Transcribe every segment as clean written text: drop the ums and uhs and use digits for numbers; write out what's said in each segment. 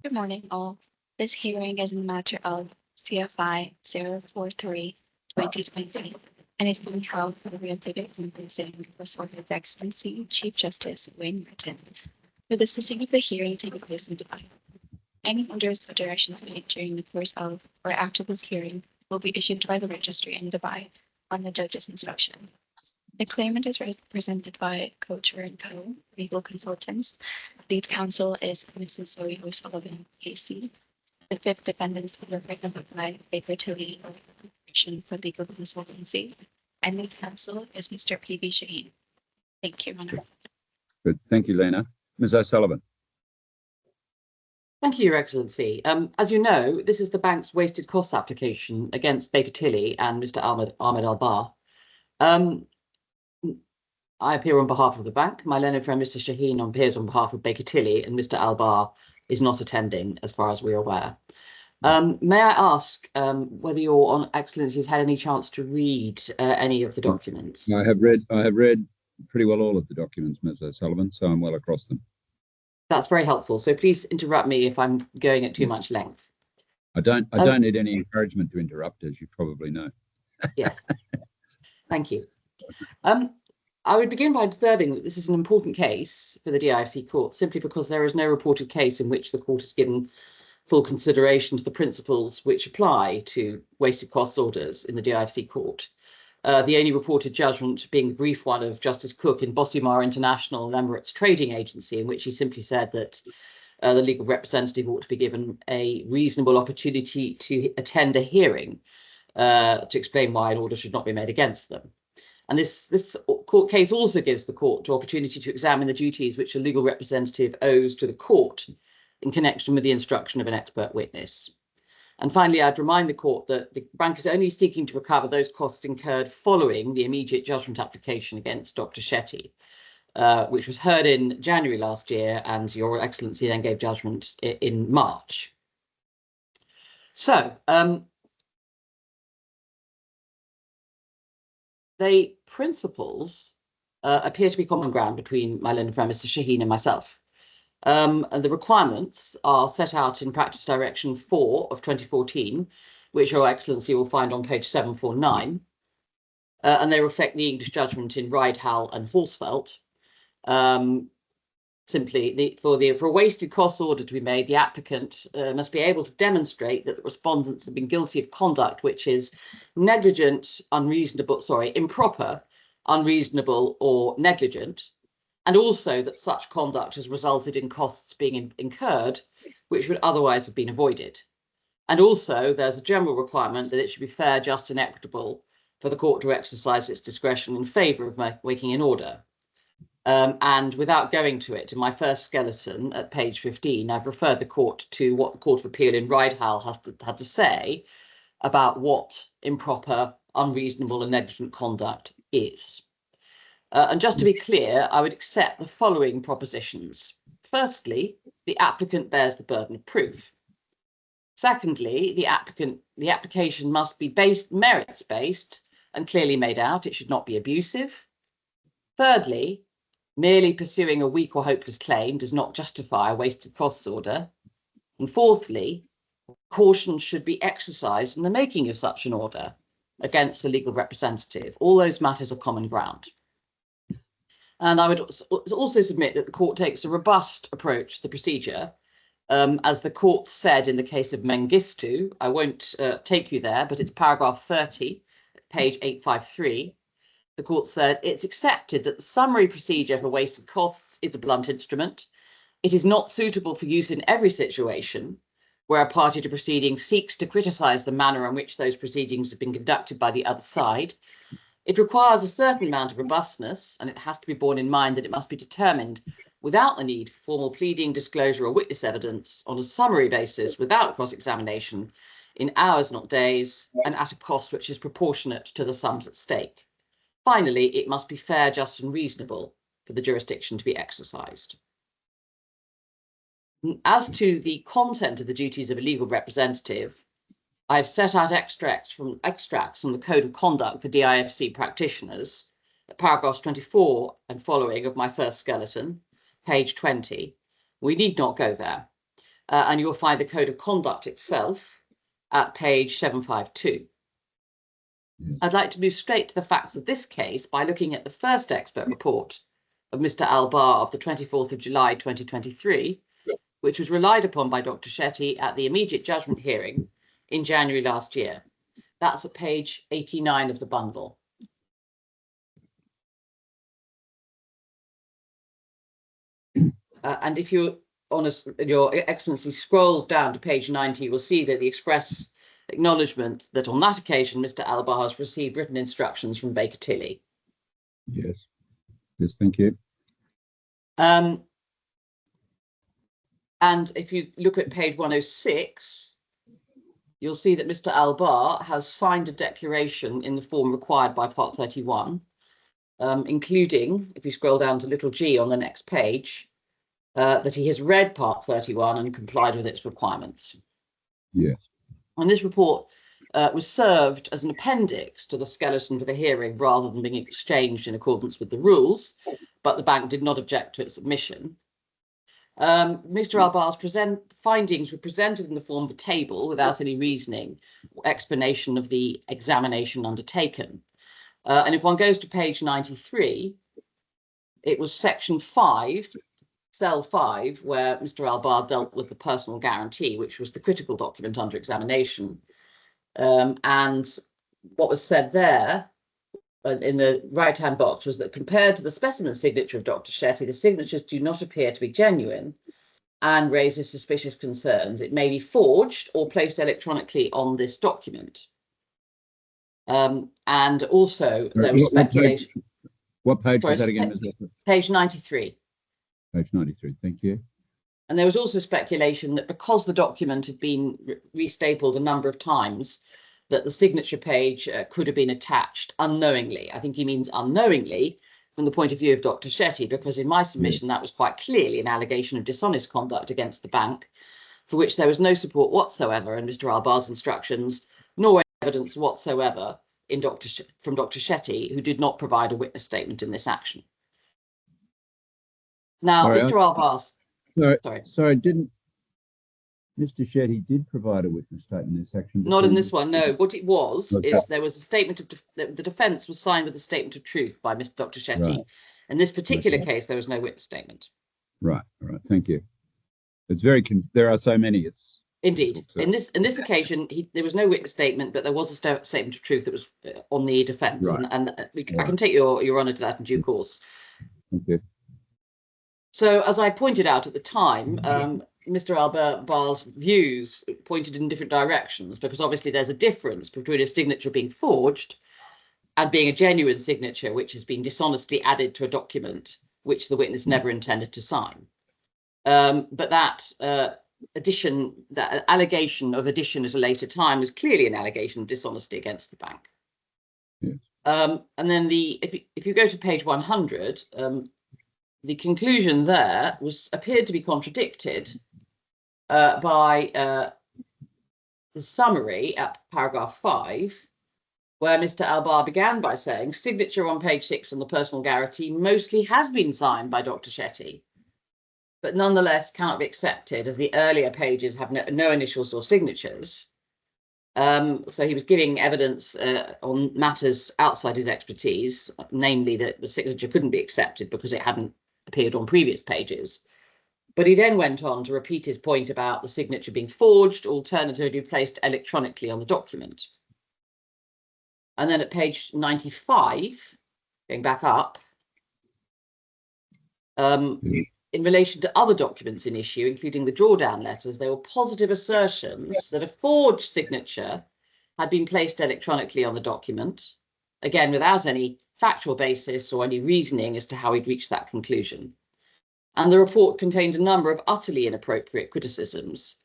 Good morning, all. This hearing is in the matter of CFI 043-2020 and is being held for the verdict and sentencing for His Excellency Chief Justice Wayne Martin, with the sitting of the hearing taking place in Dubai. Any orders or directions made during the course of or after this hearing will be issued by the registry in Dubai on the judge's instruction. The claimant is represented by Coacher & Co. Legal Consultants. Lead counsel is Mrs. Zoe O'Sullivan, KC. The fifth defendant is represented by Baker Tilly Corporation for Legal Consultancy. And lead counsel is Mr. P.V. Shaheen. Thank you, Your Honor. Good. Thank you, Lena. Ms. O'Sullivan. Thank you, Your Excellency. As you know, this is the bank's wasted costs application against Baker Tilly and Mr. Ahmed Al-Bar. I appear on behalf of the bank. My learned friend, Mr. Shaheen, appears on behalf of Baker Tilly, and Mr. Al-Bar is not attending, as far as we're aware. May I ask whether Your Excellency has had any chance to read any of the documents? I have read pretty well all of the documents, Ms. O'Sullivan, so I'm well across them. That's very helpful. So please interrupt me if I'm going at too much length. I don't need any encouragement to interrupt, as you probably know. Yes. Thank you. I would begin by observing that this is an important case for the DIFC court, simply because there is no reported case in which the court has given full consideration to the principles which apply to wasted costs orders in the DIFC court. The only reported judgment being the brief one of Justice Cook in Bossimar International and Emirates Trading Agency, in which he simply said that the legal representative ought to be given a reasonable opportunity to attend a hearing to explain why an order should not be made against them. And this court case also gives the court the opportunity to examine the duties which a legal representative owes to the court in connection with the instruction of an expert witness. And finally, I'd remind the court that the bank is only seeking to recover those costs incurred following the immediate judgment application against Dr. Shetty, which was heard in January last year, and Your Excellency then gave judgment in March. So, the principles appear to be common ground between my learned friend, Mr. Shaheen, and myself. And the requirements are set out in Practice Direction 4 of 2014, which Your Excellency will find on page 749. And they reflect the English judgment in Riedhal and Horsfeld. Simply, for a wasted costs order to be made, the applicant must be able to demonstrate that the respondents have been guilty of conduct which is negligent, improper, unreasonable, or negligent, and also that such conduct has resulted in costs being incurred which would otherwise have been avoided. And also, there's a general requirement that it should be fair, just, and equitable for the court to exercise its discretion in favour of making an order. And without going to it, in my first skeleton at page 15, I've referred the court to what the Court of Appeal in Riedhal had to say about what improper, unreasonable, and negligent conduct is. And just to be clear, I would accept the following propositions. Firstly, the applicant bears the burden of proof. Secondly, the application must be merits-based and clearly made out. It should not be abusive. Thirdly, merely pursuing a weak or hopeless claim does not justify a wasted costs order. And fourthly, caution should be exercised in the making of such an order against the legal representative. All those matters are common ground. And I would also submit that the court takes a robust approach to the procedure. As the court said in the case of Mengistu, I won't take you there, but it's paragraph 30, page 853. The court said, it's accepted that the summary procedure for wasted costs is a blunt instrument. It is not suitable for use in every situation where a party to proceedings seeks to criticise the manner in which those proceedings have been conducted by the other side. It requires a certain amount of robustness, and it has to be borne in mind that it must be determined without the need for formal pleading, disclosure, or witness evidence on a summary basis without cross-examination in hours, not days, and at a cost which is proportionate to the sums at stake. Finally, it must be fair, just, and reasonable for the jurisdiction to be exercised. As to the content of the duties of a legal representative, I've set out extracts from the Code of Conduct for DIFC practitioners, paragraphs 24 and following of my first skeleton, page 20. We need not go there. and you'll find the code of conduct itself at page 752. Yes. I'd like to move straight to the facts of this case by looking at the first expert report of Mr. Albar of the 24th of July 2023, which was relied upon by Dr. Shetty at the immediate judgment hearing in January last year. That's at page 89 of the bundle. And if your Excellency scrolls down to page 90, you will see that the express acknowledgement that on that occasion, Mr. Albar has received written instructions from Baker Tilly. Yes. Yes, thank you. And if you look at page 106, you'll see that Mr. Albar has signed a declaration in the form required by Part 31, including, if you scroll down to little g on the next page, that he has read Part 31 and complied with its requirements. Yes. And this report was served as an appendix to the skeleton for the hearing rather than being exchanged in accordance with the rules, but the bank did not object to its submission. Mr. Albar's findings were presented in the form of a table without any reasoning or explanation of the examination undertaken. And if one goes to page 93, it was section 5, cell 5, where Mr. Albar dealt with the personal guarantee, which was the critical document under examination. And what was said there in the right-hand box was that compared to the specimen signature of Dr. Shetty, the signatures do not appear to be genuine and raises suspicious concerns. It may be forged or placed electronically on this document. And also there was speculation. What page was that again? Page 93. Page 93, thank you. And there was also speculation that because the document had been restapled a number of times, that the signature page could have been attached unknowingly. I think he means unknowingly from the point of view of Dr. Shetty, because in my submission, that was quite clearly an allegation of dishonest conduct against the bank, for which there was no support whatsoever in Mr. Albar's instructions, nor evidence whatsoever from Dr. Shetty, who did not provide a witness statement in this action. Now, Sorry, Mr. Albar's... Sorry, didn't Mr. Shetty did provide a witness statement in this action? Not in this one, no. What it was is there was a statement of the defence was signed with a statement of truth by Mr. Dr. Shetty. Right. In this particular case, there was no witness statement. Right, thank you. It's very there are so many. It's indeed in this occasion there was no witness statement, but there was a statement of truth that was on the defence, right. and I can take your honour to that in due course. Thank you. So, as I pointed out at the time, Mr. Albar's views pointed in different directions, because obviously there's a difference between a signature being forged and being a genuine signature, which has been dishonestly added to a document which the witness never intended to sign. But that that allegation of addition at a later time was clearly an allegation of dishonesty against the bank. Yes. And then if you go to page 100, the conclusion there appeared to be contradicted by the summary at paragraph 5, where Mr. Albar began by saying signature on page 6 on the personal guarantee mostly has been signed by Dr. Shetty, but nonetheless cannot be accepted as the earlier pages have no initials or signatures. So he was giving evidence on matters outside his expertise, namely that the signature couldn't be accepted because it hadn't appeared on previous pages. But he then went on to repeat his point about the signature being forged, alternatively placed electronically on the document. And then at page 95, going back up, in relation to other documents in issue, including the drawdown letters, there were positive assertions that a forged signature had been placed electronically on the document, again, without any factual basis or any reasoning as to how he'd reached that conclusion. And the report contained a number of utterly inappropriate criticisms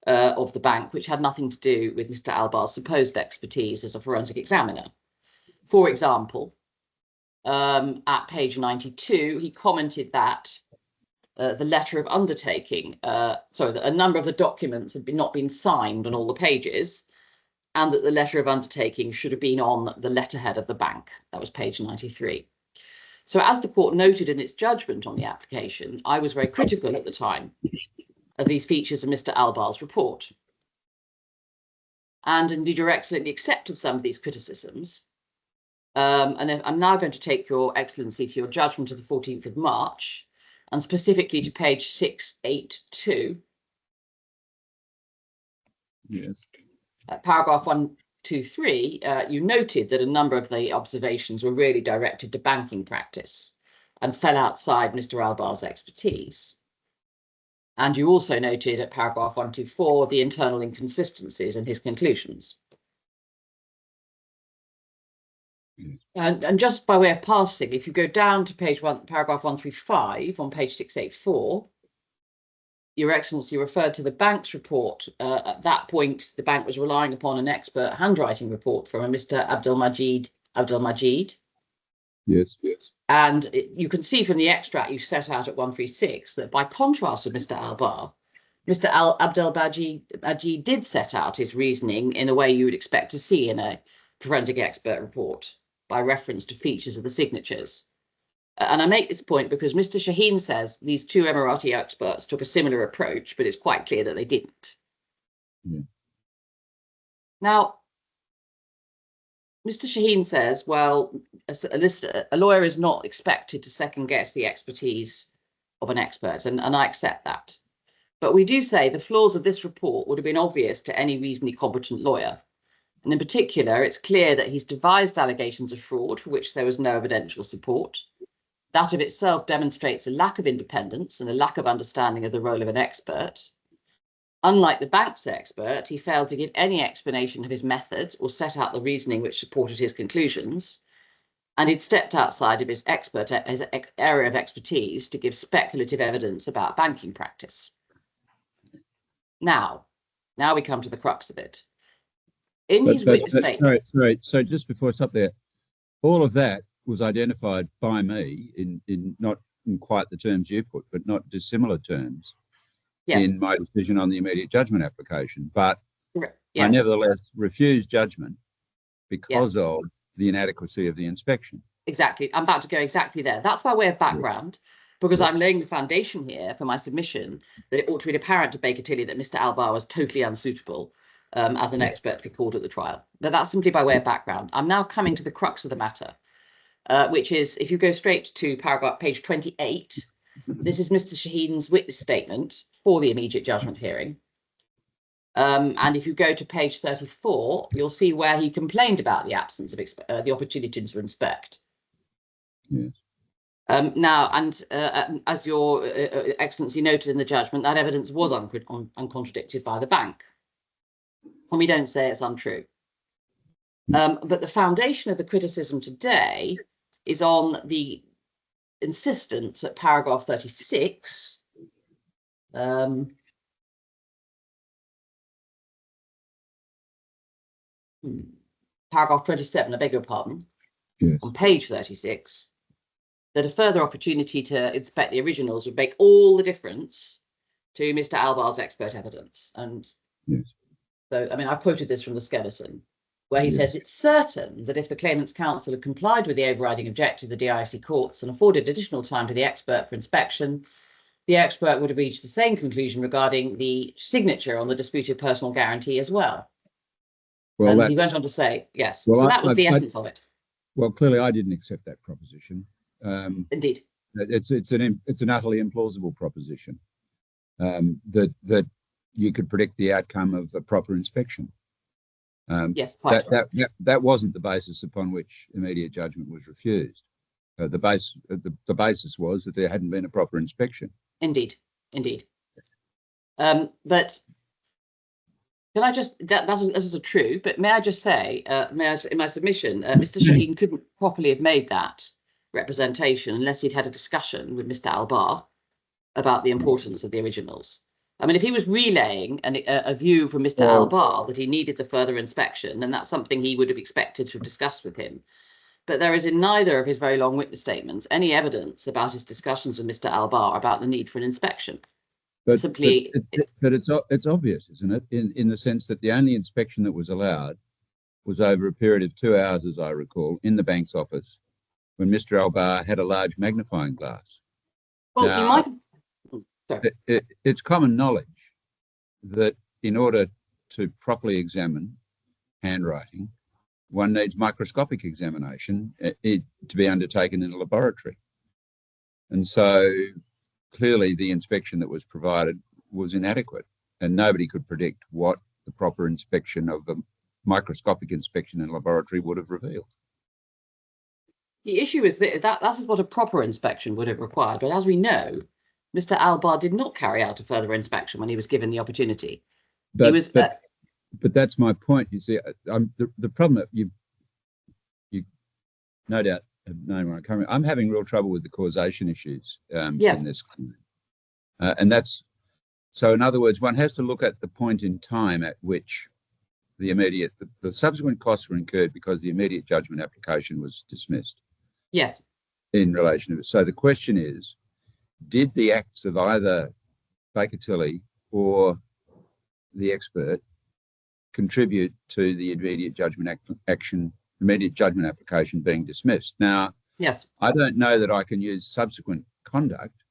of the bank, which had nothing to do with Mr. Albar's supposed expertise as a forensic examiner. For example, at page 92, he commented that the letter of undertaking, that a number of the documents had not been signed on all the pages, and that the letter of undertaking should have been on the letterhead of the bank. That was page 93. So as the court noted in its judgment on the application, I was very critical at the time of these features of Mr. Albar's report. And indeed, Your Excellency accepted some of these criticisms. And I'm now going to take Your Excellency to your judgment of the 14th of March, and specifically to page 682. Yes. Paragraph 123, you noted that a number of the observations were really directed to banking practice and fell outside Mr. Albar's expertise. And you also noted at paragraph 124 the internal inconsistencies in his conclusions. And just by way of passing, if you go down to paragraph 135 on page 684, Your Excellency referred to the bank's report. At that point, the bank was relying upon an expert handwriting report from a Mr. Abdelmajid. Yes, yes. And you can see from the extract you set out at 136 that by contrast with Mr. Albar, Mr. Abdelmajid did set out his reasoning in a way you would expect to see in a forensic expert report by reference to features of the signatures. And I make this point because Mr. Shaheen says these two Emirati experts took a similar approach, but it's quite clear that they didn't. Yeah. Now, Mr. Shaheen says, well, a lawyer is not expected to second guess the expertise of an expert, and I accept that. But we do say the flaws of this report would have been obvious to any reasonably competent lawyer. And in particular, it's clear that he's devised allegations of fraud for which there was no evidential support. That of itself demonstrates a lack of independence and a lack of understanding of the role of an expert. Unlike the bank's expert, he failed to give any explanation of his method or set out the reasoning which supported his conclusions. And he'd stepped outside of his area of expertise to give speculative evidence about banking practice. Now we come to the crux of it. In his witness statement. Sorry. So just before I stop there, all of that was identified by me in not in quite the terms you put, but not dissimilar terms. Yes. In my decision on the immediate judgment application. But yes. I nevertheless refused judgment because of the inadequacy of the inspection. Exactly. I'm about to go exactly there. That's by way of background, because I'm laying the foundation here for my submission that it ought to be apparent to Baker Tilly that Mr. Albar was totally unsuitable as an expert to be called at the trial. But that's simply by way of background. I'm now coming to the crux of the matter, which is, if you go straight to page 28, this is Mr. Shaheen's witness statement for the immediate judgment hearing. And if you go to page 34, you'll see where he complained about the absence of the opportunity to inspect. Yes. Now, and as Your Excellency noted in the judgment, that evidence was uncontradicted by the bank. And we don't say it's untrue. But the foundation of the criticism today is on the insistence at paragraph 36 paragraph 27, I beg your pardon, on page 36, that a further opportunity to inspect the originals would make all the difference to Mr. Albar's expert evidence. And so, I mean, I've quoted this from the skeleton, where he says it's certain that if the claimant's counsel had complied with the overriding objective of the DIFC courts and afforded additional time to the expert for inspection, the expert would have reached the same conclusion regarding the signature on the disputed personal guarantee as well. Well, and he went on to say, yes, well, so that was the essence of it. Well, clearly I didn't accept that proposition. Indeed. It's an utterly implausible proposition that you could predict the outcome of a proper inspection. Yes, quite that wasn't the basis upon which immediate judgment was refused. The basis was that there hadn't been a proper inspection. Indeed. But can I just that is true? But may I just say, in my submission, Mr. Shaheen couldn't properly have made that representation unless he'd had a discussion with Mr. Albar about the importance of the originals. I mean, if he was relaying a view from Mr. Albar that he needed the further inspection, then that's something he would have expected to have discussed with him. But there is in neither of his very long witness statements any evidence about his discussions with Mr. Albar about the need for an inspection. But it's obvious, isn't it? In the sense that the only inspection that was allowed was over a period of 2 hours, as I recall, in the bank's office, when Mr. Albar had a large magnifying glass. Well, now, you might have. it's common knowledge that in order to properly examine handwriting, one needs microscopic examination to be undertaken in a laboratory. And so clearly the inspection that was provided was inadequate, and nobody could predict what the proper inspection of a microscopic inspection in a laboratory would have revealed. The issue is that is what a proper inspection would have required. But as we know, Mr. Albar did not carry out a further inspection when he was given the opportunity. But that's my point. You see, the problem that you no doubt have known where I'm coming. I'm having real trouble with the causation issues in this claim. And that's, so in other words, one has to look at the point in time at which the subsequent costs were incurred because the immediate judgment application was dismissed. Yes. In relation to it. So the question is, did the acts of either Baker Tilly or the expert contribute to the immediate judgment application being dismissed? Now, yes, I don't know that I can use subsequent conduct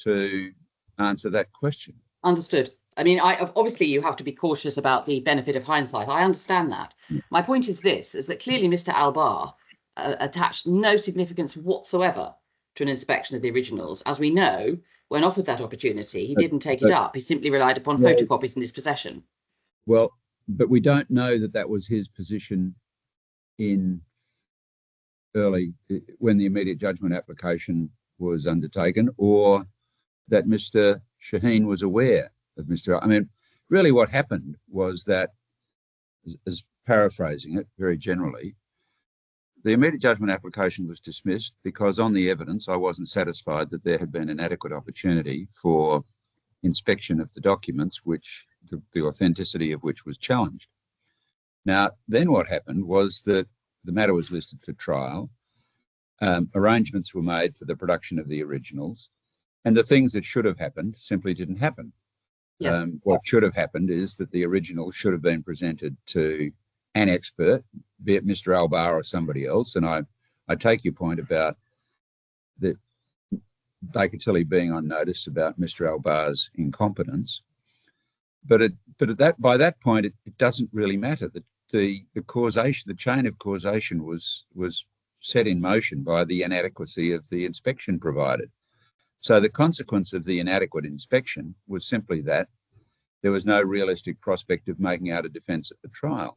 to answer that question. Understood. I mean, obviously you have to be cautious about the benefit of hindsight. I understand that. My point is this, is that clearly Mr. Albar attached no significance whatsoever to an inspection of the originals. As we know, when offered that opportunity, he didn't take it up. He simply relied upon photocopies in his possession. Well, but we don't know that that was his position when the immediate judgment application was undertaken, or that Mr. Shaheen was aware of I mean, really what happened was that, as paraphrasing it very generally, the immediate judgment application was dismissed because on the evidence I wasn't satisfied that there had been an adequate opportunity for inspection of the documents, which the authenticity of which was challenged. Now, then what happened was that the matter was listed for trial, arrangements were made for the production of the originals, and the things that should have happened simply didn't happen. Yes. What should have happened is that the original should have been presented to an expert, be it Mr. Albar or somebody else. And I take your point about that Baker Tilly being on notice about Mr. Albar's incompetence. But by that point, it doesn't really matter. That the causation, the chain of causation was set in motion by the inadequacy of the inspection provided. So the consequence of the inadequate inspection was simply that there was no realistic prospect of making out a defence at the trial.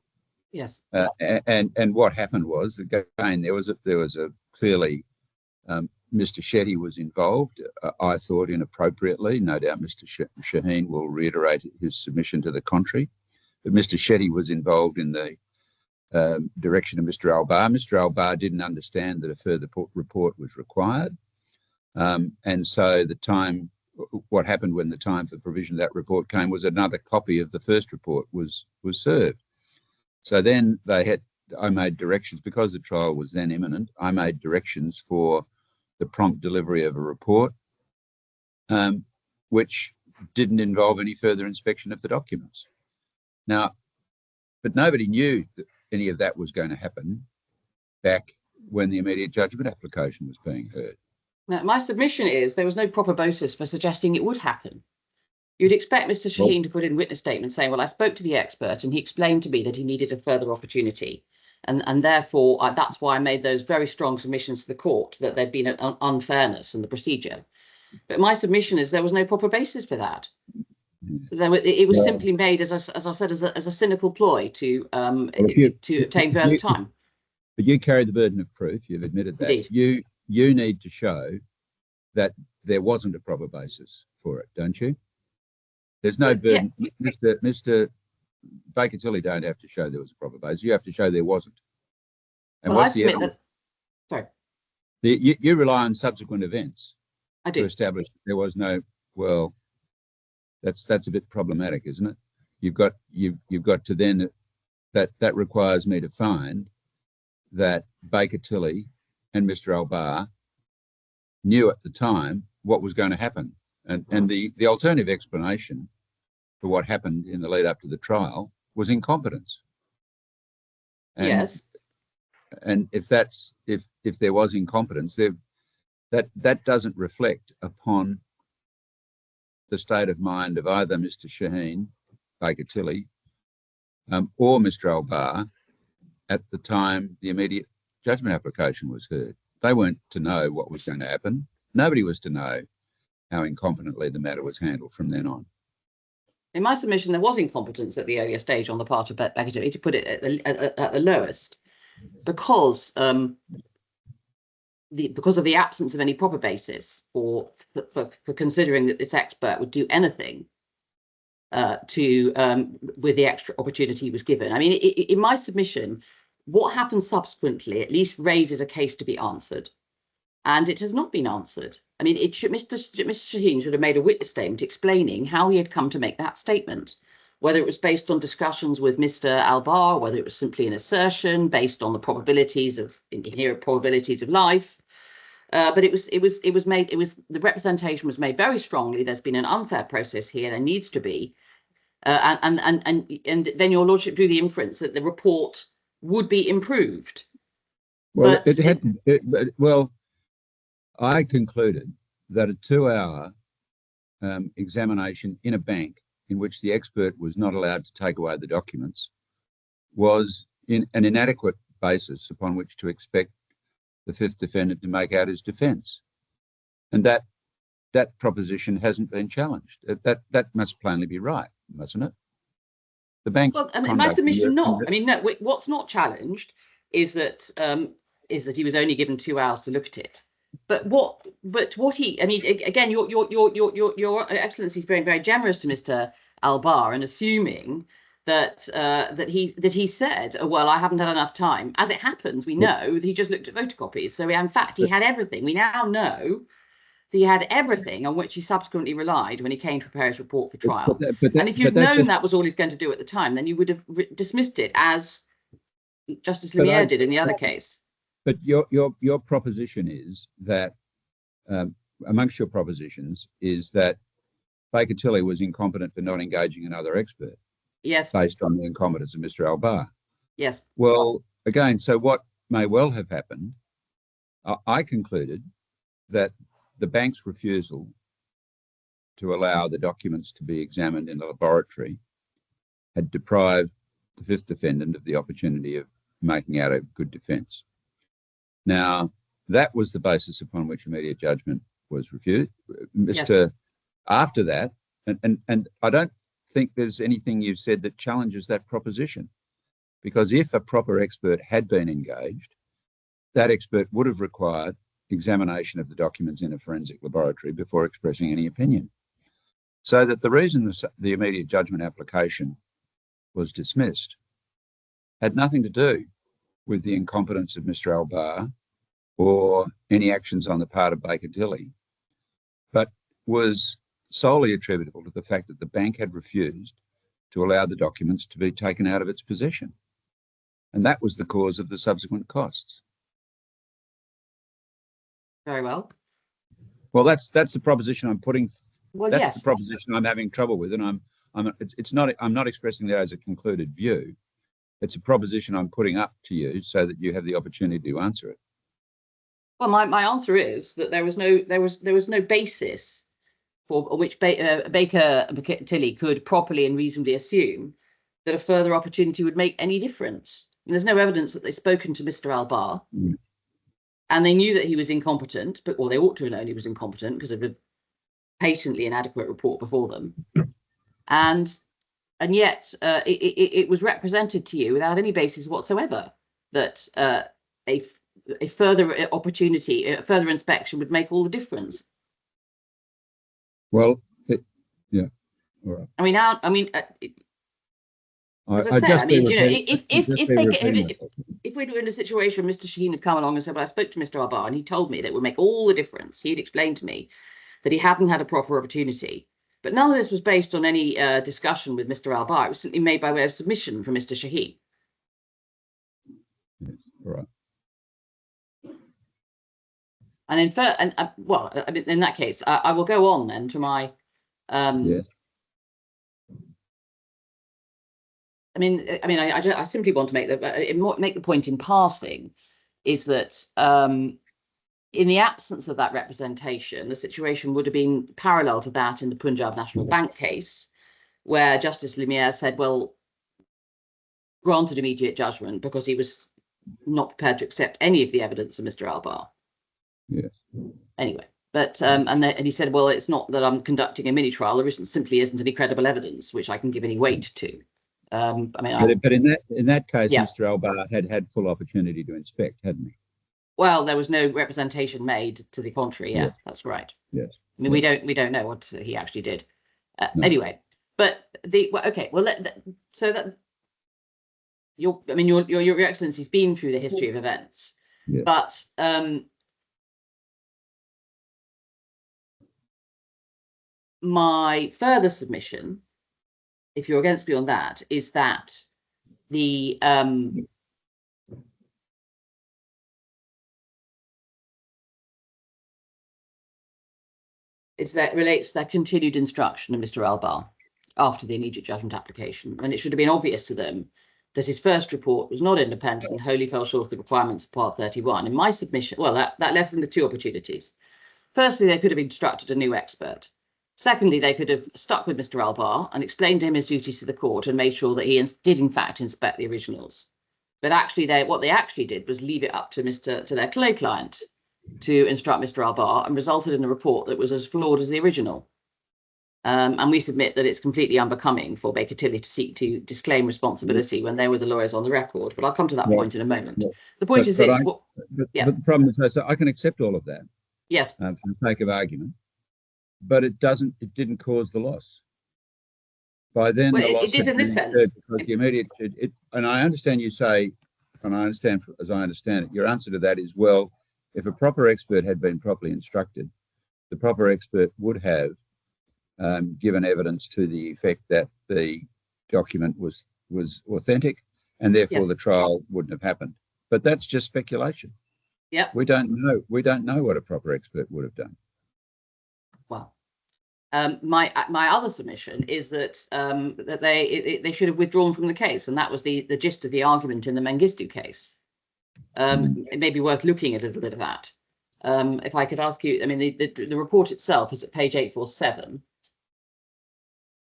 Yes. And what happened was, again, there was a clearly Mr. Shetty was involved. I thought inappropriately. No doubt Mr. Shaheen will reiterate his submission to the contrary. But Mr. Shetty was involved in the direction of Mr. Albar. Mr. Albar didn't understand that a further report was required. And so what happened when the time for provision of that report came was another copy of the first report was served. So then I made directions, because the trial was then imminent, I made directions for the prompt delivery of a report, which didn't involve any further inspection of the documents. Now, but nobody knew that any of that was going to happen back when the immediate judgment application was being heard. Now, my submission is there was no proper basis for suggesting it would happen. You'd expect Mr. Shaheen to put in witness statements saying, well, I spoke to the expert and he explained to me that he needed a further opportunity. And therefore, that's why I made those very strong submissions to the court that there'd been an unfairness in the procedure. But my submission is there was no proper basis for that. It was simply made, as I said, as a cynical ploy to obtain further time. But you carry the burden of proof. You've admitted that. Indeed. You need to show that there wasn't a proper basis for it, don't you? There's no burden. Yeah. Mr. Baker Tilly don't have to show there was a proper basis. You have to show there wasn't. And well, what's the evidence? Sorry. You rely on subsequent events. I do. To establish there was no. Well, that's a bit problematic, isn't it? You've got to then that requires me to find that Baker Tilly and Mr. Albar knew at the time what was going to happen, and the alternative explanation for what happened in the lead up to the trial was incompetence. And, yes. And if there was incompetence, that doesn't reflect upon the state of mind of either Mr. Shaheen, Baker Tilly, or Mr. Albar at the time the immediate judgment application was heard. They weren't to know what was going to happen. Nobody was to know how incompetently the matter was handled from then on. In my submission, there was incompetence at the earlier stage on the part of Baker Tilly, to put it at the lowest, because because of the absence of any proper basis for considering that this expert would do anything with the extra opportunity he was given. I mean, in my submission, what happened subsequently at least raises a case to be answered, and it has not been answered. I mean, Mr. Shaheen should have made a witness statement explaining how he had come to make that statement, whether it was based on discussions with Mr. Albar, whether it was simply an assertion based on the probabilities of inherent probabilities of life. But the representation was made very strongly. There's been an unfair process here. There needs to be, and then your lordship drew the inference that the report would be improved. Well, well, I concluded that a 2-hour examination in a bank in which the expert was not allowed to take away the documents was an inadequate basis upon which to expect the fifth defendant to make out his defence, and that proposition hasn't been challenged. That must plainly be right, mustn't it? The bank's in my submission, not. I mean, no. What's not challenged is that he was only given 2 hours to look at it. But what he, I mean, again, your Excellency is being very generous to Mr. Albar and assuming that he said, oh, well, I haven't had enough time. As it happens, we know that he just looked at photocopies. So in fact, he had everything. We now know that he had everything on which he subsequently relied when he came to prepare his report for trial. And if you'd known that was all he's going to do at the time, then you would have dismissed it, as Justice Lumiere did in the other case. But your proposition is that, amongst your propositions, is that Baker Tilly was incompetent for not engaging another expert. Yes. Based on the incompetence of Mr. Albar. Yes. Well, again, so what may well have happened, I concluded that the bank's refusal to allow the documents to be examined in a laboratory had deprived the fifth defendant of the opportunity of making out a good defence. Now, that was the basis upon which immediate judgment was refused. Yes. After that, and I don't think there's anything you've said that challenges that proposition, because if a proper expert had been engaged, that expert would have required examination of the documents in a forensic laboratory before expressing any opinion. So that the reason the immediate judgment application was dismissed had nothing to do with the incompetence of Mr. Albar or any actions on the part of Baker Tilly, but was solely attributable to the fact that the bank had refused to allow the documents to be taken out of its possession. And that was the cause of the subsequent costs. Very well. Well, that's the proposition I'm putting. Well, that's yes. the proposition I'm having trouble with, and I'm not expressing that as a concluded view. It's a proposition I'm putting up to you so that you have the opportunity to answer it. Well, my answer is that there was no basis for which Baker Tilly could properly and reasonably assume that a further opportunity would make any difference. And there's no evidence that they'd spoken to Mr. Albar, and they knew that he was incompetent, or they ought to have known he was incompetent because of a patently inadequate report before them. And yet it was represented to you without any basis whatsoever that a further opportunity, a further inspection would make all the difference. Well, yeah, all right. I mean, as I said, I mean, you know, if we were in a situation, Mr. Shaheen had come along and said, well, I spoke to Mr. Albar and he told me that it would make all the difference. He'd explained to me that he hadn't had a proper opportunity. But none of this was based on any discussion with Mr. Albar. It was simply made by way of submission from Mr. Shaheen. Yes, all right. And in that case, I will go on then to my. Yes. I simply want to make the point in passing, is that in the absence of that representation, the situation would have been parallel to that in the Punjab National Bank case, where Justice Lumiere said, well, granted immediate judgment because he was not prepared to accept any of the evidence of Mr. Albar. Yes. Anyway, but and he said, well, it's not that I'm conducting a mini trial. There simply isn't any credible evidence which I can give any weight to. I mean, but in that case, yeah. Mr. Albar had full opportunity to inspect, hadn't he? Well, there was no representation made to the contrary. Yeah, that's right. Yes. I mean, we don't know what he actually did. No. Anyway, but okay. Well, so that your Excellency's been through the history of events, yes. But my further submission, if you're against me on that, is that the relates to their continued instruction of Mr. Albar after the immediate judgment application, and it should have been obvious to them that his first report was not independent and wholly fell short of the requirements of Part 31. In my submission, well, that left them with two opportunities. Firstly, they could have instructed a new expert. Secondly, they could have stuck with Mr. Albar and explained to him his duties to the court and made sure that he did, in fact, inspect the originals. But actually, what they actually did was leave it up to their client to instruct Mr. Albar, and resulted in a report that was as flawed as the original. And we submit that it's completely unbecoming for Baker Tilly to seek to disclaim responsibility when they were the lawyers on the record. But I'll come to that point in a moment. Yeah. The point is this. But the problem is, so I can accept all of that. Yes. For the sake of argument, but it didn't cause the loss. By then, well, the loss it is in this sense. Because the immediate, and I understand you say, and I understand, as I understand it, your answer to that is, well, if a proper expert had been properly instructed, the proper expert would have given evidence to the effect that the document was authentic, and therefore the trial wouldn't have happened. But that's just speculation. Yeah. We don't know what a proper expert would have done. Well, my other submission is that that they should have withdrawn from the case, and that was the gist of the argument in the Mengistu case. It may be worth looking at a little bit of that. If I could ask you, I mean, the report itself is at page 847.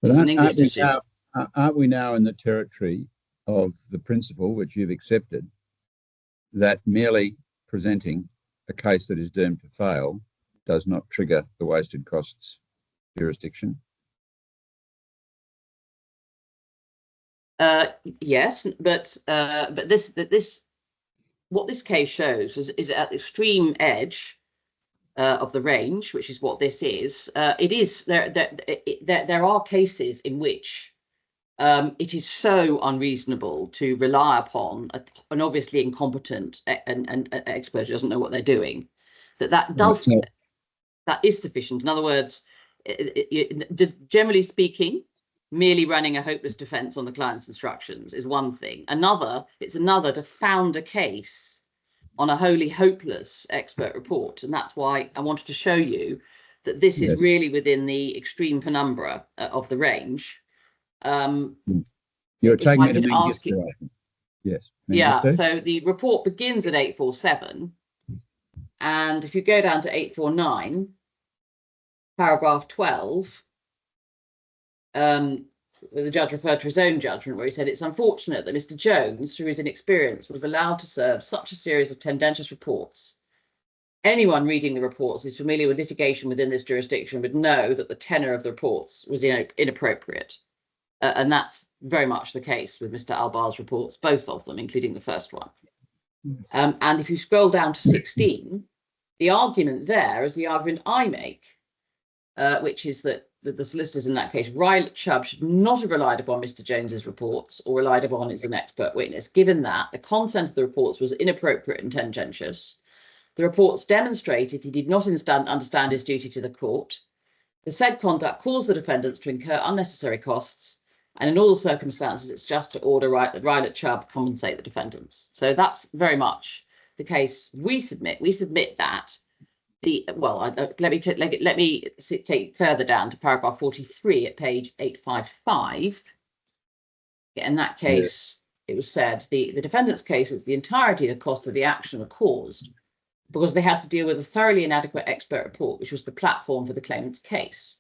But aren't we now in the territory of the principle, which you've accepted, that merely presenting a case that is doomed to fail does not trigger the wasted costs jurisdiction? Yes, but what this case shows is at the extreme edge of the range, which is what this is. There are cases in which it is so unreasonable to rely upon an obviously incompetent and expert who doesn't know what they're doing, that is sufficient. In other words, generally speaking, merely running a hopeless defense on the client's instructions is one thing. It's another to found a case on a wholly hopeless expert report. And that's why I wanted to show you that this is really within the extreme penumbra of the range. You're taking me to Mengistu. Yes. Yeah, so the report begins at 847. And if you go down to 849, paragraph 12, the judge referred to his own judgment, where he said, it's unfortunate that Mr. Jones, through his inexperience, was allowed to serve such a series of tendentious reports. Anyone reading the reports who's familiar with litigation within this jurisdiction would know that the tenor of the reports was inappropriate. And that's very much the case with Mr. Albar's reports, both of them, including the first one. And if you scroll down to 16, the argument there is the argument I make, which is that the solicitors in that case, Rylett Chubb, should not have relied upon Mr. Jones's reports or relied upon as an expert witness, given that the content of the reports was inappropriate and tendentious. The reports demonstrated he did not understand his duty to the court. The said conduct caused the defendants to incur unnecessary costs, and in all the circumstances, it's just to order that Rylett Chubb compensate the defendants. So that's very much the case we submit. We submit that let me take further down to paragraph 43 at page 855. In that case, it was said the defendant's case is the entirety of the costs of the action are caused because they had to deal with a thoroughly inadequate expert report, which was the platform for the claimant's case.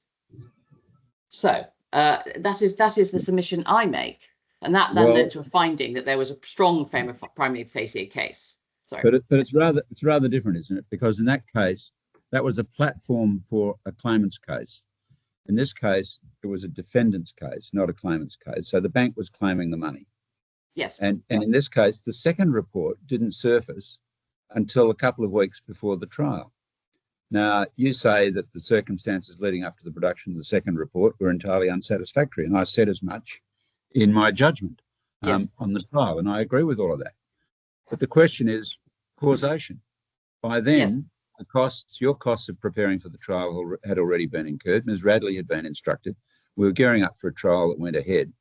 So that is the submission I make, and that then led to a finding that there was a strong primary facie case. Sorry, but it's rather different, isn't it? Because in that case, that was a platform for a claimant's case. In this case, it was a defendant's case, not a claimant's case. So the bank was claiming the money. Yes. And in this case, the second report didn't surface until a couple of weeks before the trial. Now, you say that the circumstances leading up to the production of the second report were entirely unsatisfactory, and I said as much in my judgment on the trial, and I agree with all of that. But the question is causation. By then, your costs of preparing for the trial had already been incurred. Ms. Radley had been instructed. We were gearing up for a trial that went ahead.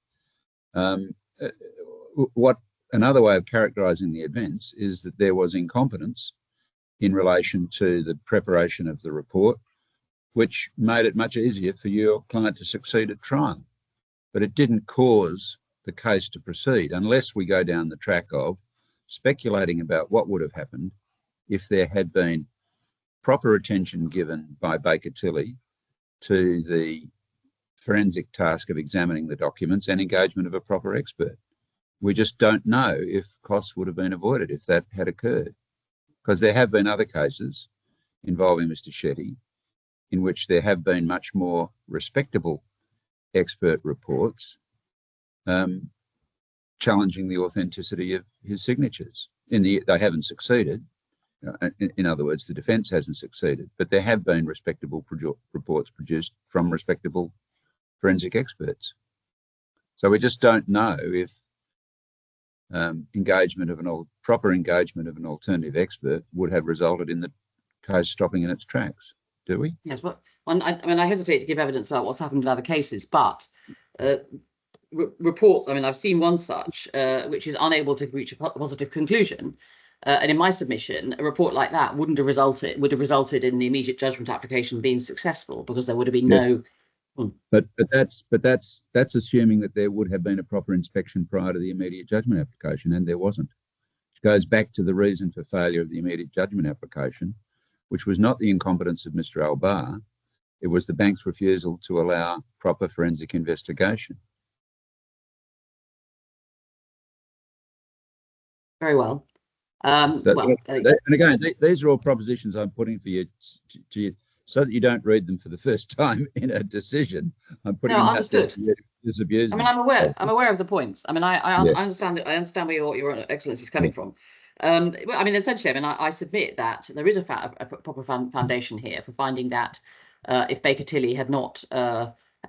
Another way of characterising the events is that there was incompetence in relation to the preparation of the report, which made it much easier for your client to succeed at trial. But it didn't cause the case to proceed unless we go down the track of speculating about what would have happened if there had been proper attention given by Baker Tilly to the forensic task of examining the documents and engagement of a proper expert. We just don't know if costs would have been avoided if that had occurred, because there have been other cases involving Mr. Shetty in which there have been much more respectable expert reports challenging the authenticity of his signatures. They haven't succeeded. In other words, the defence hasn't succeeded, but there have been respectable reports produced from respectable forensic experts. So we just don't know if proper engagement of an alternative expert would have resulted in the case stopping in its tracks. Do we? Yes, well, I hesitate to give evidence about what's happened in other cases, but reports, I've seen one such, which is unable to reach a positive conclusion. And in my submission, a report like that would have resulted in the immediate judgment application being successful, because there would have been no. But that's assuming that there would have been a proper inspection prior to the immediate judgment application, and there wasn't. Which goes back to the reason for failure of the immediate judgment application, which was not the incompetence of Mr. Albar. It was the bank's refusal to allow proper forensic investigation. Very well. And again, these are all propositions I'm putting for you to you, so that you don't read them for the first time in a decision. I'm putting them out there to disabuse them. I'm aware of the points. I understand where your Excellency is coming from. Essentially, I submit that there is a proper foundation here for finding that if Baker Tilly had not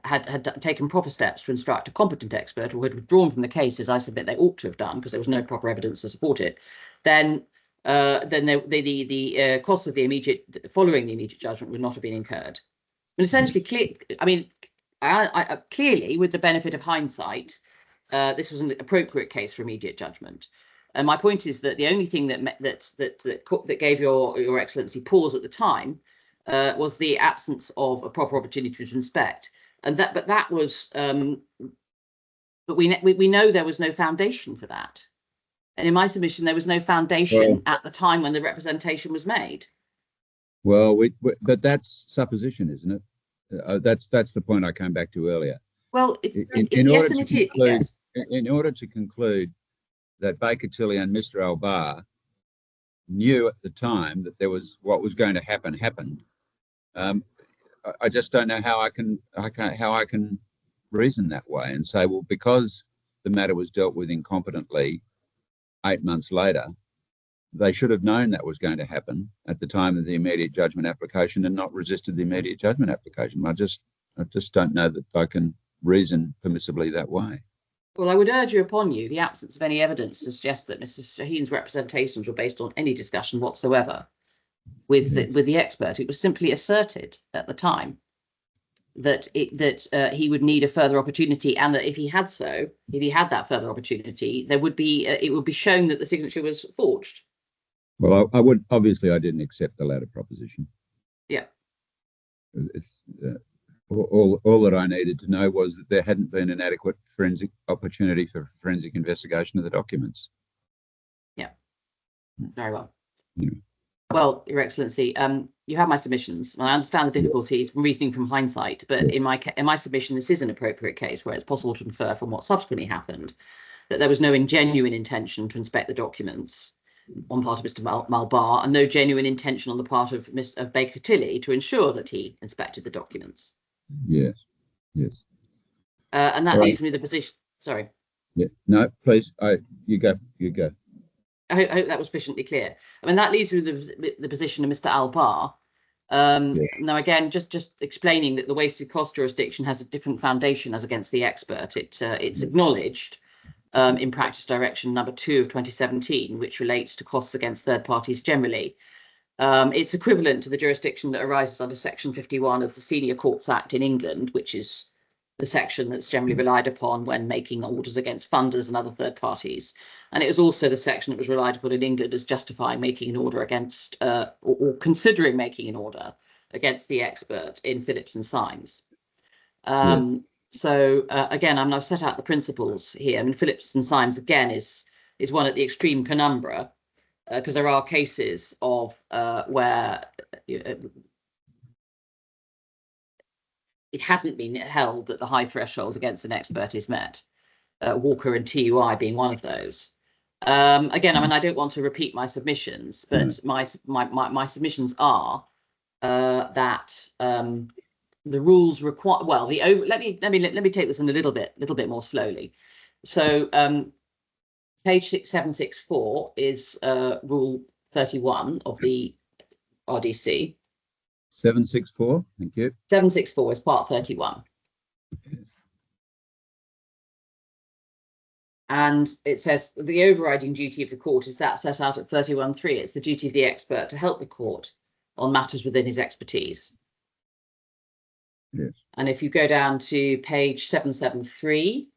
had taken proper steps to instruct a competent expert, or had withdrawn from the case, as I submit they ought to have done, because there was no proper evidence to support it, then the costs of following the immediate judgment would not have been incurred. And essentially, clearly, with the benefit of hindsight, this was an appropriate case for immediate judgment. And my point is that the only thing that gave your Excellency pause at the time was the absence of a proper opportunity to inspect. But we know there was no foundation for that. And in my submission, there was no foundation at the time when the representation was made. Well, but that's supposition, isn't it? That's the point I came back to earlier. Well, in order to conclude that Baker Tilly and Mr. Albar knew at the time that there was what was going to happen happened, I just don't know how I can reason that way and say, well, because the matter was dealt with incompetently 8 months later, they should have known that was going to happen at the time of the immediate judgment application and not resisted the immediate judgment application. I just don't know that I can reason permissibly that way. Well, I would urge upon you the absence of any evidence to suggest that Mr. Shaheen's representations were based on any discussion whatsoever with the expert. It was simply asserted at the time that he would need a further opportunity, and that if he had that further opportunity, it would be shown that the signature was forged. Well, I didn't accept the latter proposition. Yeah. It's all that I needed to know was that there hadn't been an adequate forensic opportunity for forensic investigation of the documents. Yeah. Very well. Yeah. Well, Your Excellency, you have my submissions, and I understand the difficulties from reasoning from hindsight. But in my submission, this is an appropriate case where it's possible to infer from what subsequently happened that there was no genuine intention to inspect the documents on part of Mr. Malbar, and no genuine intention on the part of Mr. Baker Tilly to ensure that he inspected the documents. Yes, yes. And that leaves me the position. Sorry. Yeah. No, please. You go. You go. I hope that was sufficiently clear. I mean, that leaves me the position of Mr. Albar. Now, again, just explaining that the wasted cost jurisdiction has a different foundation as against the expert. It's acknowledged in Practice Direction number 2 of 2017, which relates to costs against third parties generally. It's equivalent to the jurisdiction that arises under Section 51 of the Senior Courts Act in England, which is the section that's generally relied upon when making orders against funders and other third parties. And it was also the section that was relied upon in England as justifying making an order against, or considering making an order against the expert in Phillips and Symes. So again, I've set out the principles here. I mean, Phillips and Symes again is one at the extreme penumbra, because there are cases of where it hasn't been held that the high threshold against an expert is met. Walker and TUI being one of those. Again, I mean, I don't want to repeat my submissions, but my submissions are that the rules require. Well, let me take this in a little bit more slowly. So page 764 is rule 31 of the RDC. 764. Thank you. 764 is part 31. And it says the overriding duty of the court is that set out at 31.3. It's the duty of the expert to help the court on matters within his expertise. Yes. And if you go down to page 773,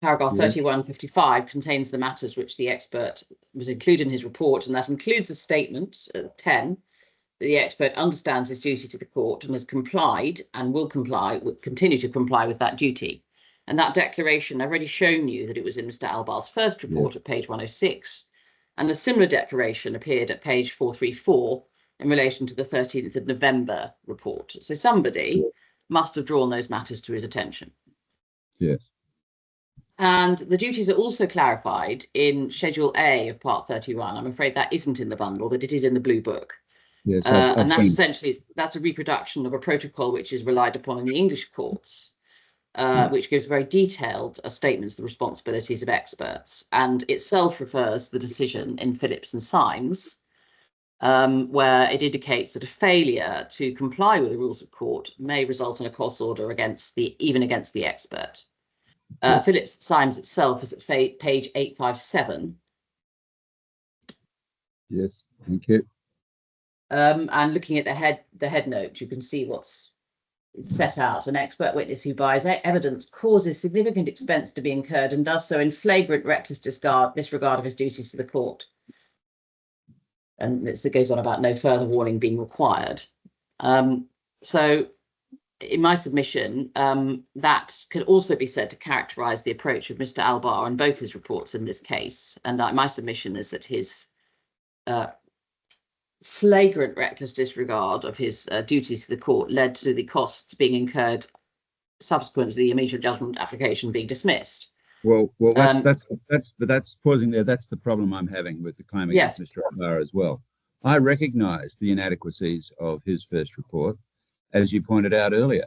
paragraph 3155 contains the matters which the expert was included in his report, and that includes a statement 10 that the expert understands his duty to the court and has complied and will continue to comply with that duty. And that declaration, I've already shown you that it was in Mr. Albar's first report at page 106, and a similar declaration appeared at page 434 in relation to the 13th of November report. So somebody must have drawn those matters to his attention. Yes. And the duties are also clarified in Schedule A of Part 31. I'm afraid that isn't in the bundle, but it is in the Blue Book. Yes, and that's essentially, that's a reproduction of a protocol which is relied upon in the English courts, which gives very detailed statements of the responsibilities of experts, and itself refers to the decision in Phillips and Symes, where it indicates that a failure to comply with the rules of court may result in a cost order even against the expert. Phillips Symes itself is at page 857. Yes, thank you. And looking at the head note, you can see what's set out. An expert witness who buys evidence causes significant expense to be incurred and does so in flagrant reckless disregard of his duties to the court. And it goes on about no further warning being required. So in my submission, that could also be said to characterize the approach of Mr. Albar in both his reports in this case. And my submission is that his flagrant reckless disregard of his duties to the court led to the costs being incurred subsequent to the immediate judgment application being dismissed. Well, that's pausing there. That's the problem I'm having with the claim against Mr. Albar as well. I recognise the inadequacies of his first report, as you pointed out earlier.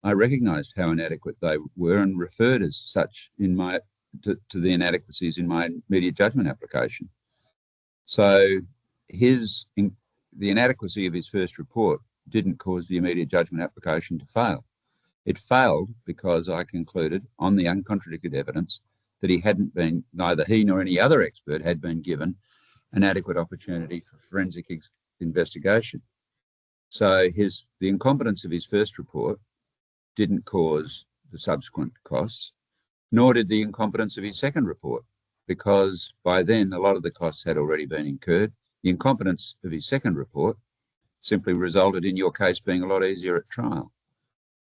I recognised how inadequate they were and referred as such to the inadequacies in my immediate judgment application. So the inadequacy of his first report didn't cause the immediate judgment application to fail. It failed because I concluded on the uncontradicted evidence that neither he nor any other expert had been given an adequate opportunity for forensic investigation. So the incompetence of his first report didn't cause the subsequent costs, nor did the incompetence of his second report, because by then a lot of the costs had already been incurred. The incompetence of his second report simply resulted in your case being a lot easier at trial.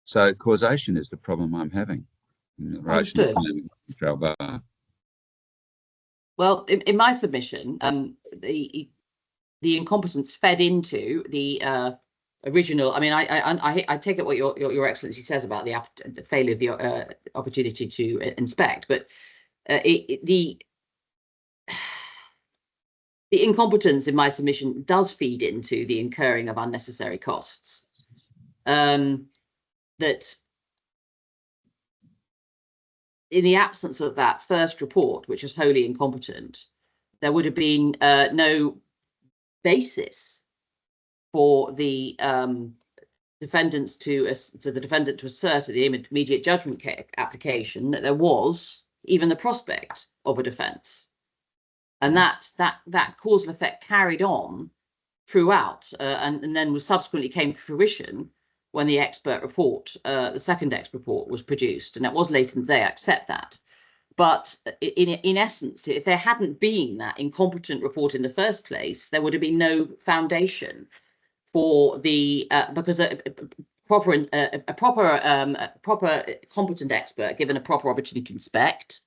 So causation is the problem I'm having in relation to Mr. Albar. Well, in my submission, the incompetence fed into the original. I mean, I take it what your Excellency says about the failure of the opportunity to inspect, but the incompetence in my submission does feed into the incurring of unnecessary costs. That in the absence of that first report, which was wholly incompetent, there would have been no basis for the defendant to assert at the immediate judgment application that there was even the prospect of a defence, and that causal effect carried on throughout, and then was subsequently came to fruition when the expert report, the second expert report, was produced, and that was late in the day. I accept that, but in essence, if there hadn't been that incompetent report in the first place, there would have been no foundation for the because a proper competent expert, given a proper opportunity to inspect,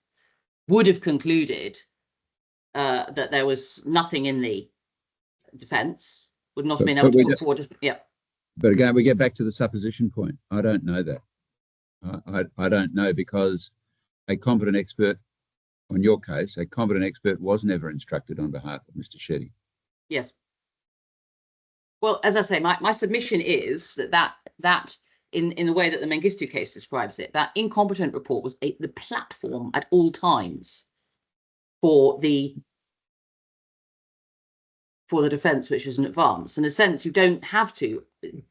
would have concluded that there was nothing in the defence, would not have been able to put forward. Yeah. But again, we get back to the supposition point. I don't know that. I don't know, because a competent expert, on your case, a competent expert was never instructed on behalf of Mr. Shetty. Yes. Well, as I say, my submission is that in the way that the Mengistu case describes it, that incompetent report was the platform at all times for the defence which was in advance. In a sense, you don't have to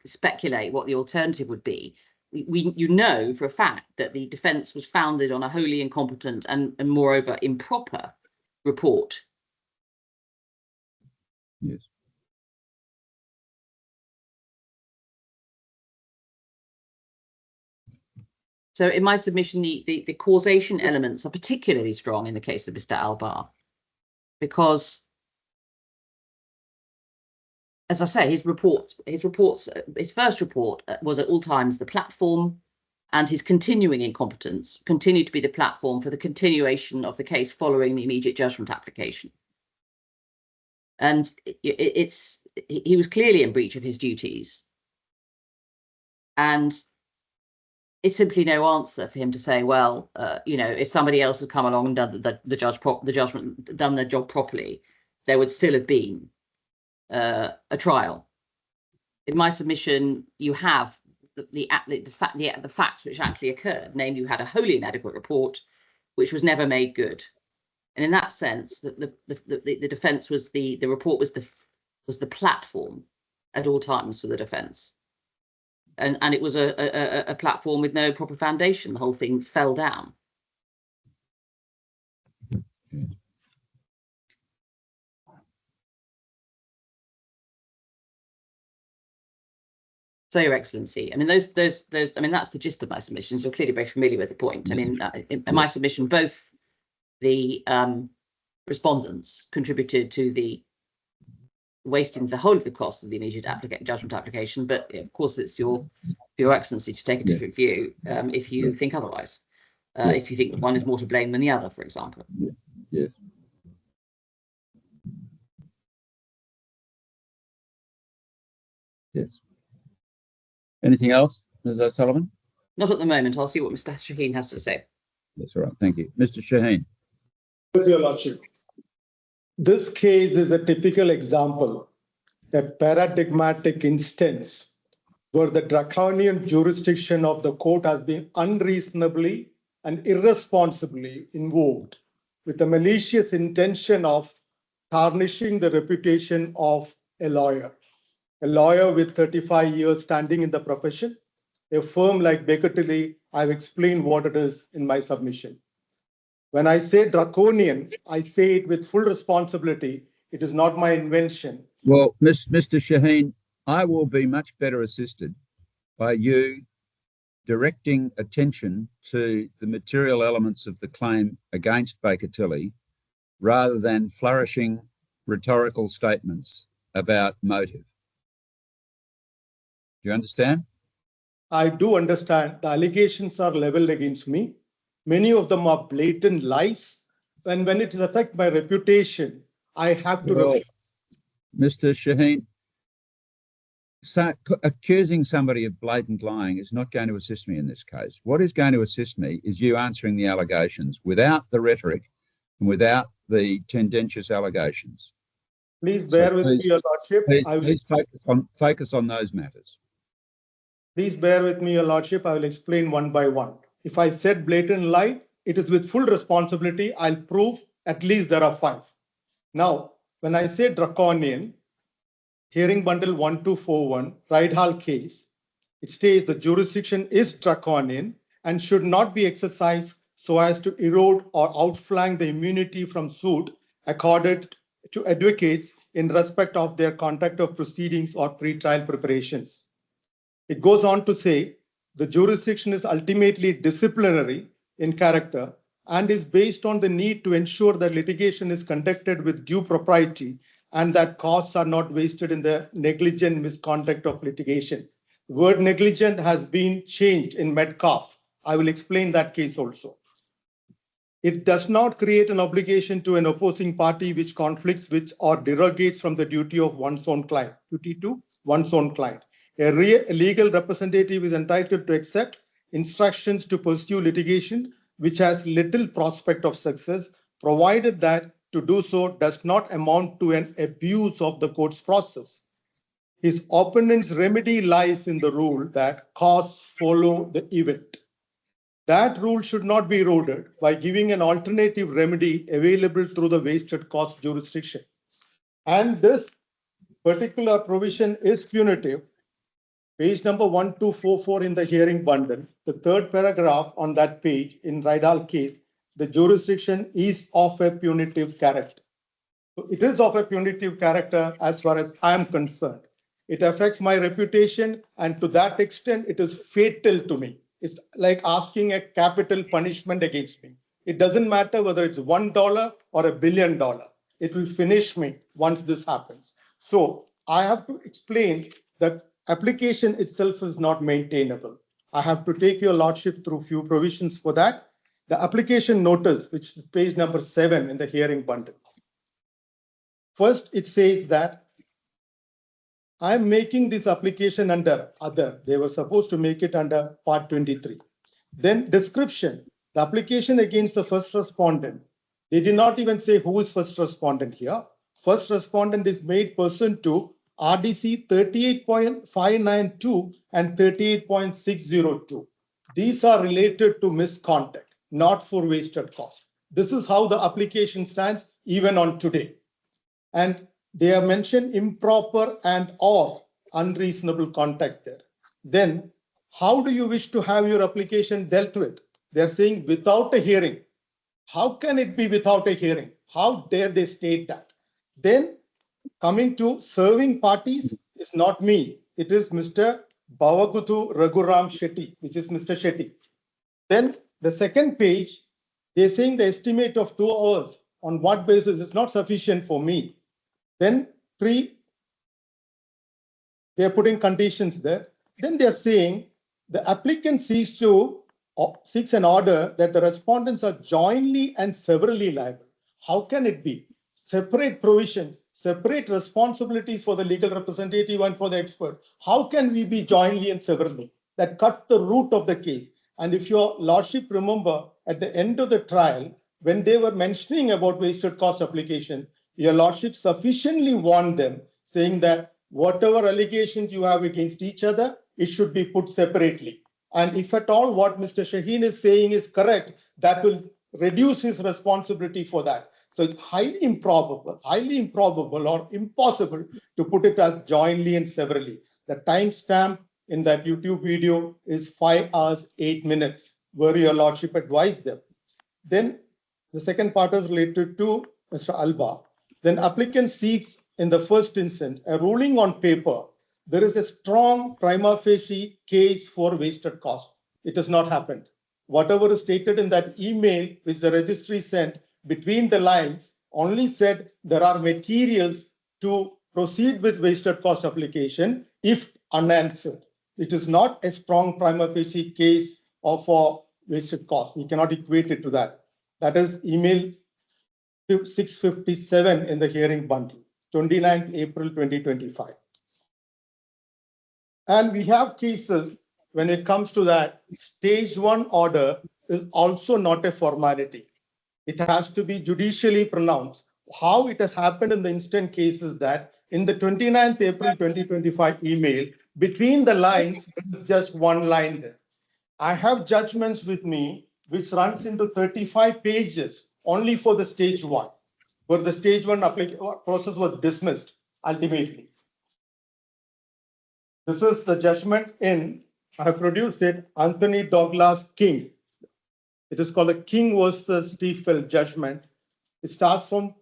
speculate what the alternative would be. You know for a fact that the defence was founded on a wholly incompetent and moreover improper report. Yes. So in my submission, the causation elements are particularly strong in the case of Mr. Albar, because, as I say, his first report was at all times the platform, and his continuing incompetence continued to be the platform for the continuation of the case following the immediate judgment application. And he was clearly in breach of his duties, and it's simply no answer for him to say, well, if somebody else had come along and done done their job properly, there would still have been a trial. In my submission, you have the facts which actually occurred, namely, you had a wholly inadequate report which was never made good, and in that sense, the defence was the report was the platform at all times for the defence, and it was a platform with no proper foundation. The whole thing fell down. So, Your Excellency, I mean, those. I mean, that's the gist of my submissions. You're clearly very familiar with the point. I mean, in my submission, both the respondents contributed to the wasting the whole of the cost of the immediate judgment application. But of course, it's for Your Excellency to take a different view if you think otherwise. If you think one is more to blame than the other, for example. Yes. Yes. Anything else, Ms. O'Sullivan? Not at the moment. I'll see what Mr. Shaheen has to say. That's all right. Thank you. Mr. Shaheen. Yes, Your Lordship. This case is a typical example, a paradigmatic instance where the draconian jurisdiction of the court has been unreasonably and irresponsibly invoked with the malicious intention of tarnishing the reputation of a lawyer with 35 years standing in the profession. A firm like Baker Tilly, I've explained what it is in my submission. When I say draconian, I say it with full responsibility. It is not my invention. Well, Mr. Shaheen, I will be much better assisted by you directing attention to the material elements of the claim against Baker Tilly rather than flourishing rhetorical statements about motive. Do you understand? I do understand. The allegations are leveled against me. Many of them are blatant lies, when it affects my reputation, I have to refute. Mr. Shaheen, accusing somebody of blatant lying is not going to assist me in this case. What is going to assist me is you answering the allegations without the rhetoric and without the tendentious allegations. Please bear with me, Your Lordship. Please focus on those matters. Please bear with me, Your Lordship. I will explain one by one. If I said blatant lie, it is with full responsibility. I'll prove at least there are 5. Now, when I say draconian, hearing bundle 1241, Rydhall case, it states the jurisdiction is draconian and should not be exercised so as to erode or outflank the immunity from suit accorded to advocates in respect of their conduct of proceedings or pretrial preparations. It goes on to say the jurisdiction is ultimately disciplinary in character and is based on the need to ensure that litigation is conducted with due propriety and that costs are not wasted in the negligent misconduct of litigation. The word negligent has been changed in Metcalf. I will explain that case also. It does not create an obligation to an opposing party which conflicts with or derogates from the duty of one's own client, duty to one's own client. A legal representative is entitled to accept instructions to pursue litigation which has little prospect of success, provided that to do so does not amount to an abuse of the court's process. His opponent's remedy lies in the rule that costs follow the event. That rule should not be eroded by giving an alternative remedy available through the wasted cost jurisdiction. And this particular provision is punitive. Page number 1244 in the hearing bundle, the 3rd paragraph on that page in Rydhall case, the jurisdiction is of a punitive character. So it is of a punitive character as far as I am concerned. It affects my reputation, and to that extent, it is fatal to me. It's like asking a capital punishment against me. It doesn't matter whether it's $1 or $1 billion. It will finish me once this happens. So I have to explain that application itself is not maintainable. I have to take your lordship through few provisions for that. The application notice, which is page number 7 in the hearing bundle. First, it says that I'm making this application under other. They were supposed to make it under part 23. Then description, the application against the first respondent. They did not even say who is first respondent here. First respondent is made pursuant to RDC 38.592 and 38.602. These are related to misconduct, not for wasted cost. This is how the application stands even on today. And they have mentioned improper and or unreasonable conduct there. Then how do you wish to have your application dealt with? They're saying without a hearing. How can it be without a hearing? How dare they state that? Then coming to serving parties is not me. It is Mr. Bhavaguthu Raghuram Shetty, which is Mr. Shetty. Then the second page, they're saying the estimate of 2 hours. On what basis is not sufficient for me? Then 3, they're putting conditions there. Then they're saying the applicant seeks an order that the respondents are jointly and severally liable. How can it be? Separate provisions, separate responsibilities for the legal representative and for the expert. How can we be jointly and severally? That cuts the root of the case. And if your lordship remember, at the end of the trial, when they were mentioning about wasted cost application, your lordship sufficiently warned them, saying that whatever allegations you have against each other, it should be put separately. And if at all what Mr. Shaheen is saying is correct, that will reduce his responsibility for that. So it's highly improbable or impossible to put it as jointly and severally. The timestamp in that YouTube video is 5 hours, 8 minutes, where your lordship advised them. Then the second part is related to Mr. Alba. Then applicant seeks in the first instance a ruling on paper. There is a strong prima facie case for wasted cost. It has not happened. Whatever is stated in that email which the registry sent between the lines only said there are materials to proceed with wasted cost application if unanswered. It is not a strong prima facie case of wasted cost. We cannot equate it to that. That is email 657 in the hearing bundle, 29th April 2025. And we have cases when it comes to that, stage 1 order is also not a formality. It has to be judicially pronounced. How it has happened in the instant case is that in the 29th April 2025 email, between the lines, there is just one line there. I have judgments with me which runs into 35 pages only for the stage 1, where the stage 1 process was dismissed ultimately. This is the judgment in, I have produced it, Anthony Douglas King. It is called the King versus Stiefel judgment. It starts from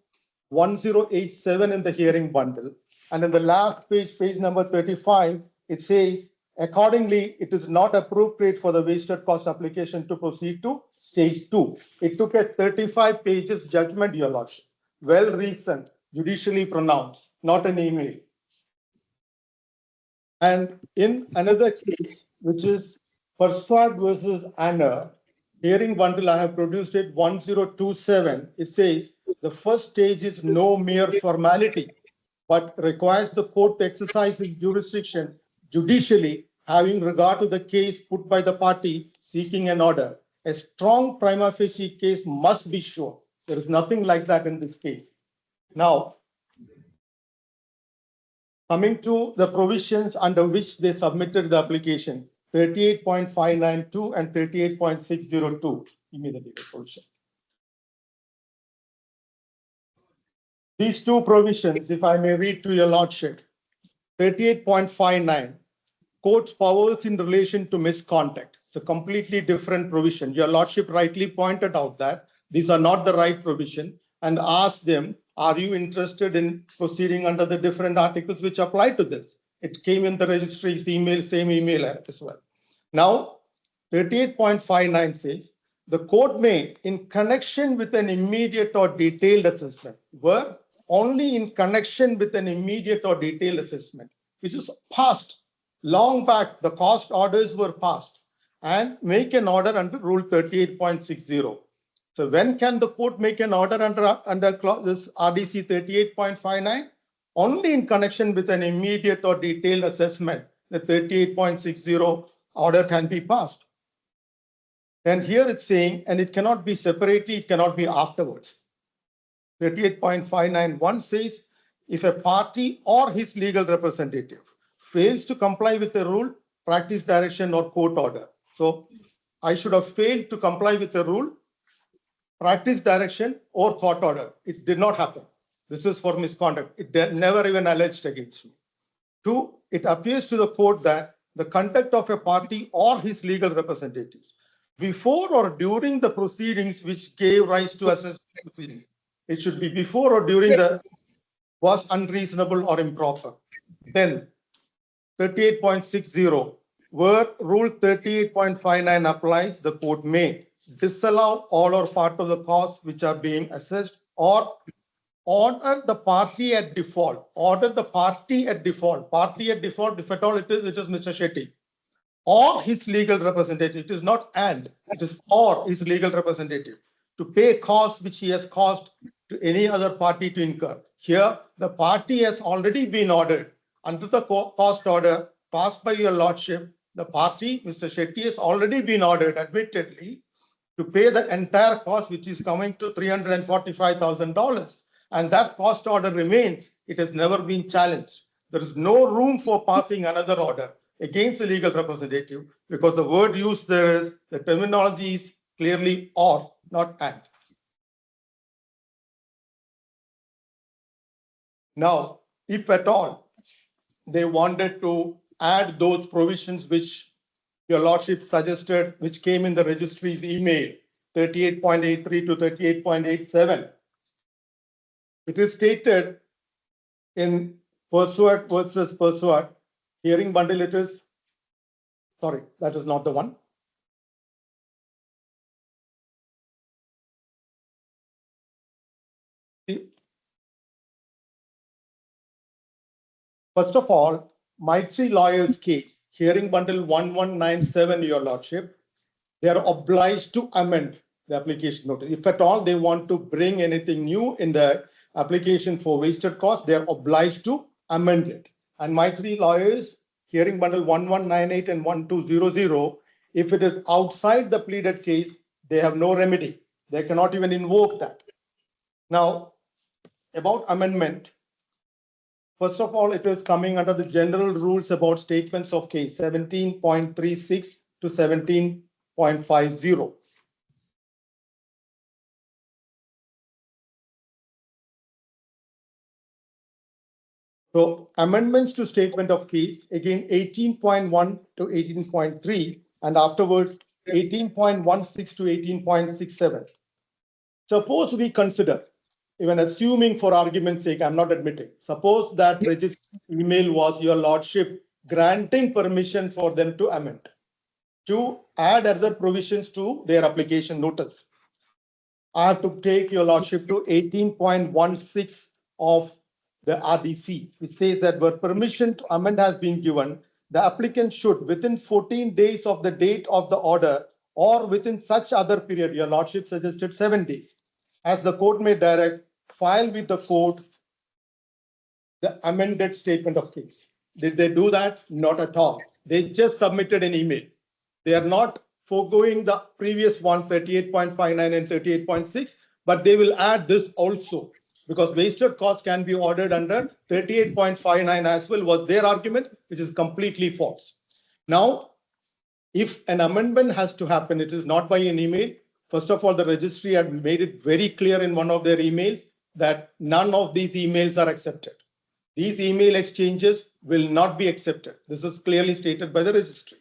1087 in the hearing bundle. And in the last page, page number 35, it says, accordingly, it is not appropriate for the wasted cost application to proceed to stage 2. It took a 35 pages judgment, Your Lordship. Well reasoned, judicially pronounced, not an email. And in another case, which is Persuade versus Anna, hearing bundle, I have produced it 1027. It says the first stage is no mere formality, but requires the court to exercise its jurisdiction judicially, having regard to the case put by the party seeking an order. A strong prima facie case must be shown. There is nothing like that in this case. Now, coming to the provisions under which they submitted the application, 38.592 and 38.602. Give me the data provision. These two provisions, if I may read to your lordship, 38.59, court's powers in relation to misconduct. It's a completely different provision. Your lordship rightly pointed out that these are not the right provision and asked them, are you interested in proceeding under the different articles which apply to this? It came in the registry's email, same email as well. Now, 38.59 says, the court may, in connection with an immediate or detailed assessment, were only in connection with an immediate or detailed assessment, which is past, long back, the cost orders were passed, and make an order under Rule 38.60. So when can the court make an order under this RDC 38.59? Only in connection with an immediate or detailed assessment, the 38.60 order can be passed. And here it's saying, and it cannot be separately, it cannot be afterwards. 38.591 says, if a party or his legal representative fails to comply with the rule, practice, direction, or court order. So I should have failed to comply with the rule, practice, direction, or court order. It did not happen. This is for misconduct. It never even alleged against me. 2, it appears to the court that the conduct of a party or his legal representatives before or during the proceedings which gave rise to assessment proceedings. It should be before or during the was unreasonable or improper. Then 38.60, where Rule 38.59 applies, the court may disallow all or part of the costs which are being assessed or order the party at default. Order the party at default. Party at default, if at all it is Mr. Shetty. Or his legal representative. It is not and, it is or his legal representative to pay costs which he has caused to any other party to incur. Here, the party has already been ordered under the cost order passed by your lordship. The party, Mr. Shetty, has already been ordered, admittedly, to pay the entire cost, which is coming to $345,000. And that cost order remains. It has never been challenged. There is no room for passing another order against the legal representative because the word used there is, the terminology is clearly or, not and. Now, if at all they wanted to add those provisions which your lordship suggested, which came in the registry's email, 38.83 to 38.87, it is stated in Persuade versus Persuade, hearing bundle it is, sorry, that is not the one. First of all, Maitri lawyer's case, hearing bundle 1197, your lordship, they are obliged to amend the application notice. If at all they want to bring anything new in the application for wasted cost, they are obliged to amend it. And my three lawyers, hearing bundle 1198 and 1200, if it is outside the pleaded case, they have no remedy. They cannot even invoke that. Now, about amendment, first of all, it is coming under the general rules about statements of case 17.36 to 17.50. So amendments to statement of case, again 18.1 to 18.3, and afterwards 18.16 to 18.67. Suppose we consider, even assuming for argument's sake, I'm not admitting, suppose that registered email was your lordship granting permission for them to amend, to add other provisions to their application notice. I have to take your lordship to 18.16 of the RDC, which says that where permission to amend has been given, the applicant should, within 14 days of the date of the order or within such other period, your lordship suggested 7 days, as the court may direct, file with the court the amended statement of case. Did they do that? Not at all. They just submitted an email. They are not foregoing the previous one, 38.59 and 38.6, but they will add this also, because wasted cost can be ordered under 38.59 as well, was their argument, which is completely false. Now, if an amendment has to happen, it is not by an email. First of all, the registry had made it very clear in one of their emails that none of these emails are accepted. These email exchanges will not be accepted. This is clearly stated by the registry.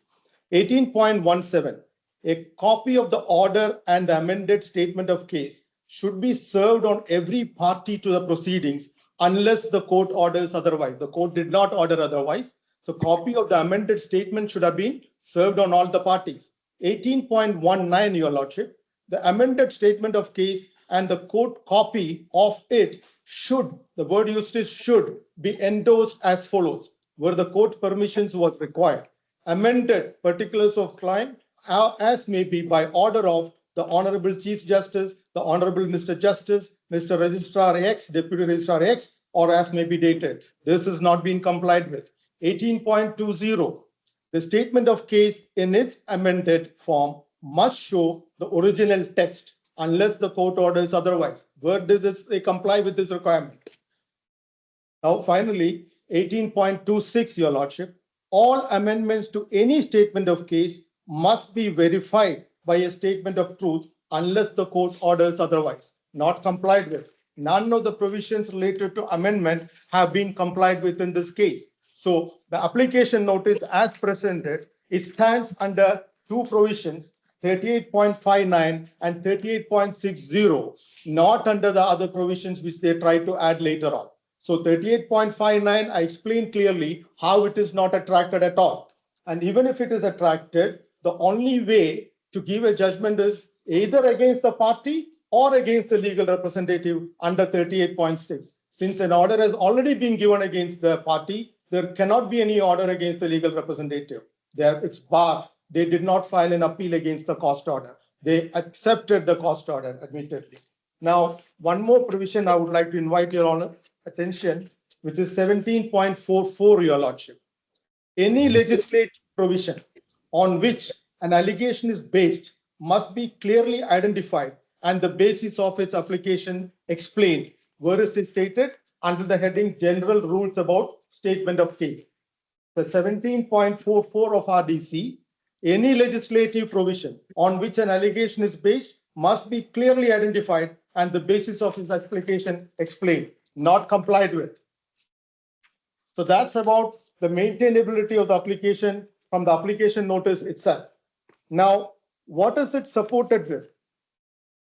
18.17, a copy of the order and the amended statement of case should be served on every party to the proceedings unless the court orders otherwise. The court did not order otherwise. So copy of the amended statement should have been served on all the parties. 18.19, your lordship, the amended statement of case and the court copy of it should, the word used is should, be endorsed as follows, where the court permissions was required. Amended particulars of client as may be by order of the Honorable Chief Justice, the Honorable Mr. Justice, Mr. Registrar X, Deputy Registrar X, or as may be dated. This is not being complied with. 18.20, the statement of case in its amended form must show the original text unless the court orders otherwise. Where does they comply with this requirement? Now, finally, 18.26, your lordship, all amendments to any statement of case must be verified by a statement of truth unless the court orders otherwise. Not complied with. None of the provisions related to amendment have been complied with in this case. So the application notice as presented, it stands under two provisions, 38.59 and 38.60, not under the other provisions which they try to add later on. So 38.59, I explained clearly how it is not attracted at all. And even if it is attracted, the only way to give a judgment is either against the party or against the legal representative under 38.6. Since an order has already been given against the party, there cannot be any order against the legal representative. It's barred. They did not file an appeal against the cost order. They accepted the cost order, admittedly. Now, one more provision I would like to invite your honor attention, which is 17.44, your lordship. Any legislative provision on which an allegation is based must be clearly identified and the basis of its application explained. Where is it stated? Under the heading General Rules about Statement of Case. The 17.44 of RDC, any legislative provision on which an allegation is based must be clearly identified and the basis of its application explained, not complied with. So that's about the maintainability of the application from the application notice itself. Now, what is it supported with?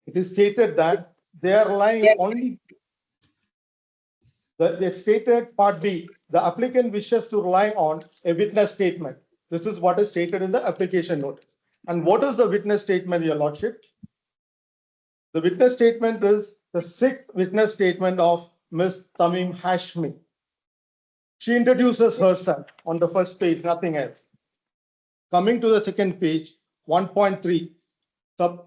It is stated that they are relying only, the stated part B, the applicant wishes to rely on a witness statement. This is what is stated in the application notice. And what is the witness statement, your lordship? The witness statement is the 6th witness statement of Ms. Tamim Hashmi. She introduces herself on the first page, nothing else. Coming to the second page, 1.3,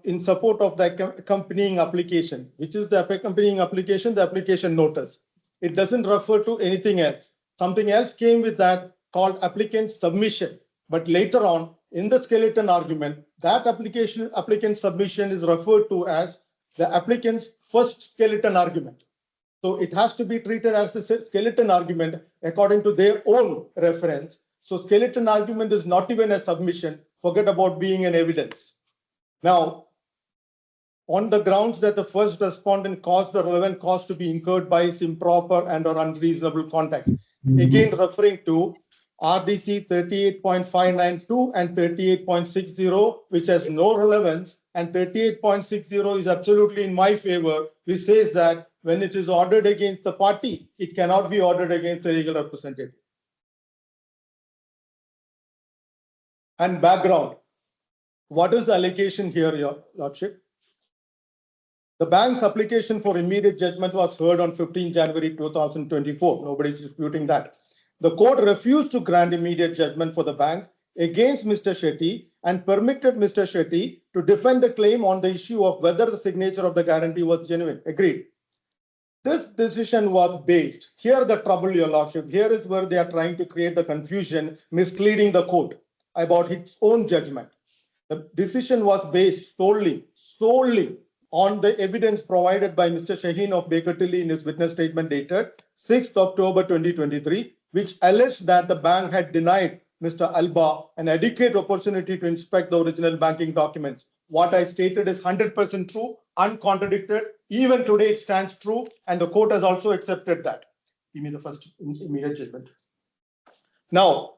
in support of the accompanying application. Which is the accompanying application? The application notice. It doesn't refer to anything else. Something else came with that called applicant submission. But later on, in the skeleton argument, that applicant submission is referred to as the applicant's first skeleton argument. So it has to be treated as the skeleton argument according to their own reference. So skeleton argument is not even a submission. Forget about being an evidence. Now, on the grounds that the first respondent caused the relevant cost to be incurred by his improper and or unreasonable conduct, again referring to RDC 38.592 and 38.60, which has no relevance, and 38.60 is absolutely in my favor, which says that when it is ordered against the party, it cannot be ordered against the legal representative. And background. What is the allegation here, Your Lordship? The bank's application for immediate judgment was heard on 15 January 2024. Nobody is disputing that. The court refused to grant immediate judgment for the bank against Mr. Shetty and permitted Mr. Shetty to defend the claim on the issue of whether the signature of the guarantee was genuine. Agreed. This decision was based. Here the trouble, Your Lordship. Here is where they are trying to create the confusion, misleading the court about its own judgment. The decision was based solely on the evidence provided by Mr. Shaheen of Baker Tilly in his witness statement dated 6th October 2023, which alleged that the bank had denied Mr. Alba an adequate opportunity to inspect the original banking documents. What I stated is 100% true, uncontradicted. Even today it stands true, and the court has also accepted that. Give me the first immediate judgment. Now,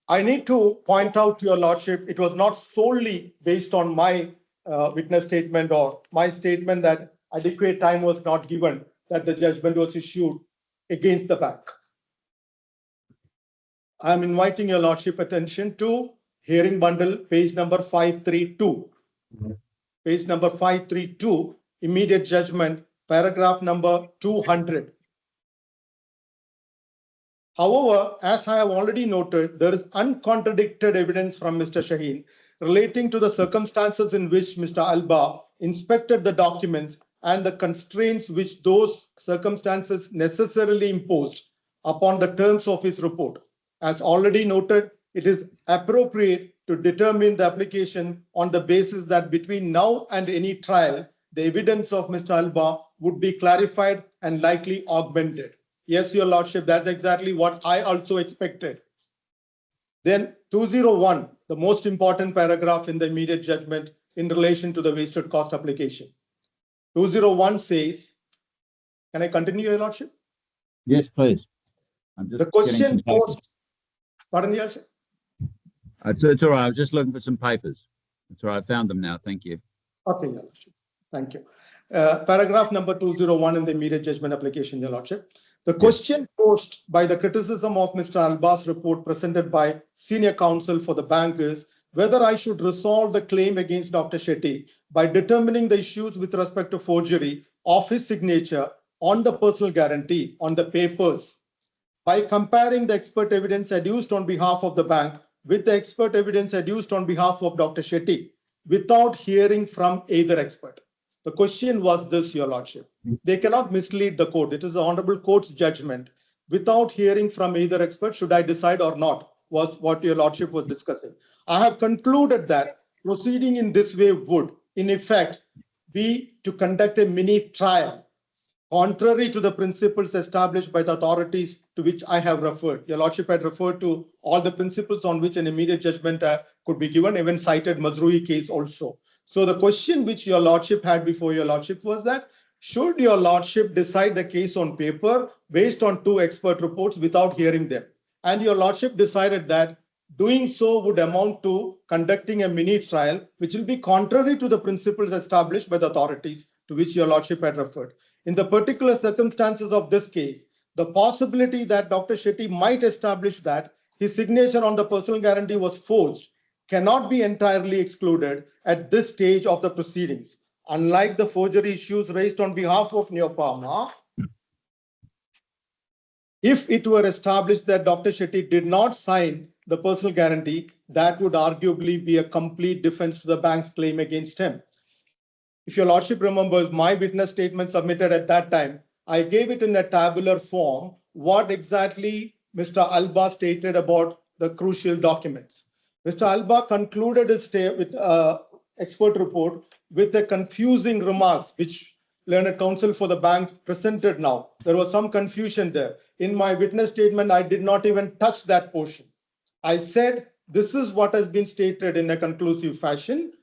I need to point out to Your Lordship, it was not solely based on my witness statement or my statement that adequate time was not given, that the judgment was issued against the bank. I'm inviting Your Lordship attention to hearing bundle, page number 532. Page number 532, immediate judgment, paragraph number 200. However, as I have already noted, there is uncontradicted evidence from Mr. Shaheen relating to the circumstances in which Mr. Alba inspected the documents and the constraints which those circumstances necessarily imposed upon the terms of his report. As already noted, it is appropriate to determine the application on the basis that between now and any trial, the evidence of Mr. Alba would be clarified and likely augmented. Yes, Your Lordship, that's exactly what I also expected. Then 201, the most important paragraph in the immediate judgment in relation to the wasted cost application. 201 says, can I continue, Your Lordship? Yes, please. I'm just the question posed. Pardon, Your Lordship? It's all right. I was just looking for some papers. It's all right. I found them now. Thank you. Okay, Your Lordship. Thank you. Paragraph number 201 in the immediate judgment application, Your Lordship. The question posed by the criticism of Mr. Alba's report presented by senior counsel for the bank is whether I should resolve the claim against Dr. Shetty by determining the issues with respect to forgery of his signature on the personal guarantee on the papers by comparing the expert evidence adduced on behalf of the bank with the expert evidence adduced on behalf of Dr. Shetty without hearing from either expert. The question was this, Your Lordship. They cannot mislead the court. It is the Honorable Court's judgment. Without hearing from either expert, should I decide or not, was what Your Lordship was discussing. I have concluded that proceeding in this way would, in effect, be to conduct a mini trial, contrary to the principles established by the authorities to which I have referred. Your Lordship had referred to all the principles on which an immediate judgment could be given, even cited Mazrui case also. So the question which Your Lordship had before Your Lordship was that, should Your Lordship decide the case on paper based on two expert reports without hearing them? And Your Lordship decided that doing so would amount to conducting a mini trial, which will be contrary to the principles established by the authorities to which Your Lordship had referred. In the particular circumstances of this case, the possibility that Dr. Shetty might establish that his signature on the personal guarantee was forged cannot be entirely excluded at this stage of the proceedings. Unlike the forgery issues raised on behalf of Neopharma, if it were established that Dr. Shetty did not sign the personal guarantee, that would arguably be a complete defense to the bank's claim against him. if your lordship remembers my witness statement submitted at that time, I gave it in a tabular form what exactly Mr. Alba stated about the crucial documents. Mr. Alba concluded his expert report with a confusing remarks, which learned counsel for the bank presented now. There was some confusion there. In my witness statement, I did not even touch that portion. I said, this is what has been stated in a conclusive fashion.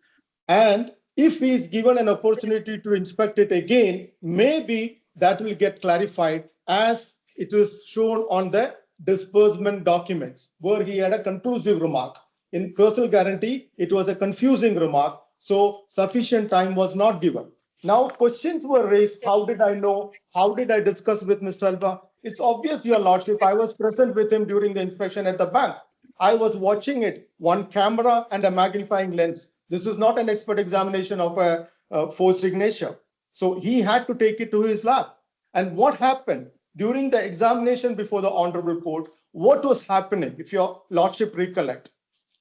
And if he is given an opportunity to inspect it again, maybe that will get clarified as it is shown on the disbursement documents, where he had a conclusive remark. In personal guarantee, it was a confusing remark, so sufficient time was not given. Now, questions were raised. How did I know? How did I discuss with Mr. Alba? It's obvious, your lordship, I was present with him during the inspection at the bank. I was watching it, one camera and a magnifying lens. This is not an expert examination of a forged signature. So he had to take it to his lab. And what happened during the examination before the Honorable Court, what was happening, if your lordship recollect?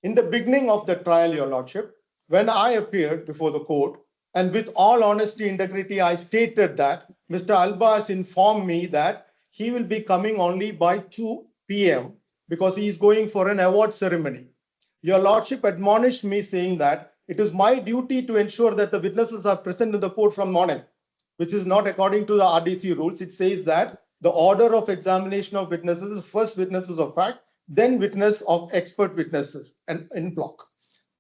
In the beginning of the trial, your lordship, when I appeared before the court, and with all honesty, integrity, I stated that Mr. Alba has informed me that he will be coming only by 2 p.m. because he is going for an award ceremony. Your lordship admonished me saying that it is my duty to ensure that the witnesses are present in the court from morning, which is not according to the RDC rules. It says that the order of examination of witnesses is first witnesses of fact, then witness of expert witnesses and in block.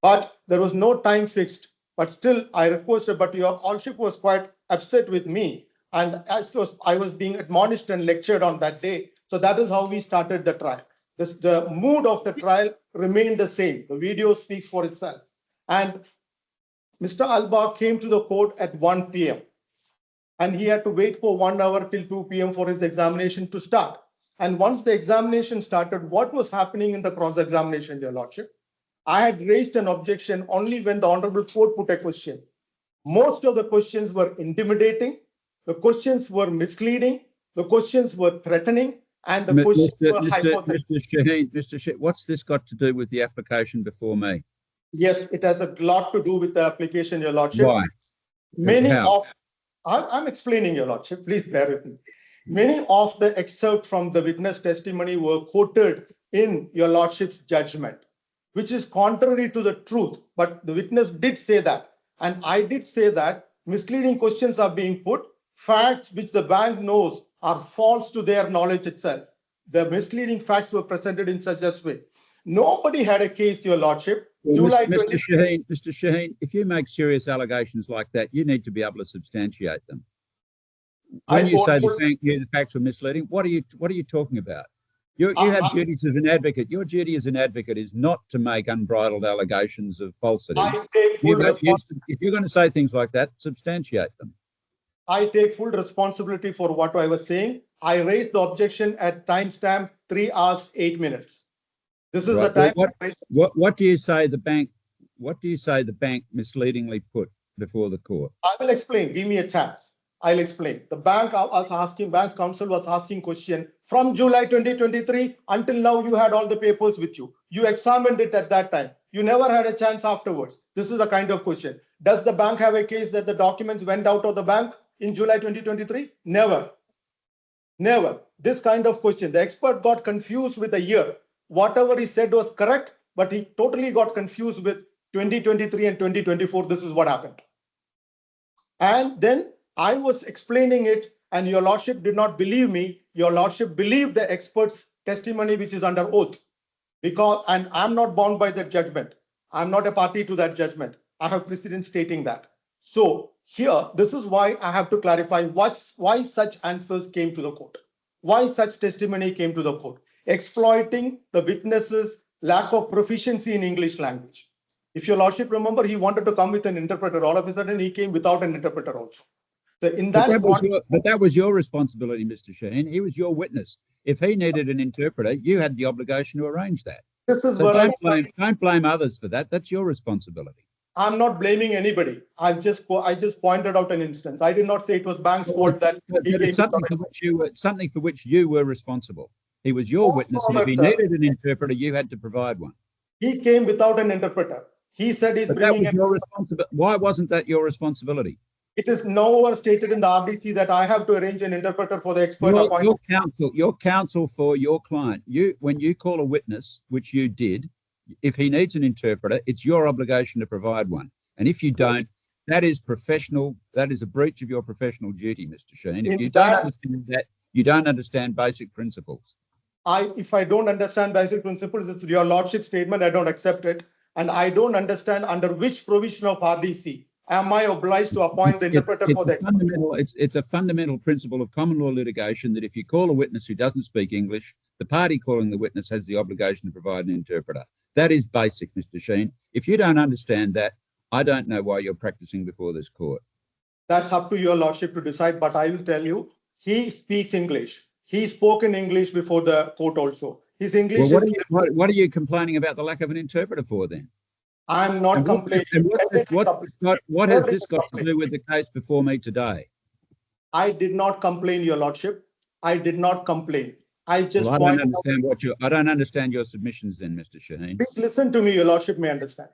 But there was no time fixed. But still, I requested, but your lordship was quite upset with me. And as I was being admonished and lectured on that day. So that is how we started the trial. The mood of the trial remained the same. The video speaks for itself. And Mr. Alba came to the court at 1 p.m. And he had to wait for 1 hour till 2 p.m. for his examination to start. And once the examination started, what was happening in the cross-examination, your lordship? I had raised an objection only when the Honorable Court put a question. Most of the questions were intimidating, the questions were misleading, the questions were threatening, and the questions were hypothetical. Mr. Shaheen, what's this got to do with the application before me? Yes, it has a lot to do with the application, your lordship. Why? I'm explaining, your lordship, please bear with me. Many of the excerpts from the witness testimony were quoted in your lordship's judgment, which is contrary to the truth. But the witness did say that. And I did say that misleading questions are being put, facts which the bank knows are false to their knowledge itself. The misleading facts were presented in such a way. Nobody had a case, your lordship. Well, Mr. Shaheen, if you make serious allegations like that, you need to be able to substantiate them. When you say the facts were misleading, what are you talking about? You have duties as an advocate. Your duty as an advocate is not to make unbridled allegations of falsity. If you're going to say things like that, substantiate them. I take full responsibility for what I was saying. I raised the objection at timestamp 3 hours 8 minutes. This is right. The time. What do you say the bank? What do you say the bank misleadingly put before the court? I will explain. Give me a chance. I'll explain. The bank's counsel was asking question from July 2023 until now. You had all the papers with you. You examined it at that time. You never had a chance afterwards. This is the kind of question. Does the bank have a case that the documents went out of the bank in July 2023? Never. Never. This kind of question. The expert got confused with the year. Whatever he said was correct, but he totally got confused with 2023 and 2024. This is what happened. And then I was explaining it, and your lordship did not believe me. Your lordship believed the expert's testimony, which is under oath, and I'm not bound by that judgment. I'm not a party to that judgment. I have precedent stating that. So here, this is why I have to clarify why such answers came to the court, why such testimony came to the court, exploiting the witness's lack of proficiency in English language. If your lordship remember, he wanted to come with an interpreter. All of a sudden, he came without an interpreter also. So in that, but that was your responsibility, Mr. Shaheen. He was your witness. If he needed an interpreter, you had the obligation to arrange that. This is so don't blame others for that. That's your responsibility. I'm not blaming anybody. I just pointed out an instance. I did not say it was bank's fault that he came. Something for which you were responsible. He was your witness, and if he needed an interpreter, you had to provide one. He came without an interpreter. He said he's bringing. Why wasn't that your responsibility? It is nowhere stated in the RDC that I have to arrange an interpreter for the expert appointment. Your counsel for your client, when you call a witness, which you did, if he needs an interpreter, it's your obligation to provide one. And if you don't, that is professional. That is a breach of your professional duty, Mr. Sheen. If you don't understand that, you don't understand basic principles. If I don't understand basic principles, it's your lordship statement. I don't accept it. And I don't understand under which provision of RDC am I obliged to appoint the interpreter for the expert. It's a fundamental principle of common law litigation that if you call a witness who doesn't speak English, the party calling the witness has the obligation to provide an interpreter. That is basic, Mr. Sheen. If you don't understand that, I don't know why you're practicing before this court. That's up to your lordship to decide, but I will tell you, he speaks English. He spoke in English before the court also. His English what are you complaining about the lack of an interpreter for then? I'm not complaining. What has this got to do with the case before me today? I did not complain, your lordship. I did not complain. I just I don't understand your submissions then, Mr. Shaheen. Please listen to me, your lordship may understand.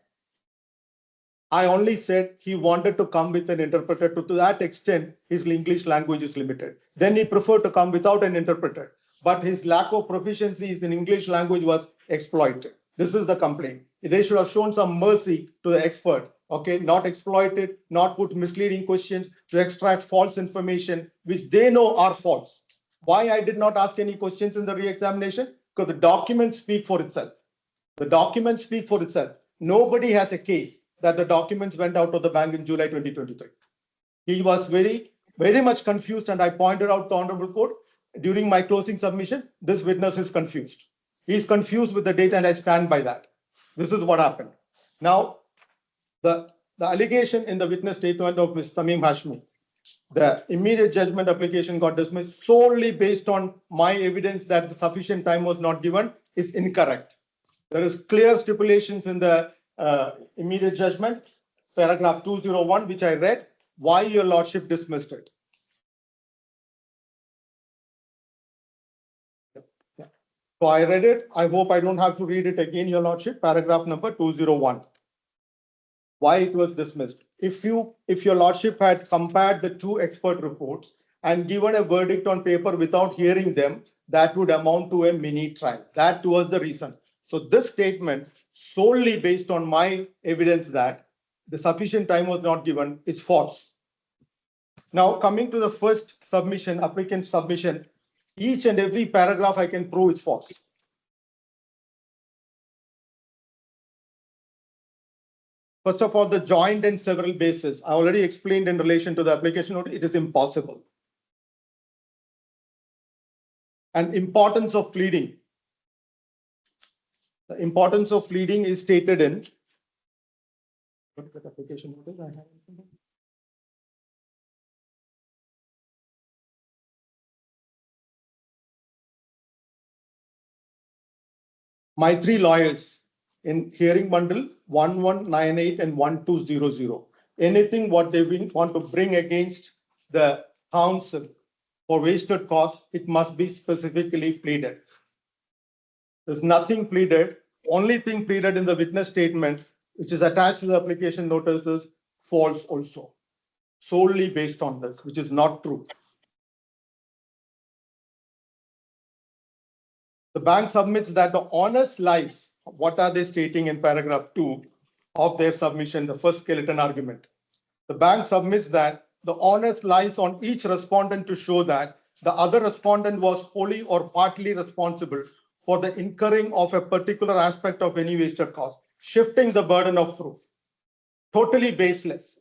I only said he wanted to come with an interpreter. To that extent, his English language is limited. Then he preferred to come without an interpreter. But his lack of proficiency in English language was exploited. This is the complaint. They should have shown some mercy to the expert. Okay, not exploited, not put misleading questions to extract false information, which they know are false. Why I did not ask any questions in the re-examination? Because the documents speak for itself. The documents speak for itself. Nobody has a case that the documents went out of the bank in July 2023. He was very, very much confused, and I pointed out to the Honorable Court during my closing submission, this witness is confused. He's confused with the data, and I stand by that. This is what happened. Now, the allegation in the witness statement of Ms. Tamim Hashmi, the immediate judgment application got dismissed solely based on my evidence that the sufficient time was not given, is incorrect. There is clear stipulations in the immediate judgment, paragraph 201, which I read, why your lordship dismissed it. So I read it. I hope I don't have to read it again, your lordship. Paragraph number 201. Why it was dismissed. If your lordship had compared the two expert reports and given a verdict on paper without hearing them, that would amount to a mini trial. That was the reason. So this statement, solely based on my evidence that the sufficient time was not given, is false. Now, coming to the first submission, applicant submission, each and every paragraph I can prove is false. First of all, the joint and several bases. I already explained in relation to the application note, it is impossible. And importance of pleading. The importance of pleading is stated in application notice. My three lawyers in hearing bundle 1198 and 1200. Anything what they want to bring against the counsel for wasted cost, it must be specifically pleaded. There's nothing pleaded. Only thing pleaded in the witness statement, which is attached to the application notice, is false also, solely based on this, which is not true. The bank submits that the honest lies. What are they stating in paragraph 2 of their submission, the first skeleton argument? The bank submits that the honest lies on each respondent to show that the other respondent was wholly or partly responsible for the incurring of a particular aspect of any wasted cost, shifting the burden of proof. Totally baseless.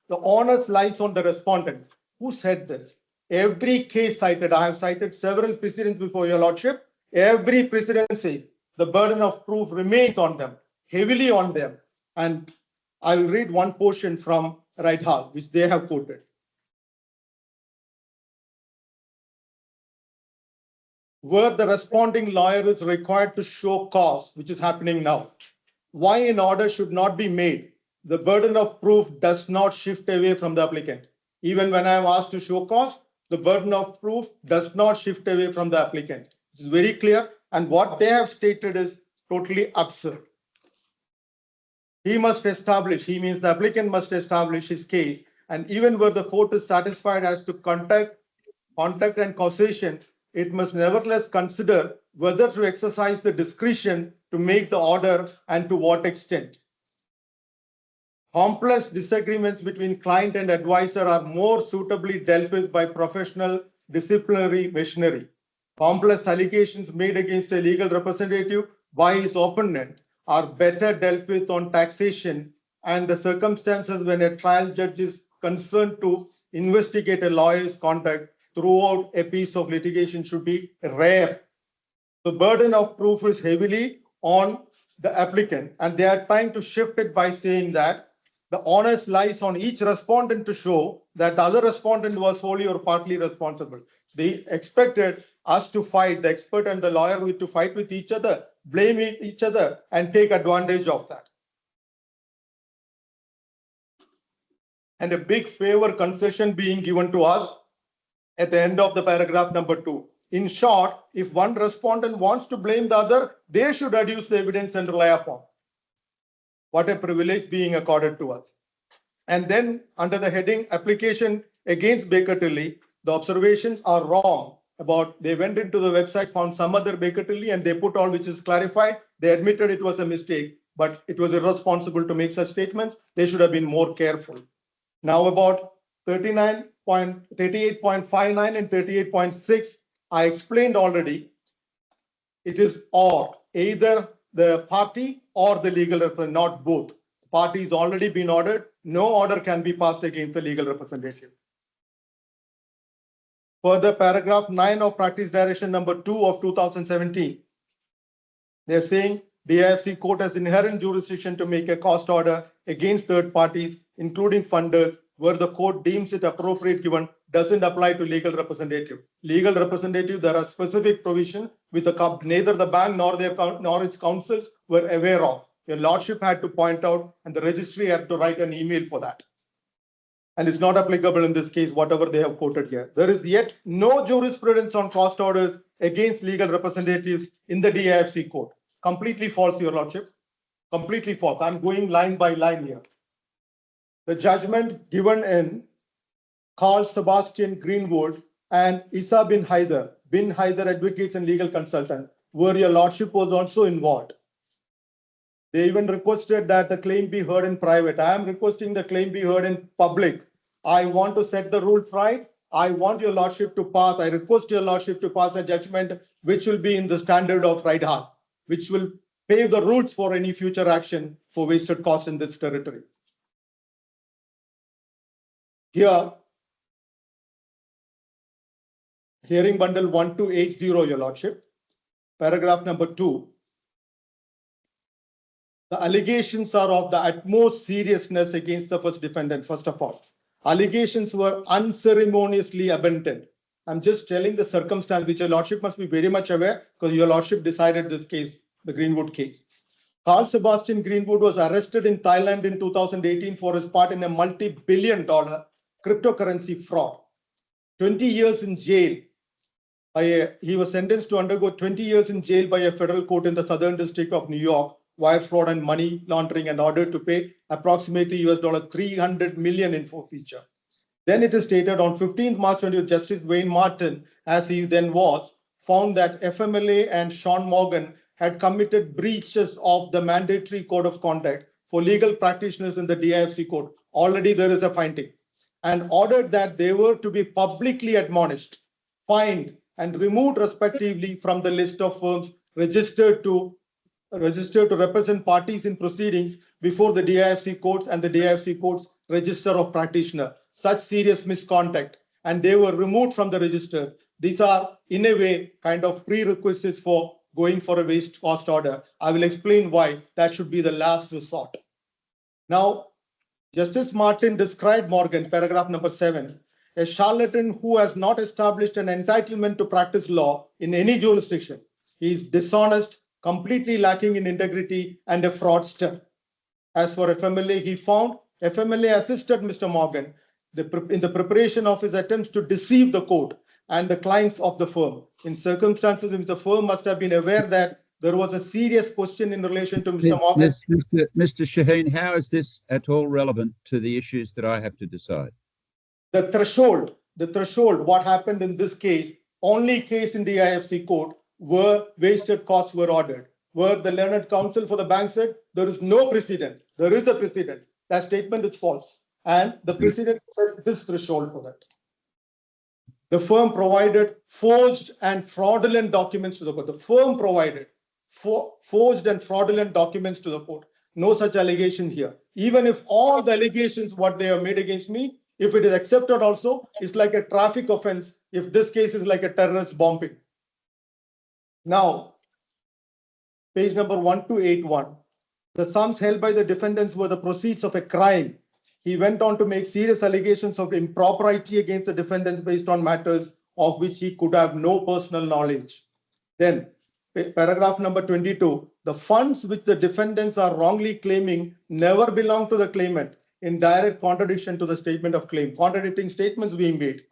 The honest lies on the respondent. Who said this? Every case cited, I have cited several precedents before your lordship. Every precedent says the burden of proof remains on them, heavily on them. And I will read one portion from Right Hall, which they have quoted. Where the responding lawyer is required to show cause, which is happening now. Why an order should not be made? The burden of proof does not shift away from the applicant. Even when I am asked to show cause, the burden of proof does not shift away from the applicant. It's very clear. And what they have stated is totally absurd. He must establish, he means the applicant must establish his case and even where the court is satisfied as to contact and causation, it must nevertheless consider whether to exercise the discretion to make the order and to what extent. Complex disagreements between client and advisor are more suitably dealt with by professional disciplinary machinery. Complex allegations made against a legal representative by his opponent are better dealt with on taxation, and the circumstances when a trial judge is concerned to investigate a lawyer's conduct throughout a piece of litigation should be rare. The burden of proof is heavily on the applicant, and they are trying to shift it by saying that the onus lies on each respondent to show that the other respondent was wholly or partly responsible. They expected us to fight, the expert and the lawyer to fight with each other, blame each other, and take advantage of that. And a big favor concession being given to us at the end of the paragraph number 2. In short, if one respondent wants to blame the other, they should adduce the evidence and rely upon. What a privilege being accorded to us. And then under the heading application against Baker Tilly, the observations are wrong about they went into the website, found some other Baker Tilly, and they put all which is clarified. They admitted it was a mistake, but it was irresponsible to make such statements. They should have been more careful. Now about 38.59 and 38.6, I explained already. It is or either the party or the legal representative, not both. The party has already been ordered. No order can be passed against the legal representative. Further, paragraph 9 of practice direction number 2 of 2017. They're saying DIFC court has inherent jurisdiction to make a cost order against third parties, including funders, where the court deems it appropriate given doesn't apply to legal representative. Legal representative, there are specific provisions with the neither the bank nor its counsels were aware of. Your lordship had to point out, and the registry had to write an email for that. And it's not applicable in this case, whatever they have quoted here. There is yet no jurisprudence on cost orders against legal representatives in the DIFC court. Completely false, your lordship. Completely false. I'm going line by line here. The judgment given in Carl Sebastian Greenwood and Isa bin Haider advocates and legal consultant, where your lordship was also involved. They even requested that the claim be heard in private. I am requesting the claim be heard in public. I want to set the rules right. I want your lordship to pass. I request your lordship to pass a judgment which will be in the standard of right heart, which will pave the rules for any future action for wasted cost in this territory. Here, hearing bundle 1280, your lordship, paragraph number 2. The allegations are of the utmost seriousness against the first defendant, first of all. Allegations were unceremoniously abandoned. I'm just telling the circumstance which your lordship must be very much aware, because your lordship decided this case, the Greenwood case. Carl Sebastian Greenwood was arrested in Thailand in 2018 for his part in a multi-billion-dollar cryptocurrency fraud. 20 years in jail. He was sentenced to undergo 20 years in jail by a federal court in the Southern District of New York, wire fraud and money laundering, and ordered to pay approximately $300 million in forfeiture. Then it is stated on 15th March 20, Justice Wayne Martin, as he then was, found that FMLA and Sean Morgan had committed breaches of the mandatory code of conduct for legal practitioners in the DIFC court. Already there is a finding, and ordered that they were to be publicly admonished, fined, and removed respectively from the list of firms registered to represent parties in proceedings before the DIFC courts and the DIFC courts register of practitioner. Such serious misconduct, and they were removed from the registers. These are in a way kind of prerequisites for going for a waste cost order. I will explain why that should be the last resort. Now, Justice Martin described Morgan, paragraph number 7, a charlatan who has not established an entitlement to practice law in any jurisdiction. He is dishonest, completely lacking in integrity, and a fraudster. As for FMLA, he found FMLA assisted Mr. Morgan in the preparation of his attempts to deceive the court and the clients of the firm in circumstances in which the firm must have been aware that there was a serious question in relation to Mr. Morgan. Mr. Shaheen, how is this at all relevant to the issues that I have to decide? The threshold, what happened in this case, only case in the DIFC court where wasted costs were ordered, where the learned counsel for the bank said there is no precedent. There is a precedent. That statement is false. And the precedent set this threshold for that. The firm provided forged and fraudulent documents to the court. The firm provided forged and fraudulent documents to the court. No such allegation here. Even if all the allegations, what they have made against me, if it is accepted also, it's like a traffic offense if this case is like a terrorist bombing. Now, page number 1281. The sums held by the defendants were the proceeds of a crime. He went on to make serious allegations of impropriety against the defendants based on matters of which he could have no personal knowledge. Then, paragraph number 22, the funds which the defendants are wrongly claiming never belong to the claimant, in direct contradiction to the statement of claim, contradicting statements being made.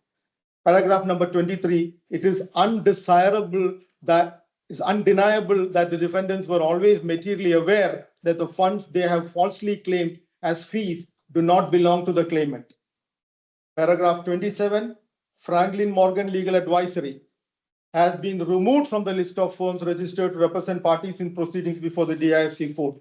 Paragraph number 23, it is undeniable that the defendants were always materially aware that the funds they have falsely claimed as fees do not belong to the claimant. Paragraph 27, Franklin Morgan Legal Advisory has been removed from the list of firms registered to represent parties in proceedings before the DIFC court.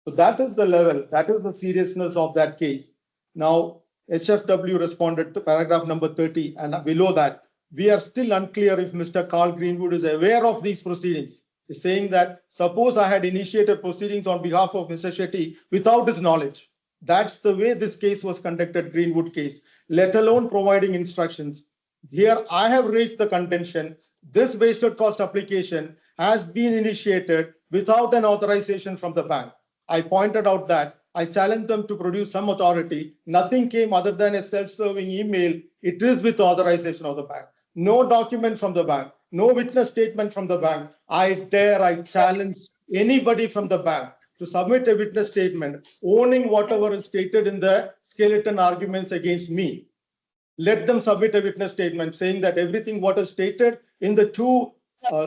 So that is the level, that is the seriousness of that case. Now, HFW responded to paragraph number 30, and below that, we are still unclear if Mr. Carl Greenwood is aware of these proceedings. He's saying that suppose I had initiated proceedings on behalf of Mr. Shetty without his knowledge. That's the way this case was conducted, Greenwood case, let alone providing instructions. Here I have raised the contention, this wasted cost application has been initiated without an authorization from the bank. I pointed out that I challenged them to produce some authority. Nothing came other than a self-serving email. It is with authorization of the bank. No document from the bank, no witness statement from the bank. I challenge anybody from the bank to submit a witness statement owning whatever is stated in the skeleton arguments against me. Let them submit a witness statement saying that everything what is stated in the two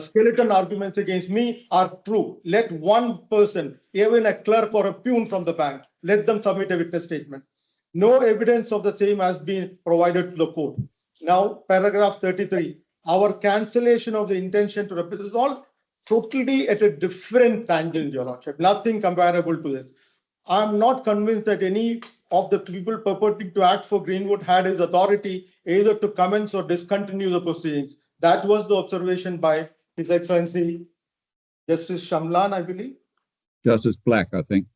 skeleton arguments against me are true. Let one person, even a clerk or a peon from the bank, let them submit a witness statement. No evidence of the same has been provided to the court. Now, paragraph 33, our cancellation of the intention to represent is all totally at a different tangent, Your Lordship, nothing comparable to this. I'm not convinced that any of the people purporting to act for Greenwood had his authority either to commence or discontinue the proceedings. That was the observation by His Excellency Justice Shamlan, I believe. Justice Black, I think.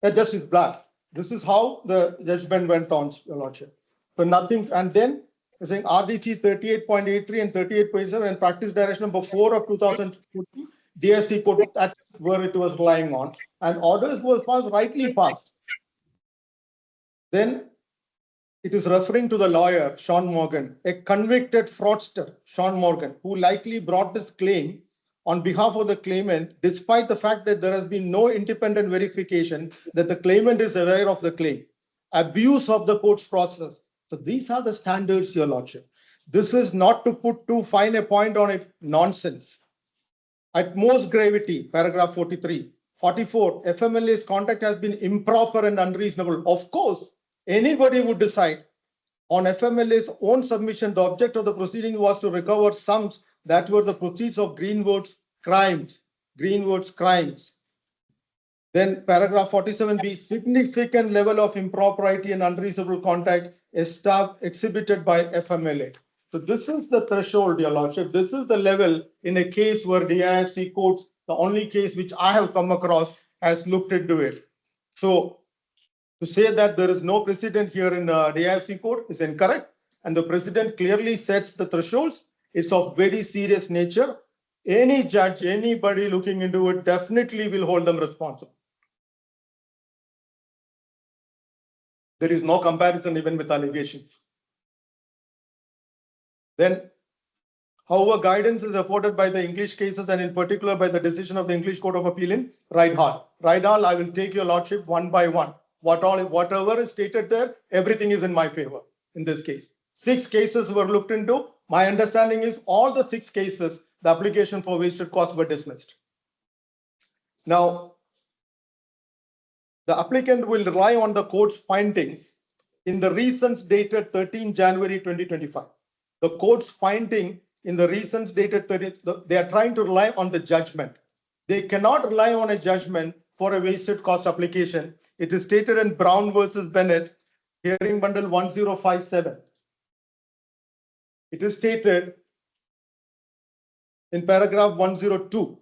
Justice Black. This is how the judgment went on, Your Lordship. So nothing, and then saying RDC 38.83 and 38.7 and practice direction number 4 of 2014, DSC court, that's where it was relying on, and orders was passed, rightly passed. Then it is referring to the lawyer, Sean Morgan, a convicted fraudster, Sean Morgan, who likely brought this claim on behalf of the claimant, despite the fact that there has been no independent verification that the claimant is aware of the claim. Abuse of the court's process. So these are the standards, Your Lordship. This is not to put too fine a point on it, nonsense. At most gravity, paragraph 43. 44, FMLA's conduct has been improper and unreasonable. Of course, anybody would decide on FMLA's own submission, the object of the proceeding was to recover sums that were the proceeds of Greenwood's crimes. Then paragraph 47b, significant level of impropriety and unreasonable conduct exhibited by FMLA. So this is the threshold, Your Lordship. This is the level in a case where DIFC courts, the only case which I have come across, has looked into it. So to say that there is no precedent here in DIFC court is incorrect. And the precedent clearly sets the thresholds. It's of very serious nature. Any judge, anybody looking into it definitely will hold them responsible. There is no comparison even with allegations. Then, however, guidance is afforded by the English cases and in particular by the decision of the English Court of Appeal in Rydhall. Rydhall, I will take Your Lordship one by one. Whatever is stated there, everything is in my favor in this case. 6 cases were looked into. My understanding is all the 6 cases, the application for wasted costs were dismissed. Now, the applicant will rely on the court's findings in the reasons dated 13 January 2025. The court's finding in the reasons dated 30, they are trying to rely on the judgment. They cannot rely on a judgment for a wasted cost application. It is stated in Brown versus Bennett, hearing bundle 1057. It is stated in paragraph 102.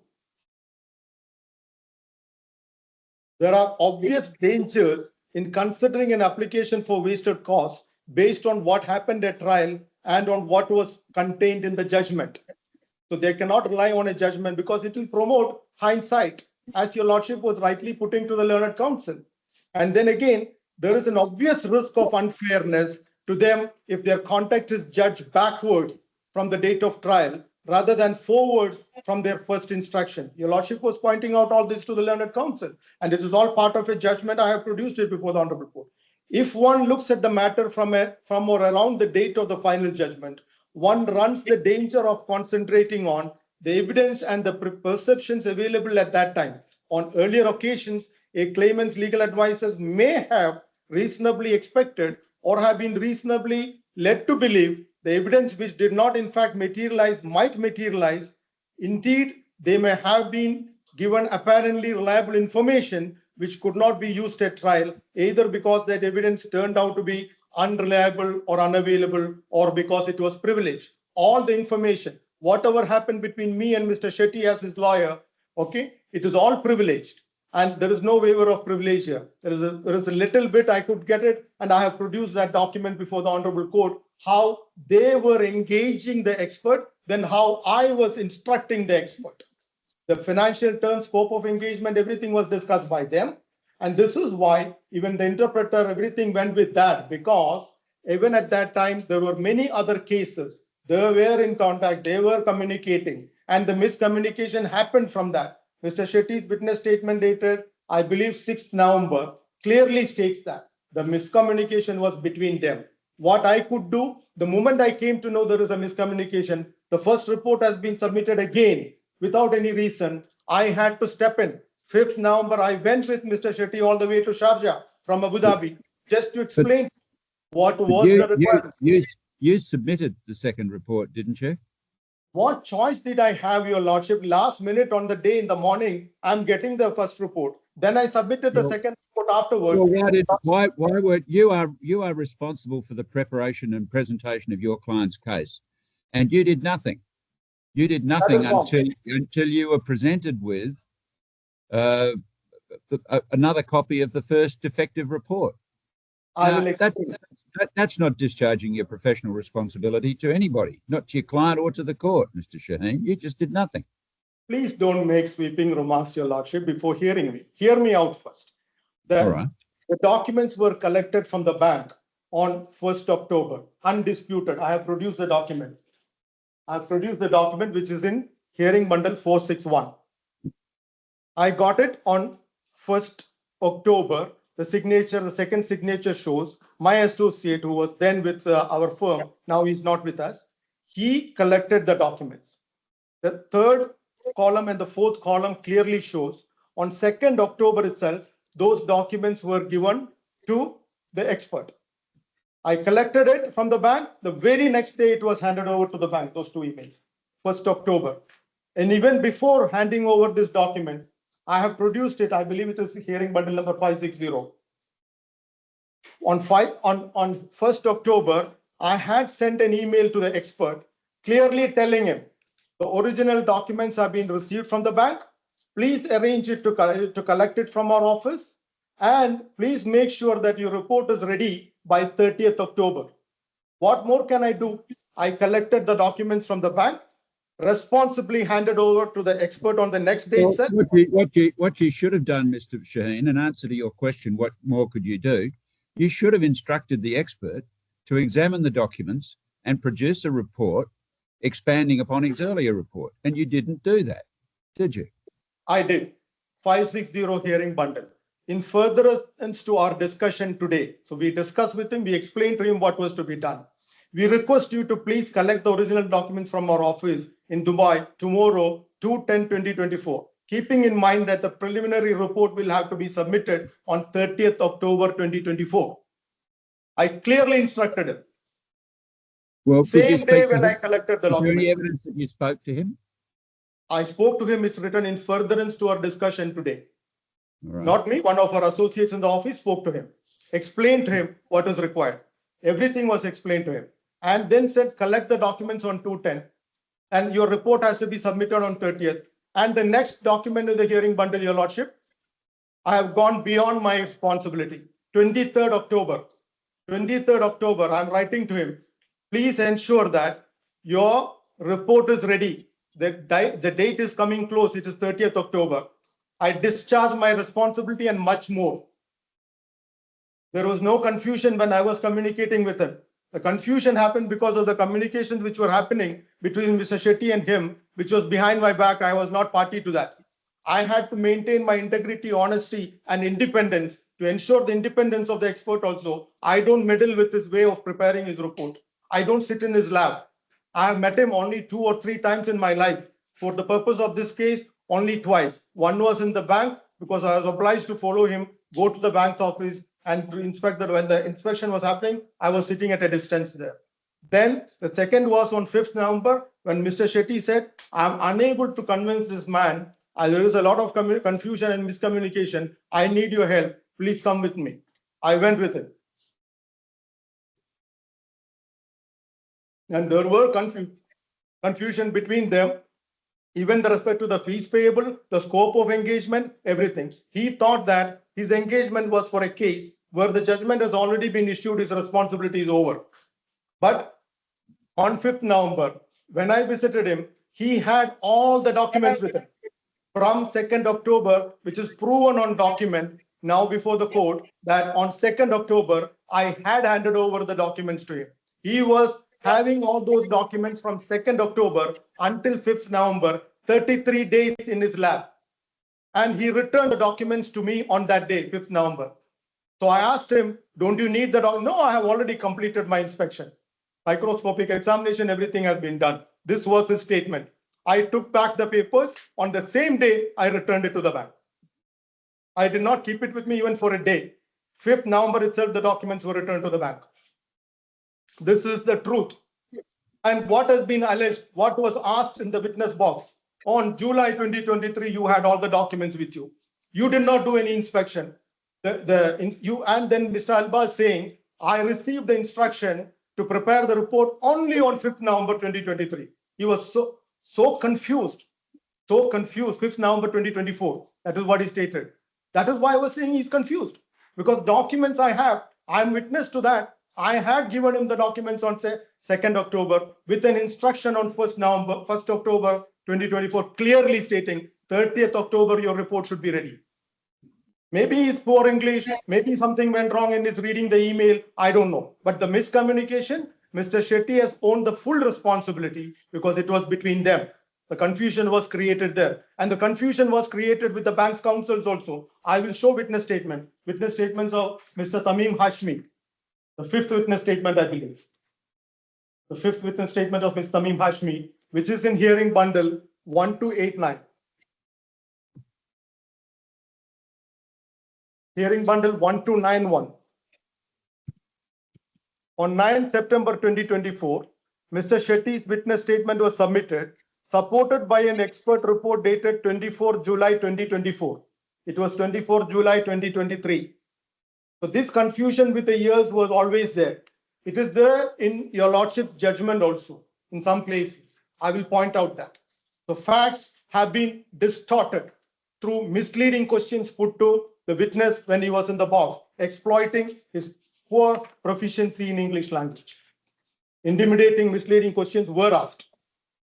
There are obvious dangers in considering an application for wasted costs based on what happened at trial and on what was contained in the judgment. So they cannot rely on a judgment because it will promote hindsight, as your lordship was rightly putting to the learned counsel. And then again, there is an obvious risk of unfairness to them if their conduct is judged backwards from the date of trial rather than forwards from their first instruction. Your lordship was pointing out all this to the learned counsel, and it is all part of a judgment. I have produced it before the honorable court. If one looks at the matter from or around the date of the final judgment, one runs the danger of concentrating on the evidence and the perceptions available at that time. On earlier occasions, a claimant's legal advisors may have reasonably expected or have been reasonably led to believe the evidence which did not in fact materialize might materialize. Indeed, they may have been given apparently reliable information which could not be used at trial, either because that evidence turned out to be unreliable or unavailable, or because it was privileged. All the information, whatever happened between me and Mr. Shetty as his lawyer, okay, it is all privileged. And there is no waiver of privilege here. There is a little bit I could get it, and I have produced that document before the honorable court, how they were engaging the expert, then how I was instructing the expert. The financial terms, scope of engagement, everything was discussed by them. And this is why even the interpreter, everything went with that, because even at that time, there were many other cases. They were in contact, they were communicating, and the miscommunication happened from that. Mr. Shetty's witness statement dated, I believe, 6th November, clearly states that the miscommunication was between them. What I could do, the moment I came to know there is a miscommunication, the first report has been submitted again without any reason. I had to step in. 5th November, I went with Mr. Shetty all the way to Sharjah from Abu Dhabi just to explain what was the requirement. You submitted the second report, didn't you? What choice did I have, your lordship? Last minute on the day in the morning, I'm getting the first report. Then I submitted the second report afterwards. Well, why were you are responsible for the preparation and presentation of your client's case, and you did nothing. You did nothing until you were presented with another copy of the first defective report. That's not discharging your professional responsibility to anybody, not to your client or to the court, Mr. Shaheen. You just did nothing. Please don't make sweeping remarks, your lordship, before hearing me. Hear me out first. All right. The documents were collected from the bank on 1st October, undisputed. I have produced the document. I have produced the document which is in hearing bundle 461. I got it on 1st October. The signature, the second signature shows my associate who was then with our firm. Now he's not with us. He collected the documents. The third column and the fourth column clearly shows on 2nd October itself, those documents were given to the expert. I collected it from the bank. The very next day it was handed over to the bank, those two emails, 1st October. And even before handing over this document, I have produced it. I believe it is hearing bundle number 560. On 1st October, I had sent an email to the expert clearly telling him the original documents have been received from the bank. Please arrange it to collect it from our office, and please make sure that your report is ready by 30th October. What more can I do? I collected the documents from the bank, responsibly handed over to the expert on the next day. What you should have done, Mr. Shaheen, in answer to your question, what more could you do? You should have instructed the expert to examine the documents and produce a report expanding upon his earlier report. And you didn't do that, did you? I did. 560 hearing bundle. In furtherance to our discussion today, so we discussed with him, we explained to him what was to be done. We request you to please collect the original documents from our office in Dubai tomorrow, 2/10/2024, keeping in mind that the preliminary report will have to be submitted on 30th October 2024. I clearly instructed him. Well, did you Same day speak to when I him? collected the Is there any documents. evidence that you spoke to him? I spoke to him, it's written in furtherance to our discussion today. All right. Not me, one of our associates in the office spoke to him, explained to him what is required. Everything was explained to him. And then said, collect the documents on 2/10, and your report has to be submitted on 30th. And the next document in the hearing bundle, Your Lordship, I have gone beyond my responsibility. 23rd October, I'm writing to him, please ensure that your report is ready. The date is coming close, it is 30th October. I discharge my responsibility and much more. There was no confusion when I was communicating with him. The confusion happened because of the communications which were happening between Mr. Shetty and him, which was behind my back. I was not party to that. I had to maintain my integrity, honesty, and independence to ensure the independence of the expert also. I don't meddle with his way of preparing his report. I don't sit in his lab. I have met him only 2 or 3 times in my life. For the purpose of this case, only twice. One was in the bank because I was obliged to follow him, go to the bank's office and to inspect that. When the inspection was happening, I was sitting at a distance there. Then the second was on 5th November when Mr. Shetty said, I'm unable to convince this man. There is a lot of confusion and miscommunication. I need your help. Please come with me. I went with him. And there were confusion between them, even with respect to the fees payable, the scope of engagement, everything. He thought that his engagement was for a case where the judgment has already been issued, his responsibility is over. But on 5th November, when I visited him, he had all the documents with him. From 2nd October, which is proven on document now before the court, that on 2nd October, I had handed over the documents to him. He was having all those documents from 2nd October until 5th November, 33 days in his lab. And he returned the documents to me on that day, 5th November. So I asked him, don't you need the document? No, I have already completed my inspection. Microscopic examination, everything has been done. This was his statement. I took back the papers. On the same day, I returned it to the bank. I did not keep it with me even for a day. 5th November itself, the documents were returned to the bank. This is the truth. And what has been alleged, what was asked in the witness box, on July 2023, you had all the documents with you. You did not do any inspection. And then Mr. Alba is saying, I received the instruction to prepare the report only on 5th November 2023. He was so confused, 5th November 2024. That is what he stated. That is why I was saying he's confused, because documents I have, I'm witness to that. I had given him the documents on 2nd October with an instruction on 1st October 2024, clearly stating 30th October, your report should be ready. Maybe he's poor English, maybe something went wrong in his reading the email, I don't know. But the miscommunication, Mr. Shetty has owned the full responsibility because it was between them. The confusion was created there. And the confusion was created with the bank's counsels also. I will show witness statements of Mr. Tamim Hashmi. The 5th witness statement, I believe. The 5th witness statement of Mr. Tamim Hashmi, which is in hearing bundle 1289. Hearing bundle 1291. On 9 September 2024, Mr. Shetty's witness statement was submitted, supported by an expert report dated 24 July 2024. It was 24 July 2023. So this confusion with the years was always there. It is there in your lordship's judgment also, in some places. I will point out that. The facts have been distorted through misleading questions put to the witness when he was in the box, exploiting his poor proficiency in English language. Intimidating, misleading questions were asked.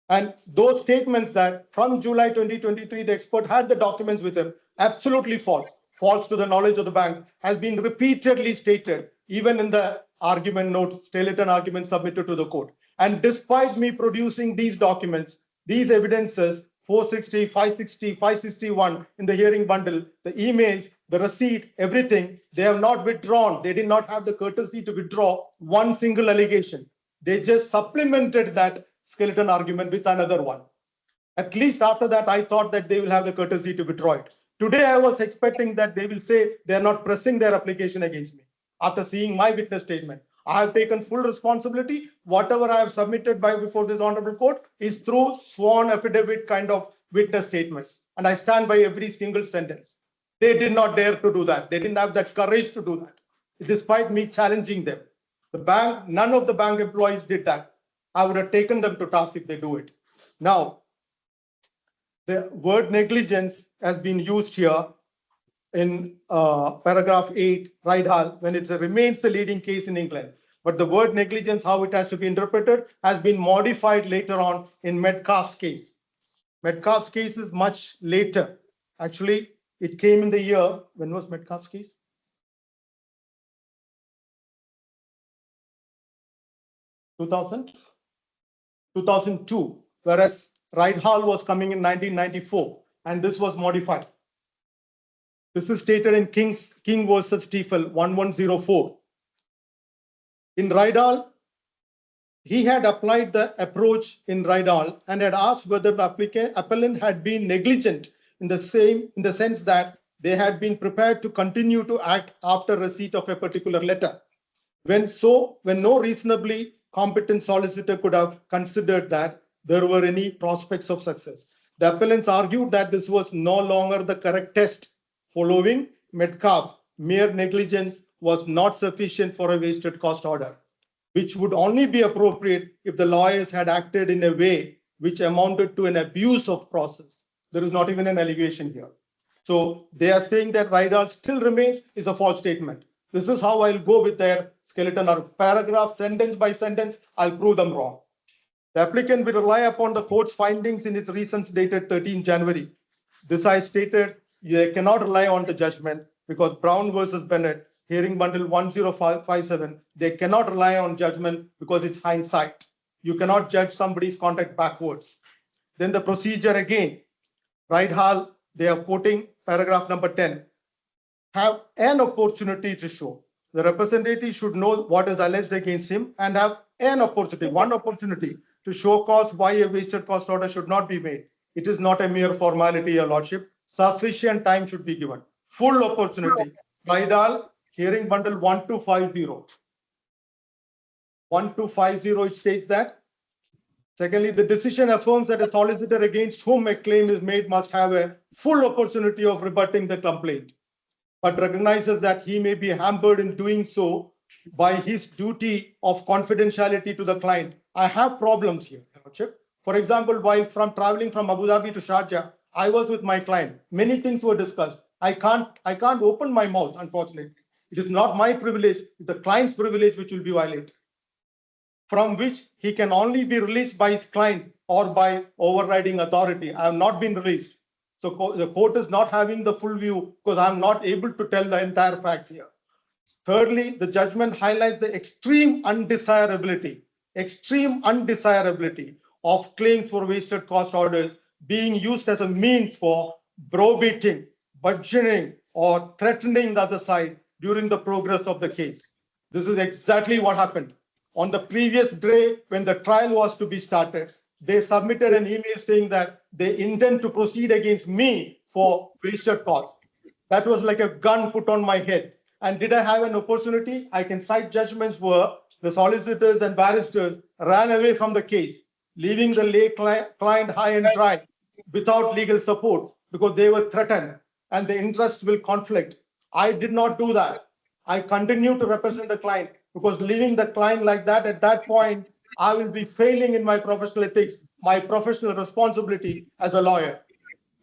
And those statements that from July 2023, the expert had the documents with him, absolutely false. False to the knowledge of the bank, has been repeatedly stated, even in the argument notes, skeleton argument submitted to the court. And despite me producing these documents, these evidences, 460, 560, 561 in the hearing bundle, the emails, the receipt, everything, they have not withdrawn. They did not have the courtesy to withdraw one single allegation. They just supplemented that skeleton argument with another one. At least after that, I thought that they will have the courtesy to withdraw it. Today, I was expecting that they will say they are not pressing their application against me. After seeing my witness statement, I have taken full responsibility. Whatever I have submitted before this honorable court is through sworn affidavit kind of witness statements. And I stand by every single sentence. They did not dare to do that. They didn't have that courage to do that, despite me challenging them. The bank, none of the bank employees did that. I would have taken them to task if they do it. Now, the word negligence has been used here in paragraph 8, Rydal, when it remains the leading case in England. But the word negligence, how it has to be interpreted, has been modified later on in Metcalfe's case. Metcalfe's case is much later. Actually, it came in the year, when was Metcalfe's case? 2002, whereas Rydal was coming in 1994, and this was modified. This is stated in King versus Stiefel 1104. In Rydal, he had applied the approach in Rydal and had asked whether the appellant had been negligent in the sense that they had been prepared to continue to act after receipt of a particular letter. When no reasonably competent solicitor could have considered that there were any prospects of success. The appellants argued that this was no longer the correct test. Following Metcalfe, mere negligence was not sufficient for a wasted cost order, which would only be appropriate if the lawyers had acted in a way which amounted to an abuse of process. There is not even an allegation here. So they are saying that Rydal still remains is a false statement. This is how I'll go with their skeleton or paragraph, sentence by sentence. I'll prove them wrong. The applicant will rely upon the court's findings in its recent dated 13 January. This I stated, they cannot rely on the judgment because Brown versus Bennett, hearing bundle 1057, they cannot rely on judgment because it's hindsight. You cannot judge somebody's conduct backwards. Then the procedure again, Rydal, they are quoting paragraph number 10. Have an opportunity to show. The representative should know what is alleged against him and have an opportunity, one opportunity to show cause why a wasted cost order should not be made. It is not a mere formality, Your Lordship. Sufficient time should be given. Full opportunity. Rydal, hearing bundle 1250. 1250, it states that. Secondly, the decision affirms that a solicitor against whom a claim is made must have a full opportunity of rebutting the complaint, but recognizes that he may be hampered in doing so by his duty of confidentiality to the client. I have problems here, Lordship. For example, while traveling from Abu Dhabi to Sharjah, I was with my client. Many things were discussed. I can't open my mouth, unfortunately. It is not my privilege, it's the client's privilege which will be violated, from which he can only be released by his client or by overriding authority. I have not been released. So the court is not having the full view because I'm not able to tell the entire facts here. Thirdly, the judgment highlights the extreme undesirability of claims for wasted cost orders being used as a means for browbeating, budgeting, or threatening the other side during the progress of the case. This is exactly what happened. On the previous day, when the trial was to be started, they submitted an email saying that they intend to proceed against me for wasted costs. That was like a gun put on my head. And did I have an opportunity? I can cite judgments where the solicitors and barristers ran away from the case, leaving the lay client high and dry without legal support because they were threatened and the interests will conflict. I did not do that. I continue to represent the client because leaving the client like that at that point, I will be failing in my professional ethics, my professional responsibility as a lawyer.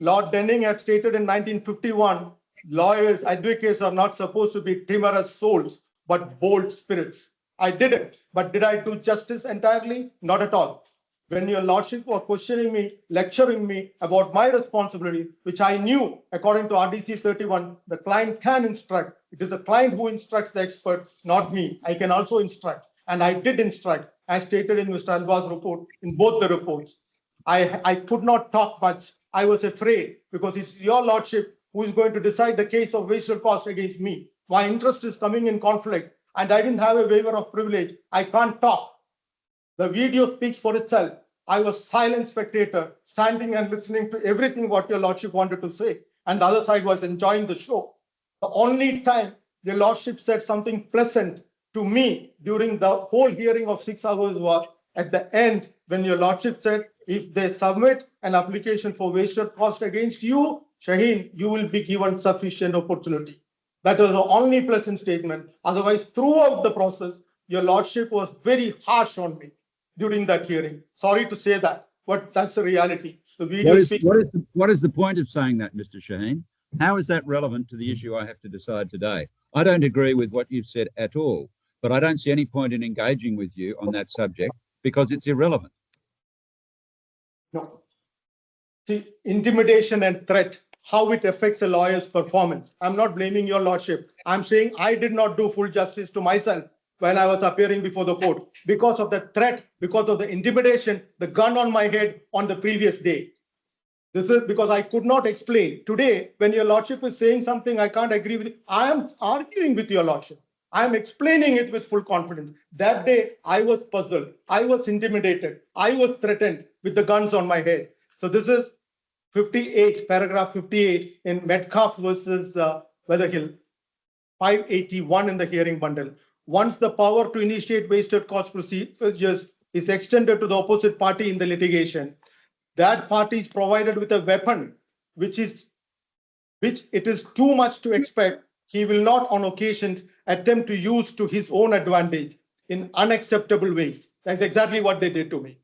Lord Denning had stated in 1951, lawyers, advocates are not supposed to be timorous souls, but bold spirits. I didn't, but did I do justice entirely? Not at all. When your lordship was questioning me, lecturing me about my responsibility, which I knew according to RDC 31, the client can instruct. It is the client who instructs the expert, not me. I can also instruct. And I did instruct, as stated in Mr. Alva's report, in both the reports. I could not talk much. I was afraid because it's your lordship who is going to decide the case of wasted cost against me. My interest is coming in conflict and I didn't have a waiver of privilege. I can't talk. The video speaks for itself. I was silent spectator, standing and listening to everything what your lordship wanted to say, and the other side was enjoying the show. The only time your lordship said something pleasant to me during the whole hearing of 6 hours was at the end when your lordship said, if they submit an application for wasted cost against you, Shaheen, you will be given sufficient opportunity. That was the only pleasant statement. Otherwise, throughout the process, your lordship was very harsh on me during that hearing. Sorry to say that, but that's the reality. The video speaks. What is the point of saying that, Mr. Shaheen? How is that relevant to the issue I have to decide today? I don't agree with what you've said at all, but I don't see any point in engaging with you on that subject because it's irrelevant. No. See, intimidation and threat, how it affects a lawyer's performance. I'm not blaming your lordship. I'm saying I did not do full justice to myself when I was appearing before the court because of the threat, because of the intimidation, the gun on my head on the previous day. This is because I could not explain. Today, when your lordship is saying something I can't agree with, I am arguing with your lordship. I am explaining it with full confidence. That day, I was puzzled. I was intimidated. I was threatened with the guns on my head. So this is 58, paragraph 58 in Metcalf versus Weatherhill, 581 in the hearing bundle. Once the power to initiate wasted cost procedures is extended to the opposite party in the litigation, that party is provided with a weapon, which it is too much to expect he will not on occasions attempt to use to his own advantage in unacceptable ways. That's exactly what they did to me.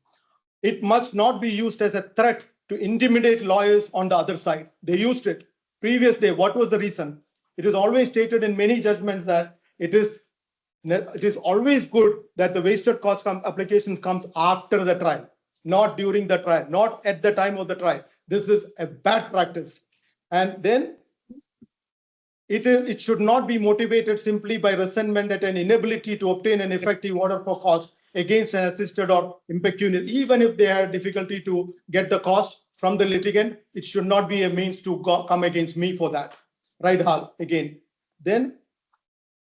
It must not be used as a threat to intimidate lawyers on the other side. They used it. Previous day, what was the reason? It is always stated in many judgments that it is always good that the wasted cost applications comes after the trial, not during the trial, not at the time of the trial. This is a bad practice. And then it should not be motivated simply by resentment at an inability to obtain an effective order for cost against an assisted or impecuniary. Even if they had difficulty to get the cost from the litigant, it should not be a means to come against me for that. Right, Hal, again. Then,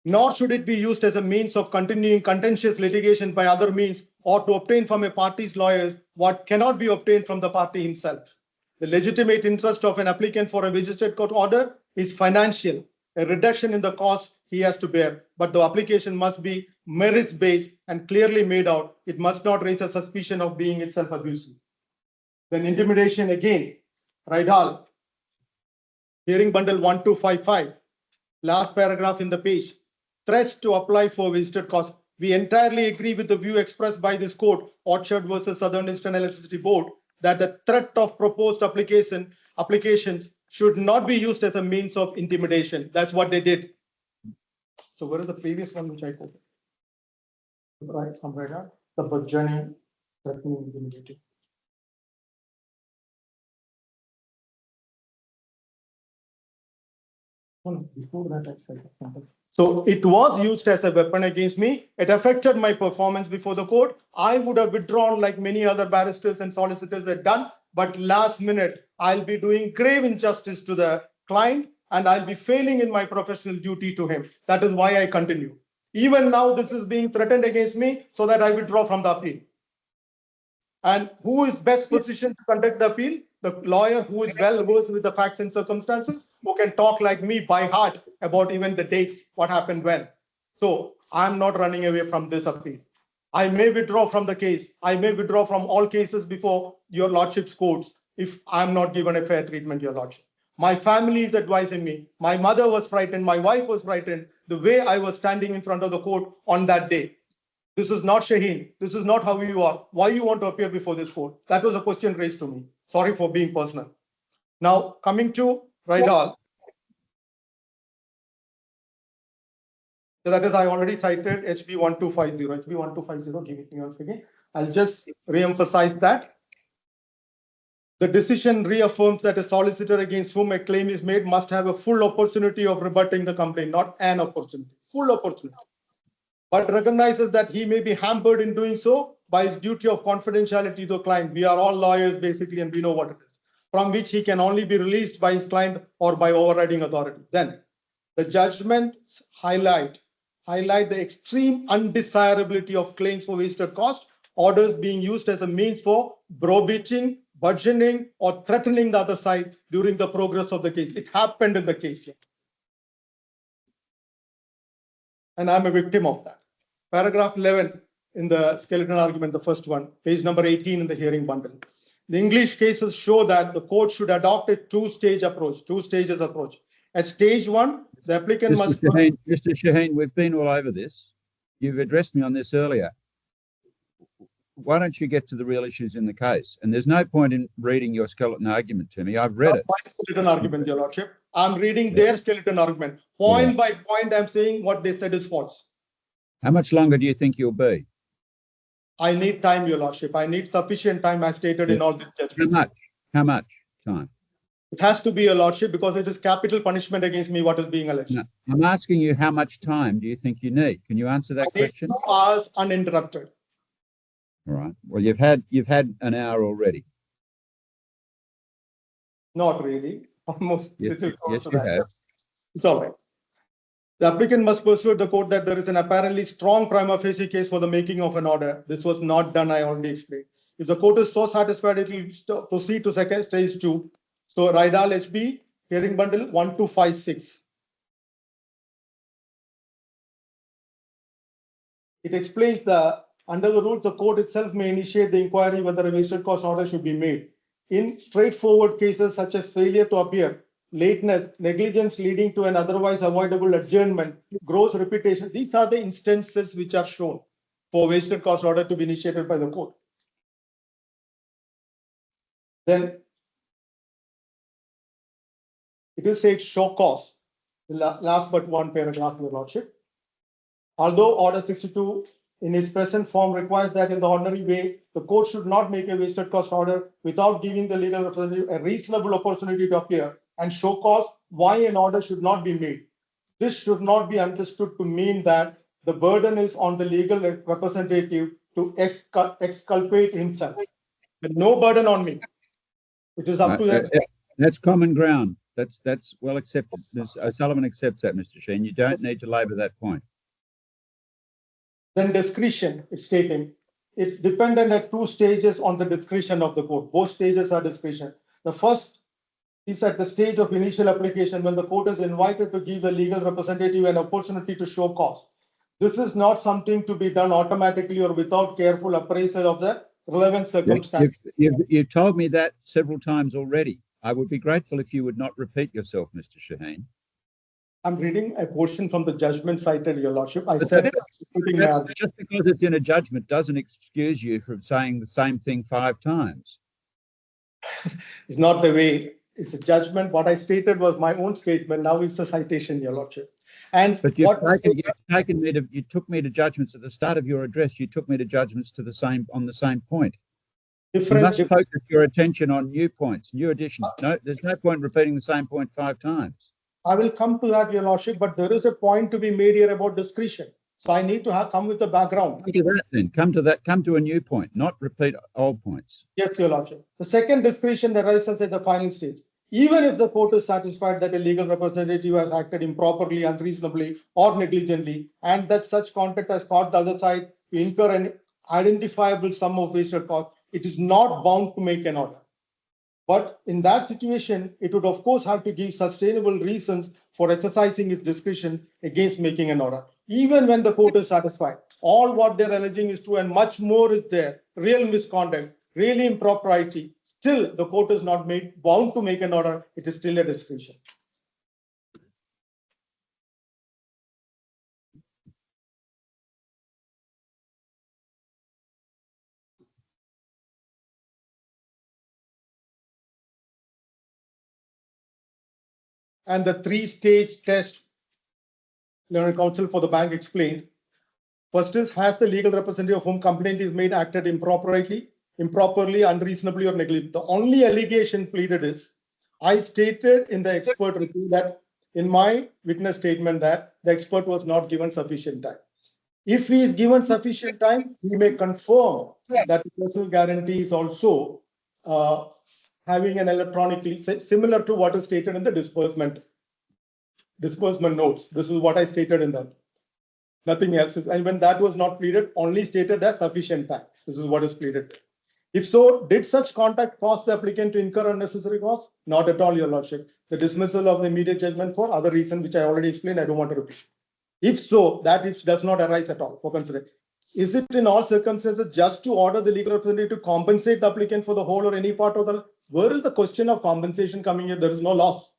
nor should it be used as a means of continuing contentious litigation by other means or to obtain from a party's lawyers what cannot be obtained from the party himself. The legitimate interest of an applicant for a visited court order is financial, a reduction in the cost he has to bear, but the application must be merits-based and clearly made out. It must not raise a suspicion of being itself abusive. Then intimidation again, right, Hal? Hearing bundle 1255, last paragraph in the page. Threats to apply for visited cost. We entirely agree with the view expressed by this court, Orchard versus Southern Eastern Electricity Board, that the threat of proposed applications should not be used as a means of intimidation. That's what they did. So where is the previous one which I quoted? Right, from right, the burgeoning threatening intimidation. Before that, I said something. So it was used as a weapon against me. It affected my performance before the court. I would have withdrawn like many other barristers and solicitors had done. But last minute, I'll be doing grave injustice to the client and I'll be failing in my professional duty to him. That is why I continue. Even now, this is being threatened against me so that I withdraw from the appeal. And who is best positioned to conduct the appeal? The lawyer who is well versed with the facts and circumstances, who can talk like me by heart about even the dates, what happened when. So I'm not running away from this appeal. I may withdraw from the case. I may withdraw from all cases before your lordship's courts if I'm not given a fair treatment, your lordship. My family is advising me. My mother was frightened. My wife was frightened. The way I was standing in front of the court on that day. This is not Shaheen. This is not how you are. Why you want to appear before this court? That was a question raised to me. Sorry for being personal. Now, coming to Raidal. So that is, I already cited HB 1250. HB 1250, give it me once again. I'll just re-emphasize that. The decision reaffirms that a solicitor against whom a claim is made must have a full opportunity of rebutting the complaint, not an opportunity, full opportunity. But recognizes that he may be hampered in doing so by his duty of confidentiality to the client. We are all lawyers basically, and we know what it is, from which he can only be released by his client or by overriding authority. Then the judgments highlight the extreme undesirability of claims for wasted cost orders being used as a means for browbeating, budgeting, or threatening the other side during the progress of the case. It happened in the case here. And I'm a victim of that. Paragraph 11 in the skeleton argument, the first one, page number 18 in the hearing bundle. The English cases show that the court should adopt a two-stages approach. At stage one, the applicant must... Mr. Shaheen, we've been all over this. You've addressed me on this earlier. Why don't you get to the real issues in the case? And there's no point in reading your skeleton argument to me. I've read it. My skeleton argument, Your Lordship. I'm reading their skeleton argument. Point by point, I'm saying what they said is false. How much longer do you think you'll be? I need time, Your Lordship. I need sufficient time as stated in all these judgments. How much time? It has to be, Your Lordship, because it is capital punishment against me what is being alleged. No, I'm asking you how much time do you think you need? Can you answer that question? 2 hours uninterrupted. All right. Well, you've had an hour already. Not really. Almost. Yes, Close to you that. have. It's all right. The applicant must persuade the court that there is an apparently strong prima facie case for the making of an order. This was not done, I already explained. If the court is so satisfied, it will proceed to second stage 2. So, Rydal HB, hearing bundle 1256. It explains under the rules, the court itself may initiate the inquiry whether a wasted cost order should be made. In straightforward cases such as failure to appear, lateness, negligence leading to an otherwise avoidable adjournment, gross repetition, these are the instances which are shown for wasted cost order to be initiated by the court. Then it is said show cause, the last but one paragraph, Your Lordship. Although Order 62 in its present form requires that in the ordinary way, the court should not make a wasted cost order without giving the legal representative a reasonable opportunity to appear and show cause why an order should not be made. This should not be understood to mean that the burden is on the legal representative to exculpate himself. There's no burden on me. It is up to them. That's common ground. That's well accepted. Sullivan accepts that, Mr. Sheen. You don't need to labour that point. Then discretion, it's stating, it's dependent at 2 stages on the discretion of the court. Both stages are discretion. The first is at the stage of initial application when the court is invited to give the legal representative an opportunity to show cause. This is not something to be done automatically or without careful appraisal of the relevant circumstances. You've told me that several times already. I would be grateful if you would not repeat yourself, Mr. Shaheen. I'm reading a portion from the judgment cited, Your Lordship. I said it. Just because it's in a judgment doesn't excuse you from saying the same thing 5 times. It's not the way. It's a judgment. What I stated was my own statement. Now it's a citation, Your Lordship. And but you took me to judgments at the start of your address. You took me to judgments on the same point. You must focus your attention on new points, new additions. No, there's no point repeating the same point 5 times. I will come to that, Your Lordship, but there is a point to be made here about discretion. So I need to come with the background. Come to that then. Come to a new point, not repeat old points. Yes, Your Lordship. The second discretion that arises at the final stage. Even if the court is satisfied that a legal representative has acted improperly, unreasonably, or negligently, and that such conduct has caused the other side to incur an identifiable sum of wasted cost, it is not bound to make an order. But in that situation, it would of course have to give sustainable reasons for exercising its discretion against making an order. Even when the court is satisfied, all what they're alleging is true and much more is there, real misconduct, really impropriety. Still, the court is not bound to make an order. It is still a discretion. And the 3-stage test, Learned Counsel for the bank explained. First is, has the legal representative of whom complaint is made acted improperly, unreasonably, or negligently? The only allegation pleaded is, I stated in the expert review that in my witness statement that the expert was not given sufficient time. If he is given sufficient time, he may confirm that the personal guarantee is also having an electronically similar to what is stated in the disbursement notes. This is what I stated in that. Nothing else. And when that was not pleaded, only stated as sufficient time. This is what is pleaded. If so, did such contact cause the applicant to incur unnecessary costs? Not at all, Your Lordship. The dismissal of the immediate judgment for other reason, which I already explained, I don't want to repeat. If so, that it does not arise at all for consideration. Is it in all circumstances just to order the legal representative to compensate the applicant for the whole or any part of the? Where is the question of compensation coming here? There is no loss.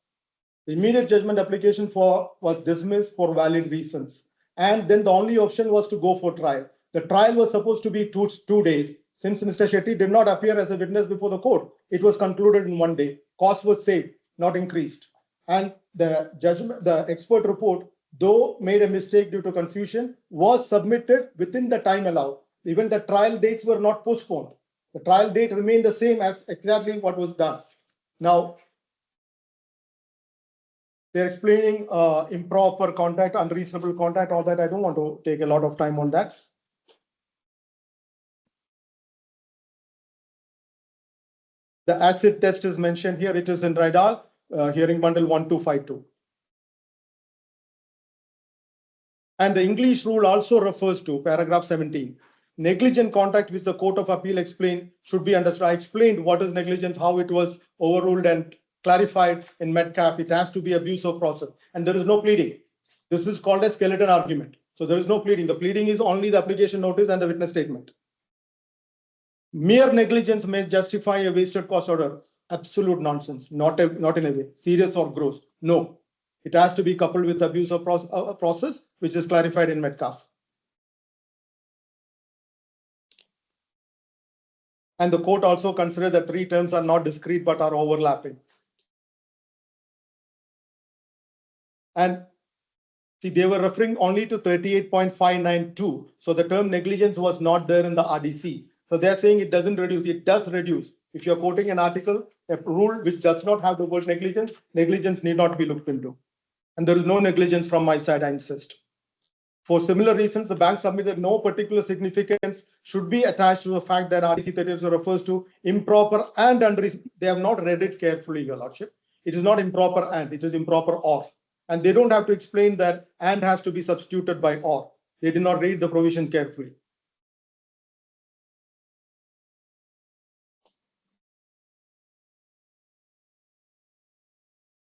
The immediate judgment application was dismissed for valid reasons. And then the only option was to go for trial. The trial was supposed to be two days. Since Mr. Shetty did not appear as a witness before the court, it was concluded in 1 day. Cost was saved, not increased. And the judgment, the expert report, though made a mistake due to confusion, was submitted within the time allowed. Even the trial dates were not postponed. The trial date remained the same as exactly what was done. Now, they're explaining improper contact, unreasonable contact, all that. I don't want to take a lot of time on that. The acid test is mentioned here. It is in Rydal, hearing bundle 1252. And the English rule also refers to paragraph 17. Negligent contact, which the Court of Appeal explained, should be understood. I explained what is negligence, how it was overruled and clarified in Metcalf. It has to be abuse of process. And there is no pleading. This is called a skeleton argument. So there is no pleading. The pleading is only the application notice and the witness statement. Mere negligence may justify a wasted cost order. Absolute nonsense. Not in a way. Serious or gross. No. It has to be coupled with abuse of process, which is clarified in Metcalf. And the court also considered that 3 terms are not discrete but are overlapping. And see, they were referring only to 38.592. So the term negligence was not there in the RDC. So they're saying it doesn't reduce. It does reduce. If you're quoting an article, a rule which does not have the word negligence, negligence need not be looked into. And there is no negligence from my side, I insist. For similar reasons, the bank submitted no particular significance should be attached to the fact that RDC 38 refers to improper and unreasonable. They have not read it carefully, Your Lordship. It is not improper and, it is improper or. And they don't have to explain that and has to be substituted by or. They did not read the provision carefully.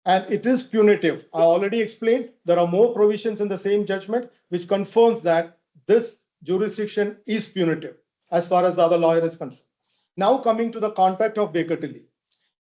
And it is punitive. I already explained there are more provisions in the same judgment which confirms that this jurisdiction is punitive as far as the other lawyer is concerned. Now coming to the contact of Baker Tilly.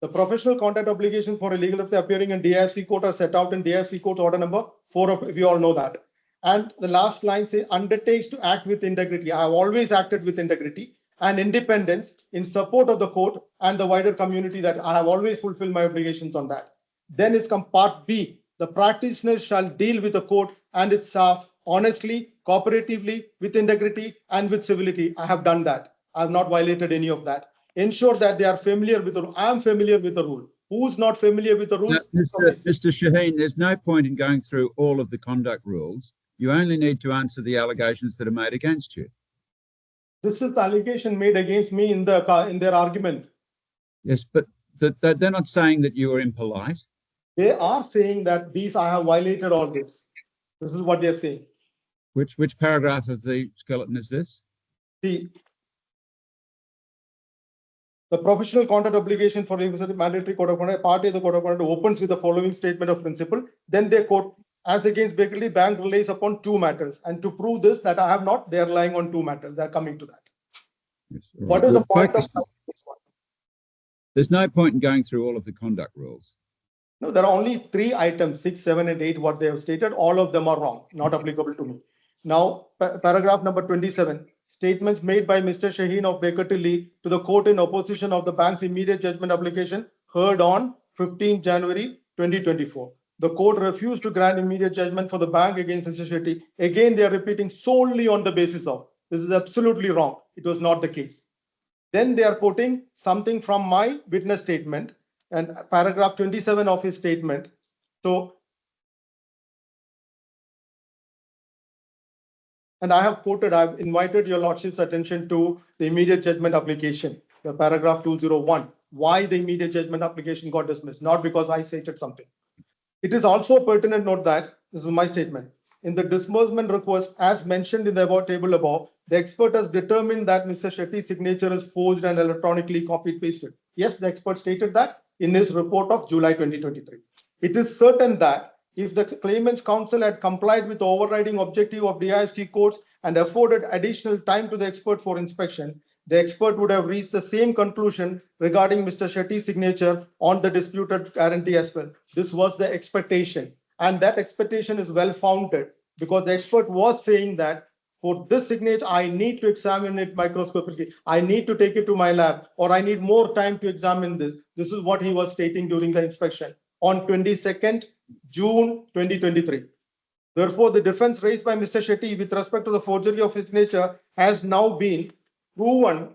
The professional contact obligations for a legal entity appearing in DIFC court are set out in DIFC court order number 4 of, we all know that. And the last line says undertakes to act with integrity. I have always acted with integrity and independence in support of the court and the wider community, that I have always fulfilled my obligations on that. Then is part B. The practitioner shall deal with the court and its staff honestly, cooperatively, with integrity and with civility. I have done that. I have not violated any of that. Ensure that they are familiar with the rule. I am familiar with the rule. Who's not familiar with the rules? Mr. Shaheen, there's no point in going through all of the conduct rules. You only need to answer the allegations that are made against you. This is the allegation made against me in their argument. Yes, but they're not saying that you are impolite. They are saying that I have violated all this. This is what they're saying. Which paragraph of the skeleton is this? The professional conduct obligation for mandatory code of conduct, part A, the code of conduct opens with the following statement of principle. Then they quote, as against Baker Tilly, bank relies upon 2 matters. And to prove this, that I have not, they are relying on 2 matters. They're coming to that. Yes, right. What is the point of this one? There's no point in going through all of the conduct rules. No, there are only 3 items, 6, 7, and 8, what they have stated. All of them are wrong, not applicable to me. Now, paragraph number 27, statements made by Mr. Shaheen of Baker Tilly to the court in opposition of the bank's immediate judgment application heard on 15 January 2024. The court refused to grant immediate judgment for the bank against Mr. Shetty. Again, they are repeating solely on the basis of. This is absolutely wrong. It was not the case. Then they are quoting something from my witness statement and paragraph 27 of his statement. So, and I have quoted, I've invited your lordship's attention to the immediate judgment application, the paragraph 201, why the immediate judgment application got dismissed, not because I stated something. It is also pertinent to note that, this is my statement, in the disbursement request, as mentioned in the above table above, the expert has determined that Mr. Shetty's signature is forged and electronically copied pasted. Yes, the expert stated that in his report of July 2023. It is certain that if the claimant's counsel had complied with the overriding objective of DIFC courts and afforded additional time to the expert for inspection, the expert would have reached the same conclusion regarding Mr. Shetty's signature on the disputed guarantee as well. This was the expectation, and that expectation is well founded because the expert was saying that for this signature, I need to examine it microscopically. I need to take it to my lab, or I need more time to examine this. This is what he was stating during the inspection on 22nd June 2023. Therefore, the defense raised by Mr. Shetty with respect to the forgery of his signature has now been proven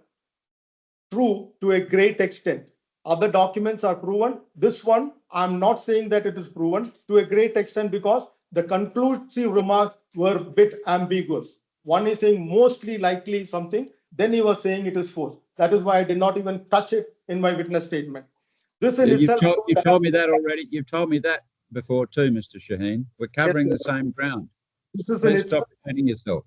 true to a great extent. Other documents are proven. This one, I'm not saying that it is proven to a great extent because the conclusive remarks were a bit ambiguous. One is saying mostly likely something, then he was saying it is false. That is why I did not even touch it in my witness statement. This in itself. You've told me that already. You've told me that before too, Mr. Shaheen. We're covering the same ground. This is Please stop defending yourself.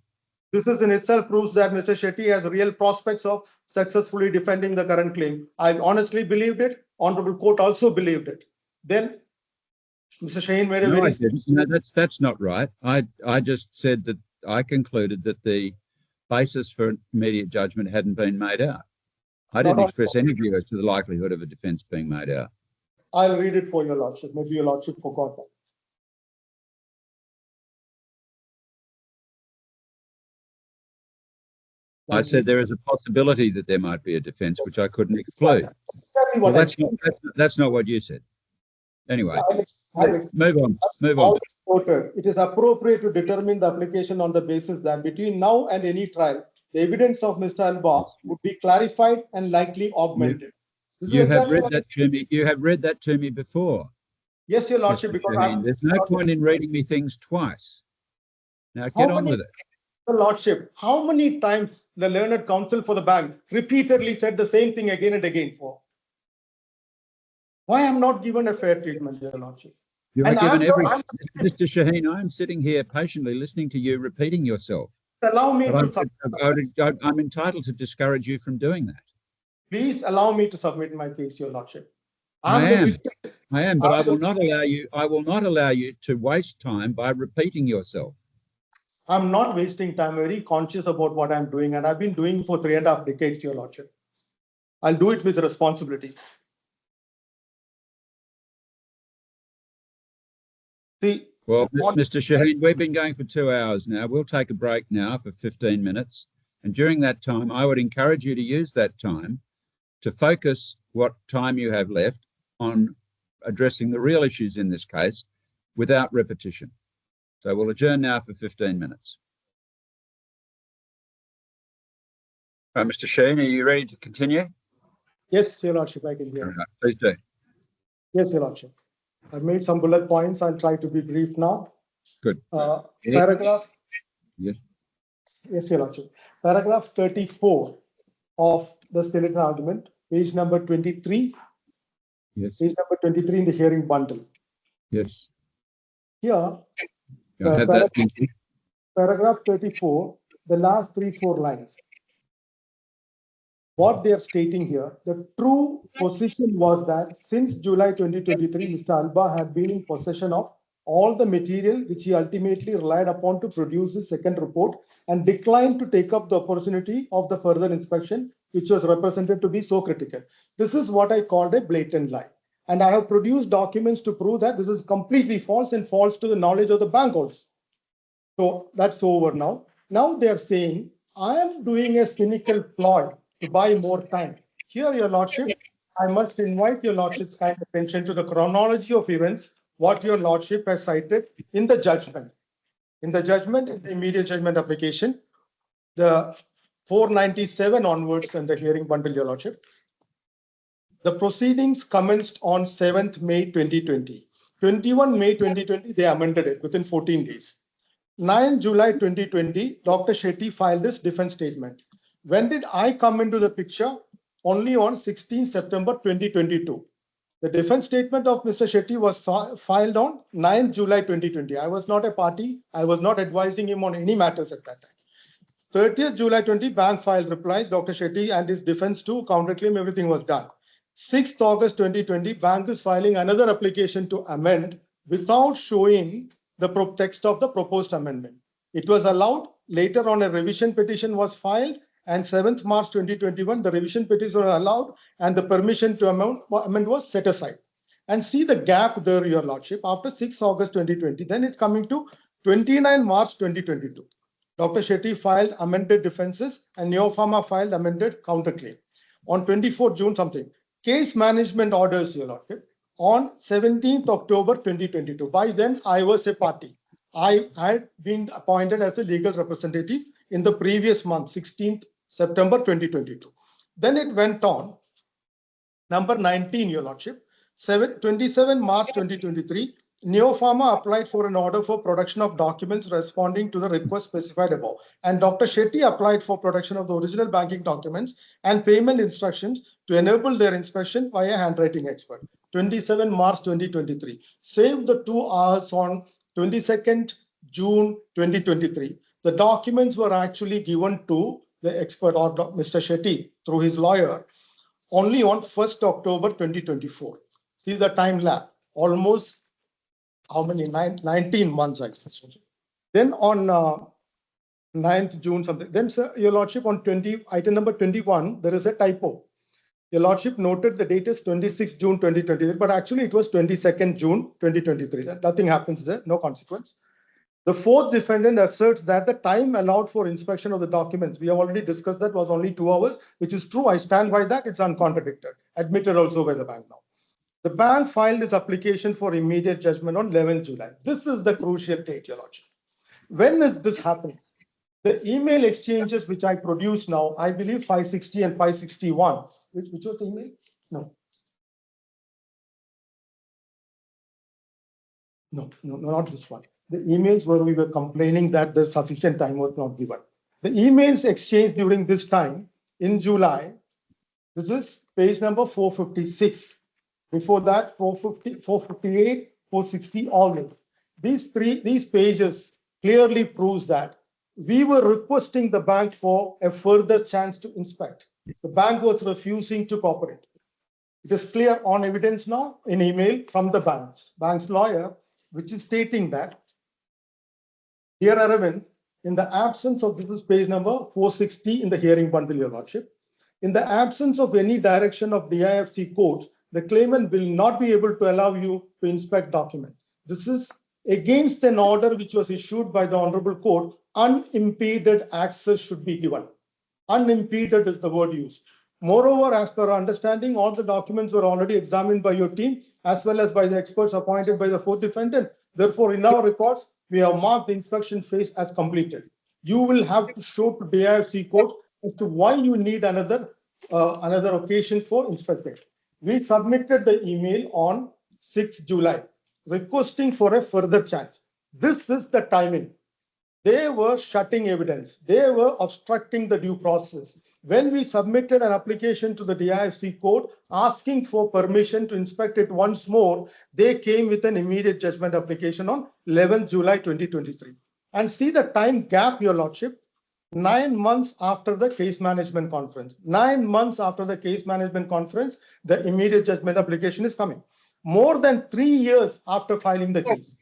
This is in itself proves that Mr. Shetty has real prospects of successfully defending the current claim. I honestly believed it. Honorable Court also believed it. Then Mr. Shaheen made a No, very... I didn't. No, that's not right. I just said that I concluded that the basis for immediate judgment hadn't been made out. I didn't express any view as to the likelihood of a defence being made out. I'll read it for your lordship. Maybe your lordship forgot that. I said there is a possibility that there might be a defence, which I couldn't exclude. Well, that's not what you said. Anyway, move on. Move on. It is appropriate to determine the application on the basis that between now and any trial, the evidence of Mr. Alba would be clarified and likely augmented. You have read that to me. You have read that to me before. Yes, your lordship. Because there's no point in reading me things twice. Now get on with it. Your lordship, how many times the learned counsel for the bank repeatedly said the same thing again and again for? Why am not given a fair treatment, your lordship? You are given every... Mr. Shaheen, I'm sitting here patiently listening to you repeating yourself. Allow me I'm entitled to discourage you from doing that. Please allow me to submit my case, your lordship. I am, but I will not allow you to waste time by repeating yourself. I'm not wasting time. I'm very conscious about what I'm doing, and I've been doing for 3.5 decades, your lordship. I'll do it with responsibility. See, well, Mr. Shaheen, we've been going for 2 hours now. We'll take a break now for 15 minutes. And during that time, I would encourage you to use that time to focus what time you have left on addressing the real issues in this case without repetition. So we'll adjourn now for 15 minutes. Mr. Shaheen, are you ready to continue? Yes, your lordship, I can hear. Right, please do. Yes, your lordship. I've made some bullet points. I'll try to be brief now. Good. Paragraph. Yes. Yes, your lordship. Paragraph 34 of the skeleton argument, page number 23. Yes. Page number 23 in the hearing bundle. Yes. Here, paragraph 34, the last 3-4 lines. What they are stating here, the true position was that since July 2023, Mr. Alba had been in possession of all the material which he ultimately relied upon to produce his second report and declined to take up the opportunity of the further inspection, which was represented to be so critical. This is what I called a blatant lie. And I have produced documents to prove that this is completely false and false to the knowledge of the bank also. So that's over now. Now they are saying, I am doing a cynical ploy to buy more time. Here, your lordship, I must invite your lordship's kind attention to the chronology of events, what your lordship has cited in the judgment. In the judgment, in the immediate judgment application, the 497 onwards and the hearing bundle, your lordship. The proceedings commenced on 7th May 2020. 21 May 2020, they amended it within 14 days. 9 July 2020, Dr. Shetty filed this defense statement. When did I come into the picture? Only on 16 September 2022. The defense statement of Mr. Shetty was filed on 9th July 2020. I was not a party. I was not advising him on any matters at that time. 30th July 20, bank filed replies. Dr. Shetty and his defense too, counterclaim, everything was done. 6th August 2020, bank is filing another application to amend without showing the text of the proposed amendment. It was allowed. Later on, a revision petition was filed, and 7th March 2021, the revision petition was allowed, and the permission to amend was set aside. And see the gap there, Your Lordship. After 6th August 2020, then it's coming to 29 March 2022. Dr. Shetty filed amended defenses, and Neopharma filed amended counterclaim. On 24th June something. Case management orders, Your Lordship, on 17th October 2022. By then, I was a party. I had been appointed as a legal representative in the previous month, 16th September 2022. Then it went on. Number 19, Your Lordship, 27 March 2023, Neopharma applied for an order for production of documents responding to the request specified above. And Dr. Shetty applied for production of the original banking documents and payment instructions to enable their inspection by a handwriting expert. 27 March 2023. Save the 2 hours on 22nd June 2023. The documents were actually given to the expert or Mr. Shetty through his lawyer only on 1st October 2024. See the time lapse, almost how many? 19 months, I guess. Then on 9th June something. Then, sir, Your Lordship, on item number 21, there is a typo. Your Lordship noted the date is 26 June 2023, but actually it was 22nd June 2023. Nothing happens there, no consequence. The fourth defendant asserts that the time allowed for inspection of the documents, we have already discussed that, was only 2 hours, which is true. I stand by that. It's uncontradicted. Admitted also by the bank now. The bank filed its application for immediate judgment on 11th July. This is the crucial date, Your Lordship. When is this happening? The email exchanges which I produce now, I believe 560 and 561. Which was the email? No, not this one. The emails where we were complaining that the sufficient time was not given. The emails exchanged during this time in July, this is page number 456. Before that, 450, 458, 460, all of these pages clearly proves that we were requesting the bank for a further chance to inspect. The bank was refusing to cooperate. It is clear on evidence now in email from the bank's lawyer, which is stating that, dear Aravind, in the absence of, this is page number 460 in the hearing bundle, Your Lordship, in the absence of any direction of DIFC court, the claimant will not be able to allow you to inspect documents. This is against an order which was issued by the Honorable Court. Unimpeded access should be given. Unimpeded is the word used. Moreover, as per our understanding, all the documents were already examined by your team as well as by the experts appointed by the fourth defendant. Therefore, in our records, we have marked the inspection phase as completed. You will have to show to DIFC court as to why you need another occasion for inspection. We submitted the email on 6th July requesting for a further chance. This is the timing. They were shutting evidence. They were obstructing the due process. When we submitted an application to the DIFC court asking for permission to inspect it once more, they came with an immediate judgment application on 11th July 2023. And see the time gap, Your Lordship. 9 months after the case management conference. 9 months after the case management conference, the immediate judgment application is coming. More than 3 years after filing the case.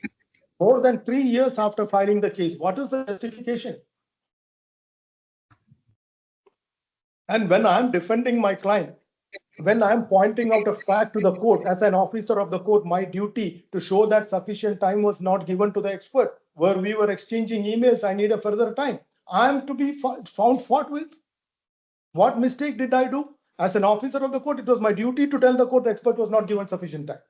More than 3 years after filing the case. What is the justification? And when I'm defending my client, when I'm pointing out a fact to the court, as an officer of the court, my duty to show that sufficient time was not given to the expert, where we were exchanging emails, I need a further time. I'm to be found fault with. What mistake did I do? As an officer of the court, it was my duty to tell the court the expert was not given sufficient time.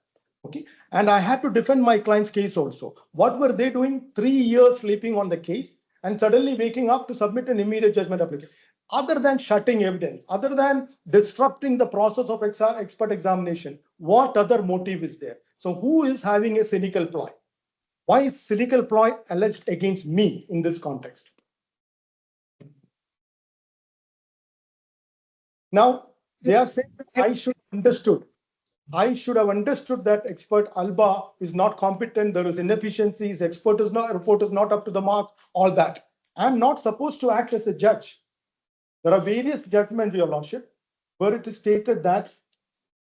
Okay, and I had to defend my client's case also. What were they doing? 3 years sleeping on the case and suddenly waking up to submit an immediate judgment application. Other than shutting evidence, other than disrupting the process of expert examination, what other motive is there? So who is having a cynical ploy? Why is cynical ploy alleged against me in this context? Now, they are saying that I should have understood. I should have understood that expert Alba is not competent. There is inefficiencies. Report is not up to the mark. All that. I'm not supposed to act as a judge. There are various judgments, Your Lordship, where it is stated that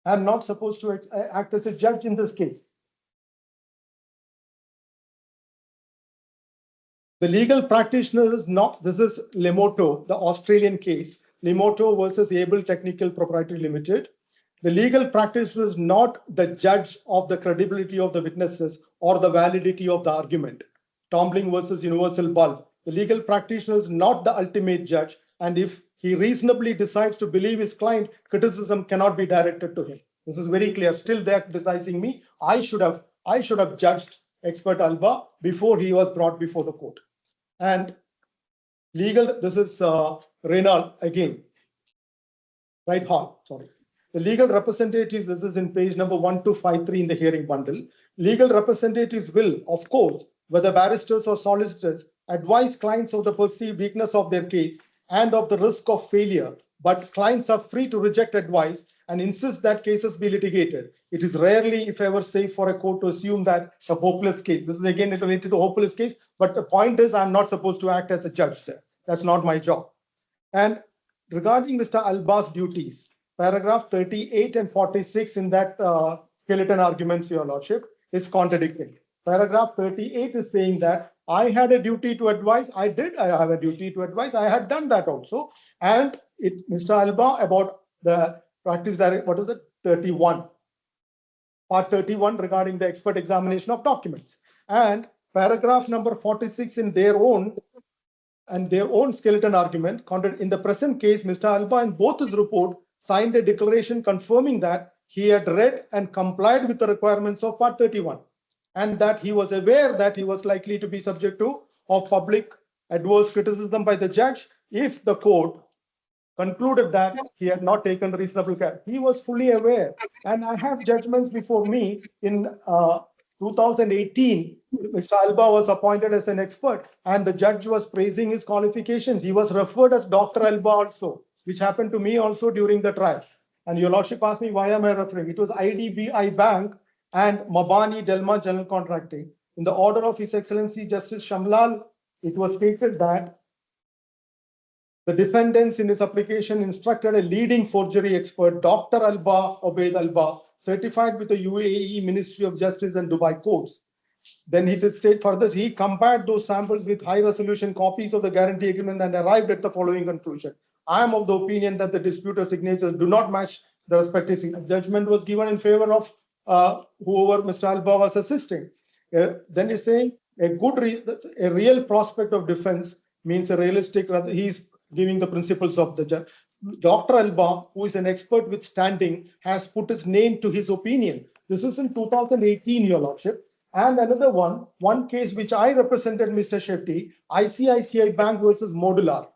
I'm not supposed to act as a judge in this case. The legal practitioner is not, this is Lemoto, the Australian case, Lemoto versus Able Technical Proprietary Limited. The legal practitioner is not the judge of the credibility of the witnesses or the validity of the argument. Tombling versus Universal Bulb. The legal practitioner is not the ultimate judge, and if he reasonably decides to believe his client, criticism cannot be directed to him. This is very clear. Still, they're criticizing me. I should have judged expert Alba before he was brought before the court. And legal, this is Reynald again, right Hall, sorry. The legal representatives, this is in page number 1253 in the hearing bundle. Legal representatives will, of course, whether barristers or solicitors, advise clients of the perceived weakness of their case and of the risk of failure, but clients are free to reject advice and insist that cases be litigated. It is rarely, if ever, safe for a court to assume that a hopeless case. This is again related to a hopeless case, but the point is I'm not supposed to act as a judge there. That's not my job. And regarding Mr. Alba's duties, paragraph 38 and 46 in that skeleton arguments, Your Lordship, is contradicting. Paragraph 38 is saying that I had a duty to advise. I have a duty to advise. I had done that also. And Mr. Alba about the practice direct, what is it? 31. Part 31 regarding the expert examination of documents. And paragraph number 46 in their own skeleton argument. In the present case, Mr. Alba in both his report signed a declaration confirming that he had read and complied with the requirements of Part 31 and that he was aware that he was likely to be subject to public adverse criticism by the judge if the court concluded that he had not taken reasonable care. He was fully aware. And I have judgments before me in 2018. Mr. Alba was appointed as an expert and the judge was praising his qualifications. He was referred as Dr. Alba also, which happened to me also during the trial. And Your Lordship asked me, why am I referring? It was IDBI Bank and Mabani Delma General Contracting. In the order of His Excellency Justice Shamlal, it was stated that the defendants in this application instructed a leading forgery expert, Dr. Alba Obaid Alba, certified with the UAE Ministry of Justice and Dubai courts. Then he stated further, he compared those samples with high resolution copies of the guarantee agreement and arrived at the following conclusion. I am of the opinion that the disputed signatures do not match the respective signatures. Judgment was given in favor of whoever Mr. Alba was assisting. Then he's saying a real prospect of defense means a realistic, he's giving the principles of the judge. Dr. Alba, who is an expert with standing, has put his name to his opinion. This is in 2018, Your Lordship. And another one case which I represented, Mr. Shetty, ICICI Bank versus Modular.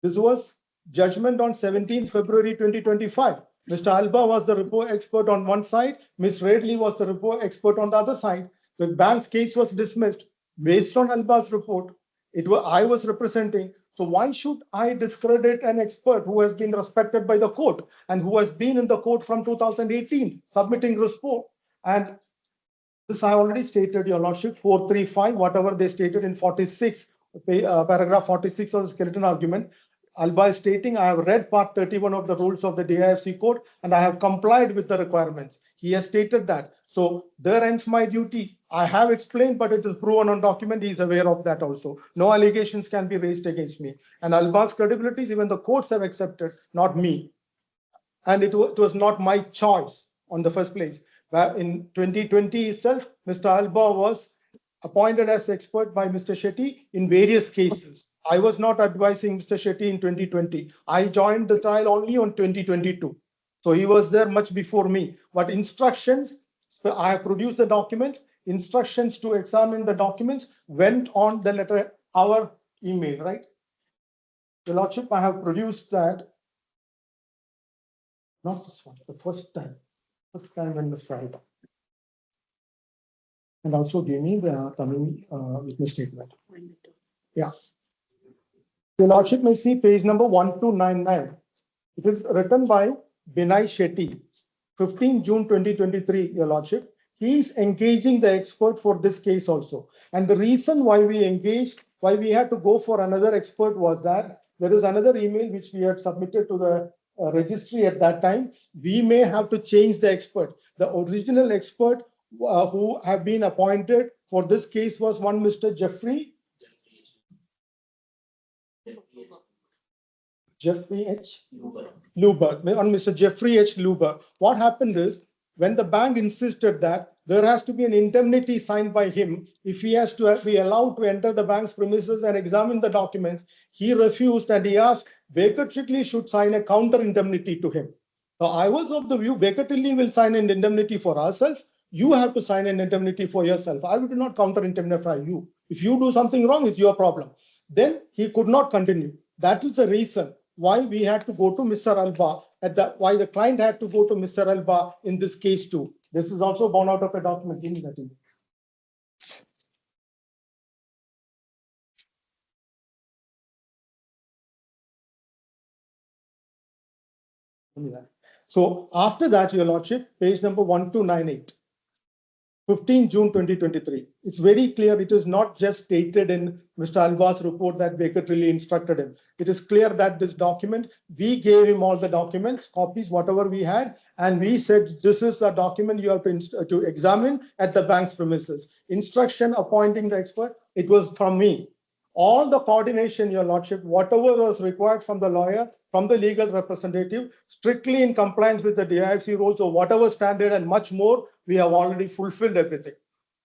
This was judgment on 17th February 2025. Mr. Alba was the report expert on one side. Ms. Radley was the report expert on the other side. The bank's case was dismissed based on Alba's report. I was representing. So why should I discredit an expert who has been respected by the court and who has been in the court from 2018 submitting report? And this I already stated, Your Lordship, 435, whatever they stated in 46, paragraph 46 of the skeleton argument. Alba is stating, I have read part 31 of the rules of the DIFC code and I have complied with the requirements. He has stated that. So there ends my duty. I have explained, but it is proven on document. He is aware of that also. No allegations can be raised against me. And Alba's credibility, even the courts have accepted, not me. And it was not my choice on the first place. In 2020 itself, Mr. Alba was appointed as expert by Mr. Shetty in various cases. I was not advising Mr. Shetty in 2020. I joined the trial only on 2022. So he was there much before me. But instructions, I have produced the document. Instructions to examine the documents went on the letter, our email, right? Your Lordship, I have produced that. Not this one, the first time when the Friday. And also give me the Tamil witness statement. Yeah. Your Lordship may see page number 1299. It is written by Binay Shetty. 15 June 2023, Your Lordship, he is engaging the expert for this case also. And the reason why we engaged, why we had to go for another expert was that there is another email which we had submitted to the registry at that time. We may have to change the expert. The original expert who have been appointed for this case was one Mr. Jeffrey H. Luber, on Mr. Jeffrey H. Luber. What happened is, when the bank insisted that there has to be an indemnity signed by him, if he has to be allowed to enter the bank's premises and examine the documents, he refused and he asked Baker Tilly should sign a counter indemnity to him. So I was of the view Baker Tilly will sign an indemnity for ourselves. You have to sign an indemnity for yourself. I will not counter indemnify you. If you do something wrong, it's your problem. Then he could not continue. That is the reason why we had to go to Mr. Alba, why the client had to go to Mr. Alba in this case too. This is also born out of a document in that. So after that, Your Lordship, page number 1298. 15 June 2023. It's very clear. It is not just stated in Mr. Alba's report that Baker Tilly instructed him. It is clear that this document, we gave him all the documents, copies, whatever we had, and we said, this is the document you have to examine at the bank's premises. Instruction appointing the expert, it was from me. All the coordination, Your Lordship, whatever was required from the lawyer, from the legal representative, strictly in compliance with the DIFC rules or whatever standard and much more, we have already fulfilled everything.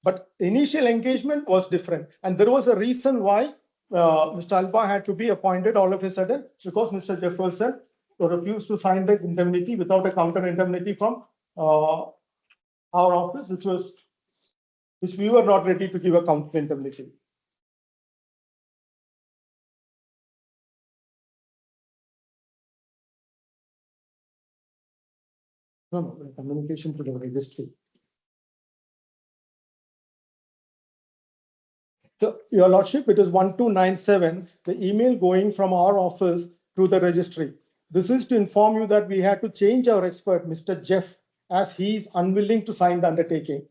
But initial engagement was different. And there was a reason why Mr. Alba had to be appointed all of a sudden, because Mr. Jefferson refused to sign the indemnity without a counter indemnity from our office, which we were not ready to give a counter indemnity. No, communication to the registry. So, Your Lordship, it is 1297, the email going from our office to the registry. This is to inform you that we had to change our expert, Mr. Jeff, as he is unwilling to sign the undertaking.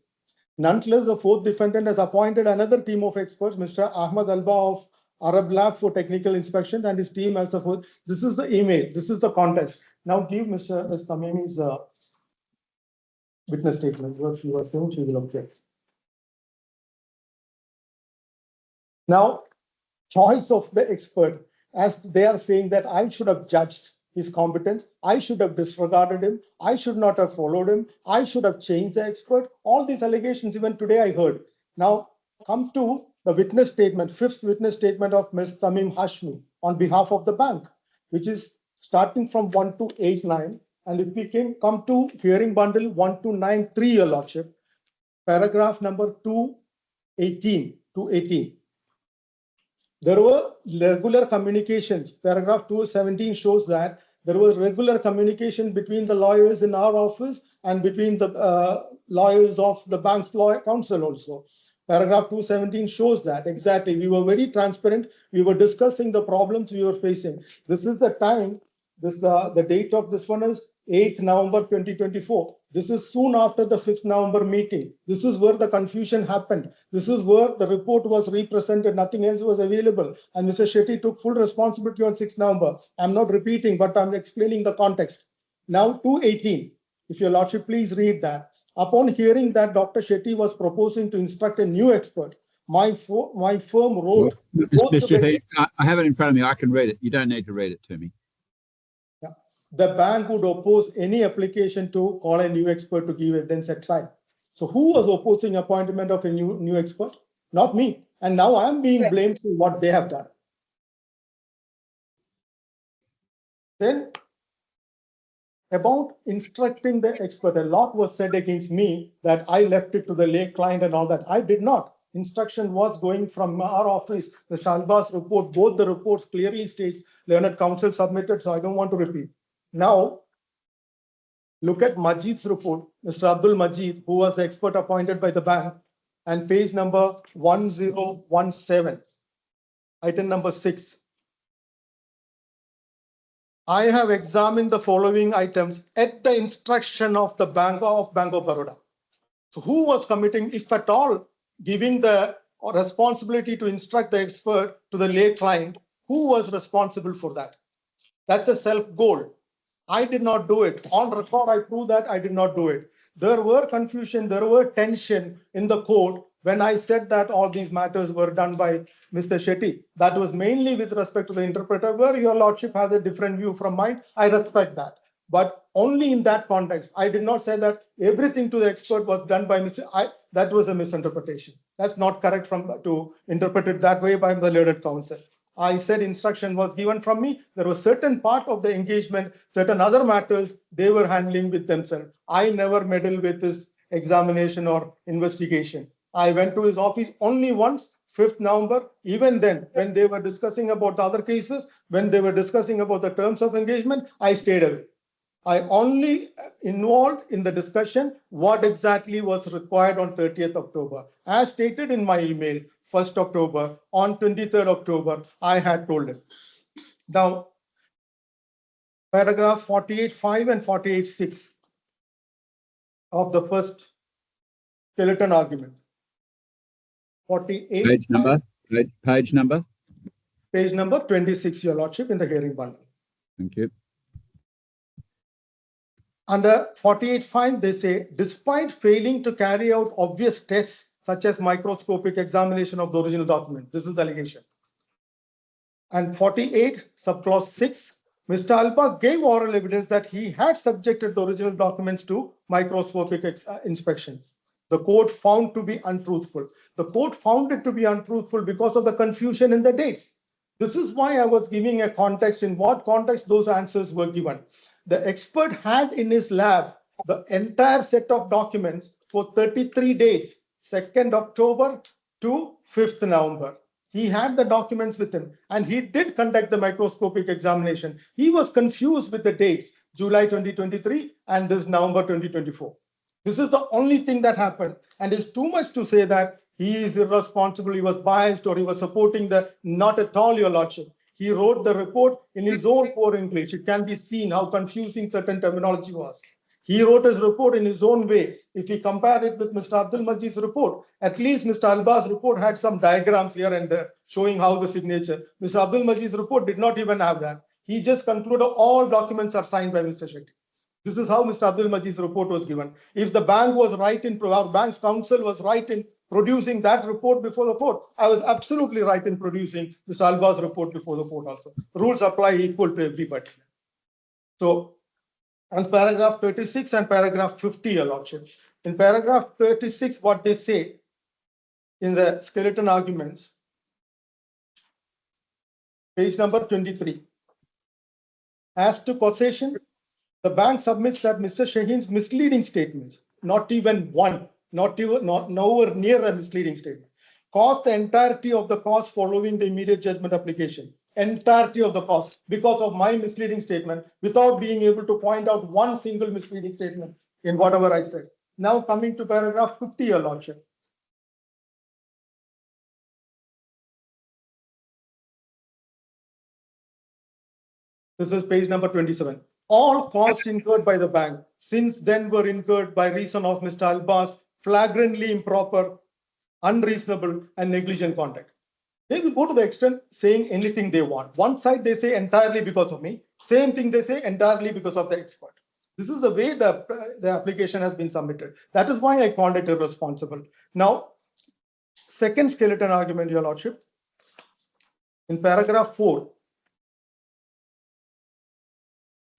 Nonetheless, the fourth defendant has appointed another team of experts, Mr. Ahmad Alba of Arab Lab for technical inspection, and his team as the fourth. This is the email. This is the context. Now give Mr. Tamimi's witness statement. What she was saying, she will object. Now, choice of the expert, as they are saying that I should have judged his competence, I should have disregarded him, I should not have followed him, I should have changed the expert. All these allegations, even today I heard. Now, come to the witness statement, fifth witness statement of Ms. Tamim Hashmi on behalf of the bank, which is starting from 1289. And if we can come to hearing bundle 1293, Your Lordship, paragraph number 218 to 18. There were regular communications. Paragraph 217 shows that there was regular communication between the lawyers in our office and between the lawyers of the bank's lawyer counsel also. Paragraph 217 shows that exactly. We were very transparent. We were discussing the problems we were facing. This is the time. The date of this one is 8th November 2024. This is soon after the 5th November meeting. This is where the confusion happened. This is where the report was represented. Nothing else was available. And Mr. Shetty took full responsibility on 6th November. I'm not repeating, but I'm explaining the context. Now 218. If Your Lordship, please read that. Upon hearing that Dr. Shetty was proposing to instruct a new expert, my firm wrote. Mr. Shetty, I have it in front of me. I can read it. You don't need to read it to me. The bank would oppose any application to call a new expert to give evidence at trial. So who was opposing appointment of a new expert? Not me. And now I'm being blamed for what they have done. Then about instructing the expert, a lot was said against me that I left it to the lay client and all that. I did not. Instruction was going from our office. The Shalba's report, both the reports clearly states learned counsel submitted, so I don't want to repeat. Now, look at Majid's report, Mr. Abdul Majid, who was the expert appointed by the bank, and page number 1017, item number 6. I have examined the following items at the instruction of the Bank of Baroda. So who was committing, if at all, giving the responsibility to instruct the expert to the lay client? Who was responsible for that? That's a self-goal. I did not do it. On record, I prove that I did not do it. There were confusion, there were tension in the court when I said that all these matters were done by Mr. Shetty. That was mainly with respect to the interpreter, where your lordship has a different view from mine. I respect that. But only in that context. I did not say that everything to the expert was done by Mr. That was a misinterpretation. That's not correct to interpret it that way by the learned counsel. I said instruction was given from me. There was certain part of the engagement, certain other matters they were handling with themselves. I never meddle with this examination or investigation. I went to his office only once, 5th November. Even then, when they were discussing about the other cases, when they were discussing about the terms of engagement, I stayed away. I only involved in the discussion what exactly was required on 30th October. As stated in my email, 1st October, on 23rd October, I had told him. Now, paragraph 48.5 and 48.6 of the first skeleton argument. 48. Page number. Page number. Page number 26, Your Lordship, in the hearing bundle. Thank you. Under 48.5, they say, despite failing to carry out obvious tests such as microscopic examination of the original document. This is the allegation. And 48, subclause 6, Mr. Alba gave oral evidence that he had subjected the original documents to microscopic inspection. The court found to be untruthful. The court found it to be untruthful because of the confusion in the dates. This is why I was giving a context, in what context those answers were given. The expert had in his lab the entire set of documents for 33 days, 2nd October to 5th November. He had the documents with him and he did conduct the microscopic examination. He was confused with the dates, July 2023 and this November 2024. This is the only thing that happened. And it's too much to say that he is irresponsible, he was biased, or he was supporting not at all, Your Lordship. He wrote the report in his own poor English. It can be seen how confusing certain terminology was. He wrote his report in his own way. If we compare it with Mr. Abdul Majid's report, at least Mr. Alba's report had some diagrams here and there showing how the signature. Mr. Abdul Majid's report did not even have that. He just concluded all documents are signed by Mr. Shetty. This is how Mr. Abdul Majid's report was given. If the bank was right in, our bank's counsel was right in producing that report before the court, I was absolutely right in producing Mr. Alba's report before the court also. Rules apply equal to everybody. So, on paragraph 36 and paragraph 50, Your Lordship. In paragraph 36, what they say in the skeleton arguments, page number 23. As to causation, the bank submits that Mr. Shaheen's misleading statements, not even one, nowhere near a misleading statement, caused the entirety of the cost following the immediate judgment application. Entirety of the cost because of my misleading statement without being able to point out one single misleading statement in whatever I said. Now coming to paragraph 50, Your Lordship. This is page number 27. All costs incurred by the bank since then were incurred by reason of Mr. Alba's flagrantly improper, unreasonable, and negligent conduct. They will go to the extent saying anything they want. One side they say entirely because of me. Same thing they say entirely because of the expert. This is the way the application has been submitted. That is why I called it irresponsible. Now, second skeleton argument, Your Lordship. In paragraph 4,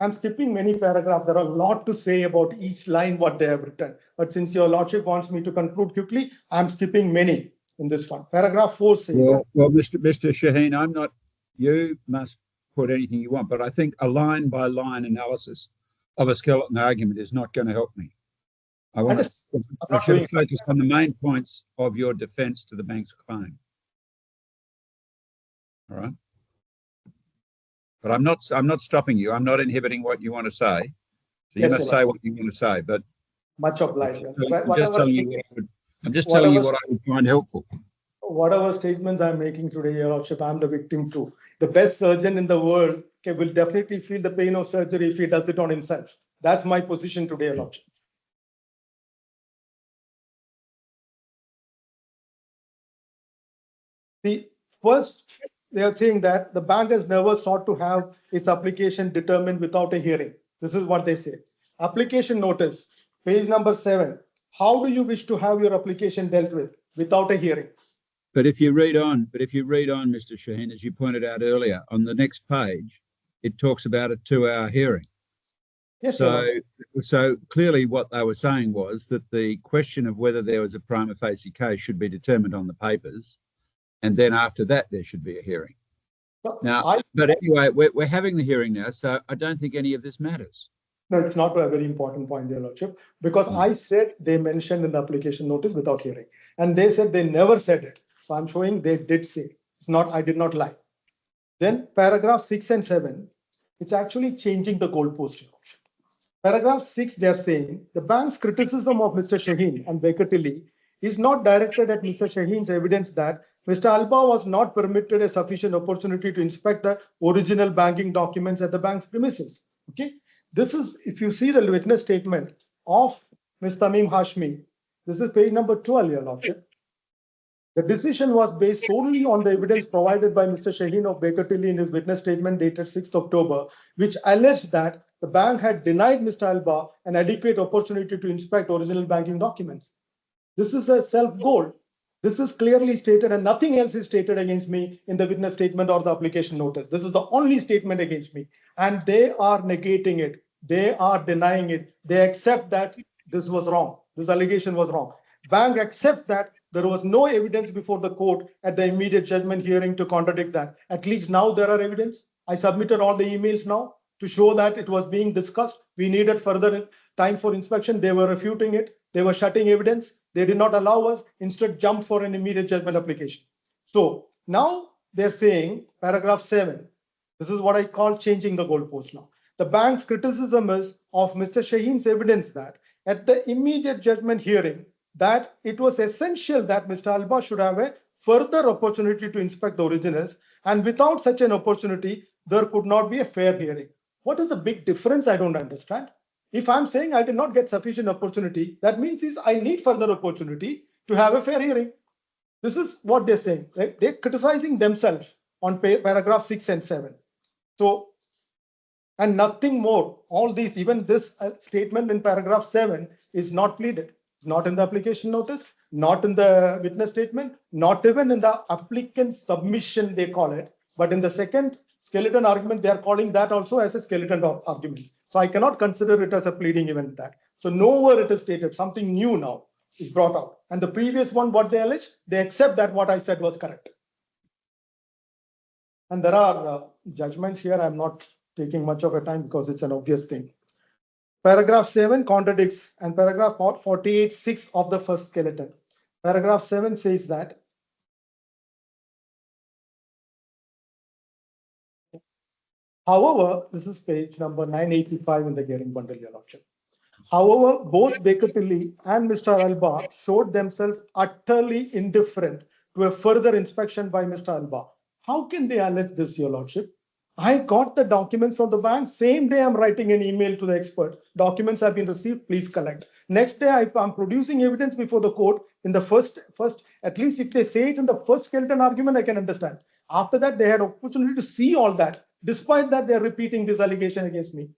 I'm skipping many paragraphs. There are a lot to say about each line what they have written. But since Your Lordship wants me to conclude quickly, I'm skipping many in this one. Paragraph 4 says. Well, Mr. Shaheen, I'm not. You must put anything you want, but I think a line by line analysis of a skeleton argument is not going to help me. I should focus on the main points of your defence to the bank's claim. All right. But I'm not stopping you. I'm not inhibiting what you want to say. So you must say what you want to say. But much obliged. I'm just telling you what I would find helpful. Whatever statements I'm making today, Your Lordship, I'm the victim too. The best surgeon in the world will definitely feel the pain of surgery if he does it on himself. That's my position today, Your Lordship. The first, they are saying that the bank has never sought to have its application determined without a hearing. This is what they say. Application notice, page number 7. How do you wish to have your application dealt with without a hearing? But if you read on, Mr. Shaheen, as you pointed out earlier, on the next page, it talks about a 2-hour hearing. Yes, so clearly what they were saying was that the question of whether there was a prima facie case should be determined on the papers, and then after that there should be a hearing. But anyway, we're having the hearing now, so I don't think any of this matters. No, it's not a very important point, Your Lordship, because I said they mentioned in the application notice without hearing, and they said they never said it. So I'm showing they did say. It's not, I did not lie. Then paragraph 6 and 7, it's actually changing the goalpost. Paragraph 6, they're saying the bank's criticism of Mr. Shaheen and Baker Tilly is not directed at Mr. Shaheen's evidence that Mr. Alba was not permitted a sufficient opportunity to inspect the original banking documents at the bank's premises. Okay, this is, if you see the witness statement of Ms. Tamim Hashmi, this is page number 12, Your Lordship. The decision was based solely on the evidence provided by Mr. Shaheen of Baker Tilly in his witness statement dated 6th October, which alleged that the bank had denied Mr. Alba an adequate opportunity to inspect original banking documents. This is a self-goal. This is clearly stated, and nothing else is stated against me in the witness statement or the application notice. This is the only statement against me, and they are negating it. They are denying it. They accept that this was wrong. This allegation was wrong. Bank accepts that there was no evidence before the court at the immediate judgment hearing to contradict that. At least now there are evidence. I submitted all the emails now to show that it was being discussed. We needed further time for inspection. They were refuting it. They were shutting evidence. They did not allow us, instead jump for an immediate judgment application. So now they're saying paragraph 7. This is what I call changing the goalpost now. The bank's criticism is of Mr. Shaheen's evidence that at the immediate judgment hearing, that it was essential that Mr. Alba should have a further opportunity to inspect the originals, and without such an opportunity, there could not be a fair hearing. What is the big difference? I don't understand. If I'm saying I did not get sufficient opportunity, that means I need further opportunity to have a fair hearing. This is what they're saying. They're criticizing themselves on paragraph 6 and 7. So, and nothing more. All these, even this statement in paragraph 7 is not pleaded. Not in the application notice, not in the witness statement, not even in the applicant submission, they call it. But in the second skeleton argument, they are calling that also as a skeleton argument. So I cannot consider it as a pleading event that. So nowhere it is stated, something new now is brought out. And the previous one, what they allege, they accept that what I said was correct. And there are judgments here. I'm not taking much of a time because it's an obvious thing. Paragraph 7 contradicts, and paragraph 48(6) of the first skeleton. Paragraph 7 says that however, this is page number 985 in the Gearing Bundle, Your Lordship. However, both Baker Tilly and Mr. Alba showed themselves utterly indifferent to a further inspection by Mr. Alba. How can they allege this, Your Lordship? I got the documents from the bank. Same day, I'm writing an email to the expert. Documents have been received. Please collect. Next day, I'm producing evidence before the court in the first, at least if they say it in the first skeleton argument, I can understand. After that, they had opportunity to see all that. Despite that, they're repeating this allegation against me.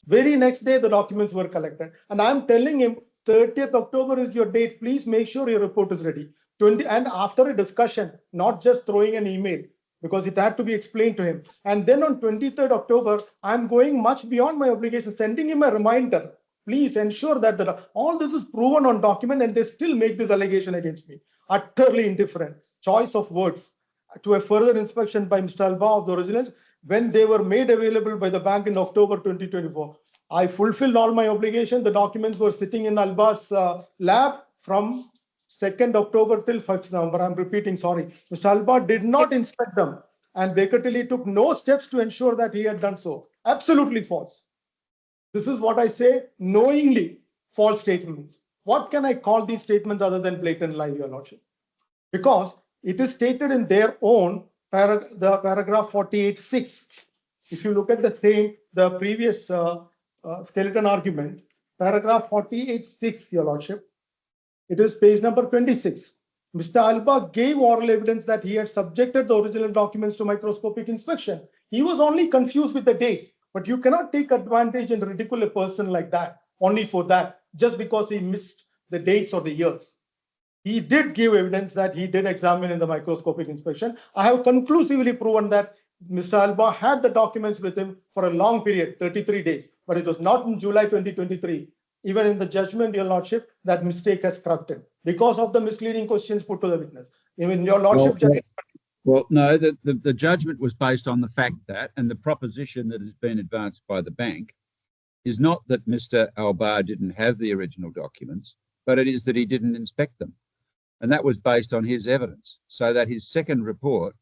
Very next day, the documents were collected. And I'm telling him, 30th October is your date. Please make sure your report is ready. And after a discussion, not just throwing an email, because it had to be explained to him. And then on 23rd October, I'm going much beyond my obligation, sending him a reminder. Please ensure that all this is proven on document, and they still make this allegation against me. Utterly indifferent. Choice of words to a further inspection by Mr. Alba of the originals when they were made available by the bank in October 2024. I fulfilled all my obligation. The documents were sitting in Alba's lab from 2nd October till 5th November. I'm repeating, sorry. Mr. Alba did not inspect them, and Baker Tilly took no steps to ensure that he had done so. Absolutely false. This is what I say, knowingly false statements. What can I call these statements other than blatant lie, Your Lordship? Because it is stated in their own, the paragraph 48(6). If you look at the previous skeleton argument, paragraph 48(6), Your Lordship, it is page number 26. Mr. Alba gave oral evidence that he had subjected the original documents to microscopic inspection. He was only confused with the dates, but you cannot take advantage and ridicule a person like that only for that, just because he missed the dates or the years. He did give evidence that he did examine in the microscopic inspection. I have conclusively proven that Mr. Alba had the documents with him for a long period, 33 days, but it was not in July 2023. Even in the judgment, Your Lordship, that mistake has corrected because of the misleading questions put to the witness. Even Your Lordship Well, no, the judgment was based on the fact that, and the proposition that has been advanced by the bank is not that Mr. Alba didn't have the original documents, but it is that he didn't inspect them. And that was based on his evidence. So that his second report,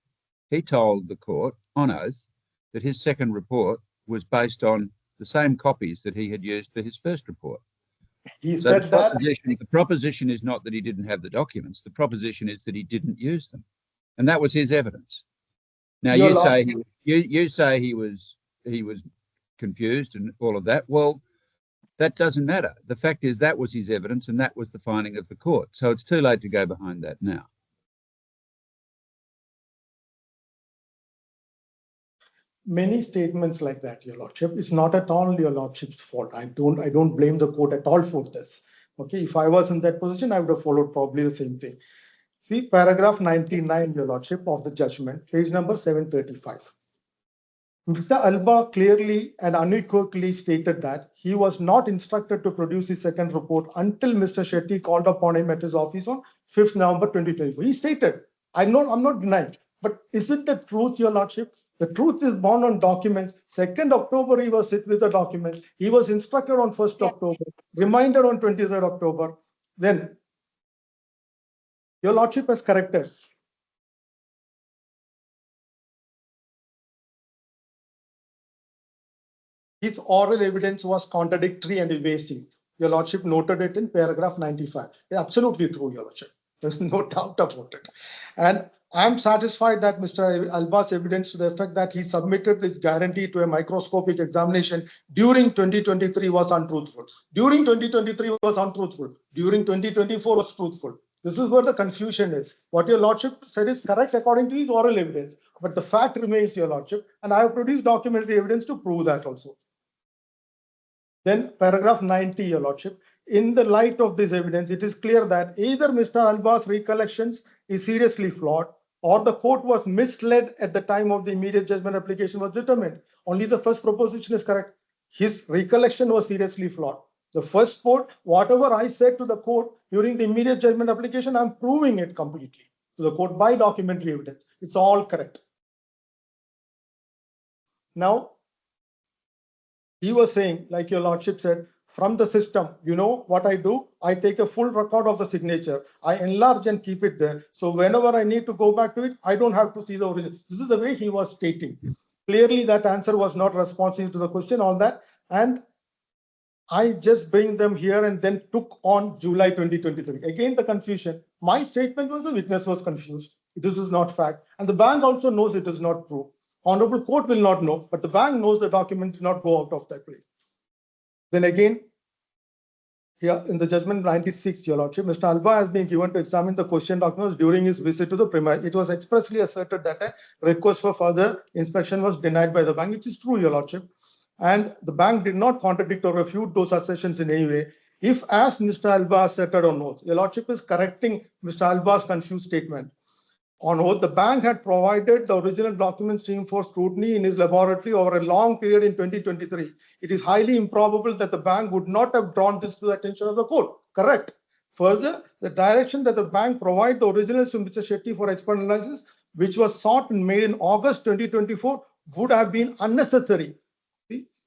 he told the court on oath that his second report was based on the same copies that he had used for his first report. He said that the proposition is not that he didn't have the documents. The proposition is that he didn't use them. And that was his evidence. Now you say he was confused and all of that. Well, that doesn't matter. The fact is that was his evidence and that was the finding of the court. So it's too late to go behind that now. Many statements like that, Your Lordship, it's not at all Your Lordship's fault. I don't blame the court at all for this. Okay, if I was in that position, I would have followed probably the same thing. See paragraph 99, Your Lordship, of the judgment, page number 735. Mr. Alba clearly and unequivocally stated that he was not instructed to produce his second report until Mr. Shetty called upon him at his office on 5th November 2024. He stated, I'm not denying, but is it the truth, Your Lordship? The truth is born on documents. 2nd October, he was sit with the documents. He was instructed on 1st October, reminded on 23rd October. Then, Your Lordship has corrected. His oral evidence was contradictory and evasive. Your Lordship noted it in paragraph 95. It's absolutely true, Your Lordship. There's no doubt about it. And I'm satisfied that Mr. Alba's evidence to the effect that he submitted his guarantee to a microscopic examination during 2023 was untruthful. During 2023 was untruthful. During 2024 was truthful. This is where the confusion is. What Your Lordship said is correct according to his oral evidence. But the fact remains, Your Lordship, and I have produced documentary evidence to prove that also. Then paragraph 90, Your Lordship. In the light of this evidence, it is clear that either Mr. Alba's recollections is seriously flawed or the court was misled at the time of the immediate judgment application was determined. Only the first proposition is correct. His recollection was seriously flawed. The first part, whatever I said to the court during the immediate judgment application, I'm proving it completely to the court by documentary evidence. It's all correct. Now, he was saying, like Your Lordship said, from the system, you know what I do? I take a full record of the signature. I enlarge and keep it there. So whenever I need to go back to it, I don't have to see the original. This is the way he was stating. Clearly, that answer was not responsive to the question, all that. And I just bring them here and then took on July 2023. Again, the confusion. My statement was the witness was confused. This is not fact. And the bank also knows it is not true. Honorable court will not know, but the bank knows the document did not go out of that place. Then again, here in the judgment 96, Your Lordship, Mr. Alba has been given to examine the question documents during his visit to the premise. It was expressly asserted that a request for further inspection was denied by the bank, which is true, Your Lordship. And the bank did not contradict or refute those assertions in any way. If, as Mr. Alba asserted on oath, Your Lordship is correcting Mr. Alba's confused statement. On oath, the bank had provided the original documents to him for scrutiny in his laboratory over a long period in 2023. It is highly improbable that the bank would not have drawn this to the attention of the court. Correct. Further, the direction that the bank provide the originals to Mr. Shetty for expert analysis, which was sought and made in August 2024, would have been unnecessary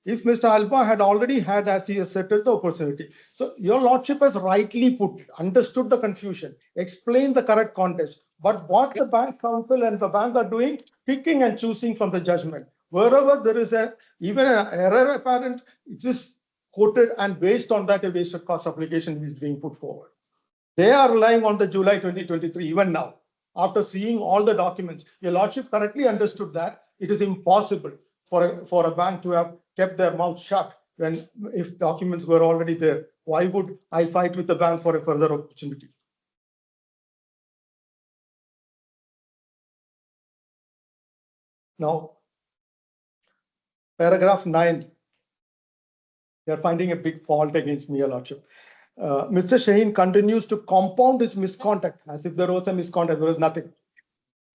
if Mr. Alba had already had, as he asserted, the opportunity. So Your Lordship has rightly put it, understood the confusion, explained the correct context. But what the bank counsel and the bank are doing, picking and choosing from the judgment. Wherever there is even an error apparent, it is quoted, and based on that, a wasted cost application is being put forward. They are relying on the July 2023, even now, after seeing all the documents. Your Lordship correctly understood that it is impossible. for a bank to have kept their mouth shut when if documents were already there. Why would I fight with the bank for a further opportunity? Now, paragraph 9. They are finding a big fault against me, Your Lordship. Mr. Shaheen continues to compound his misconduct as if there was a misconduct. There was nothing.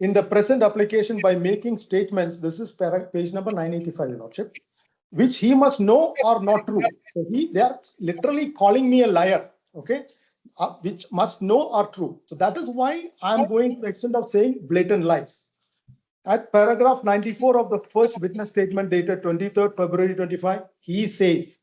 In the present application by making statements, this is page number 985, Your Lordship, which he must know are not true. So they are literally calling me a liar, okay, which must know are true. So that is why I'm going to the extent of saying blatant lies. At paragraph 94 of the first witness statement dated 23rd February 25, he says,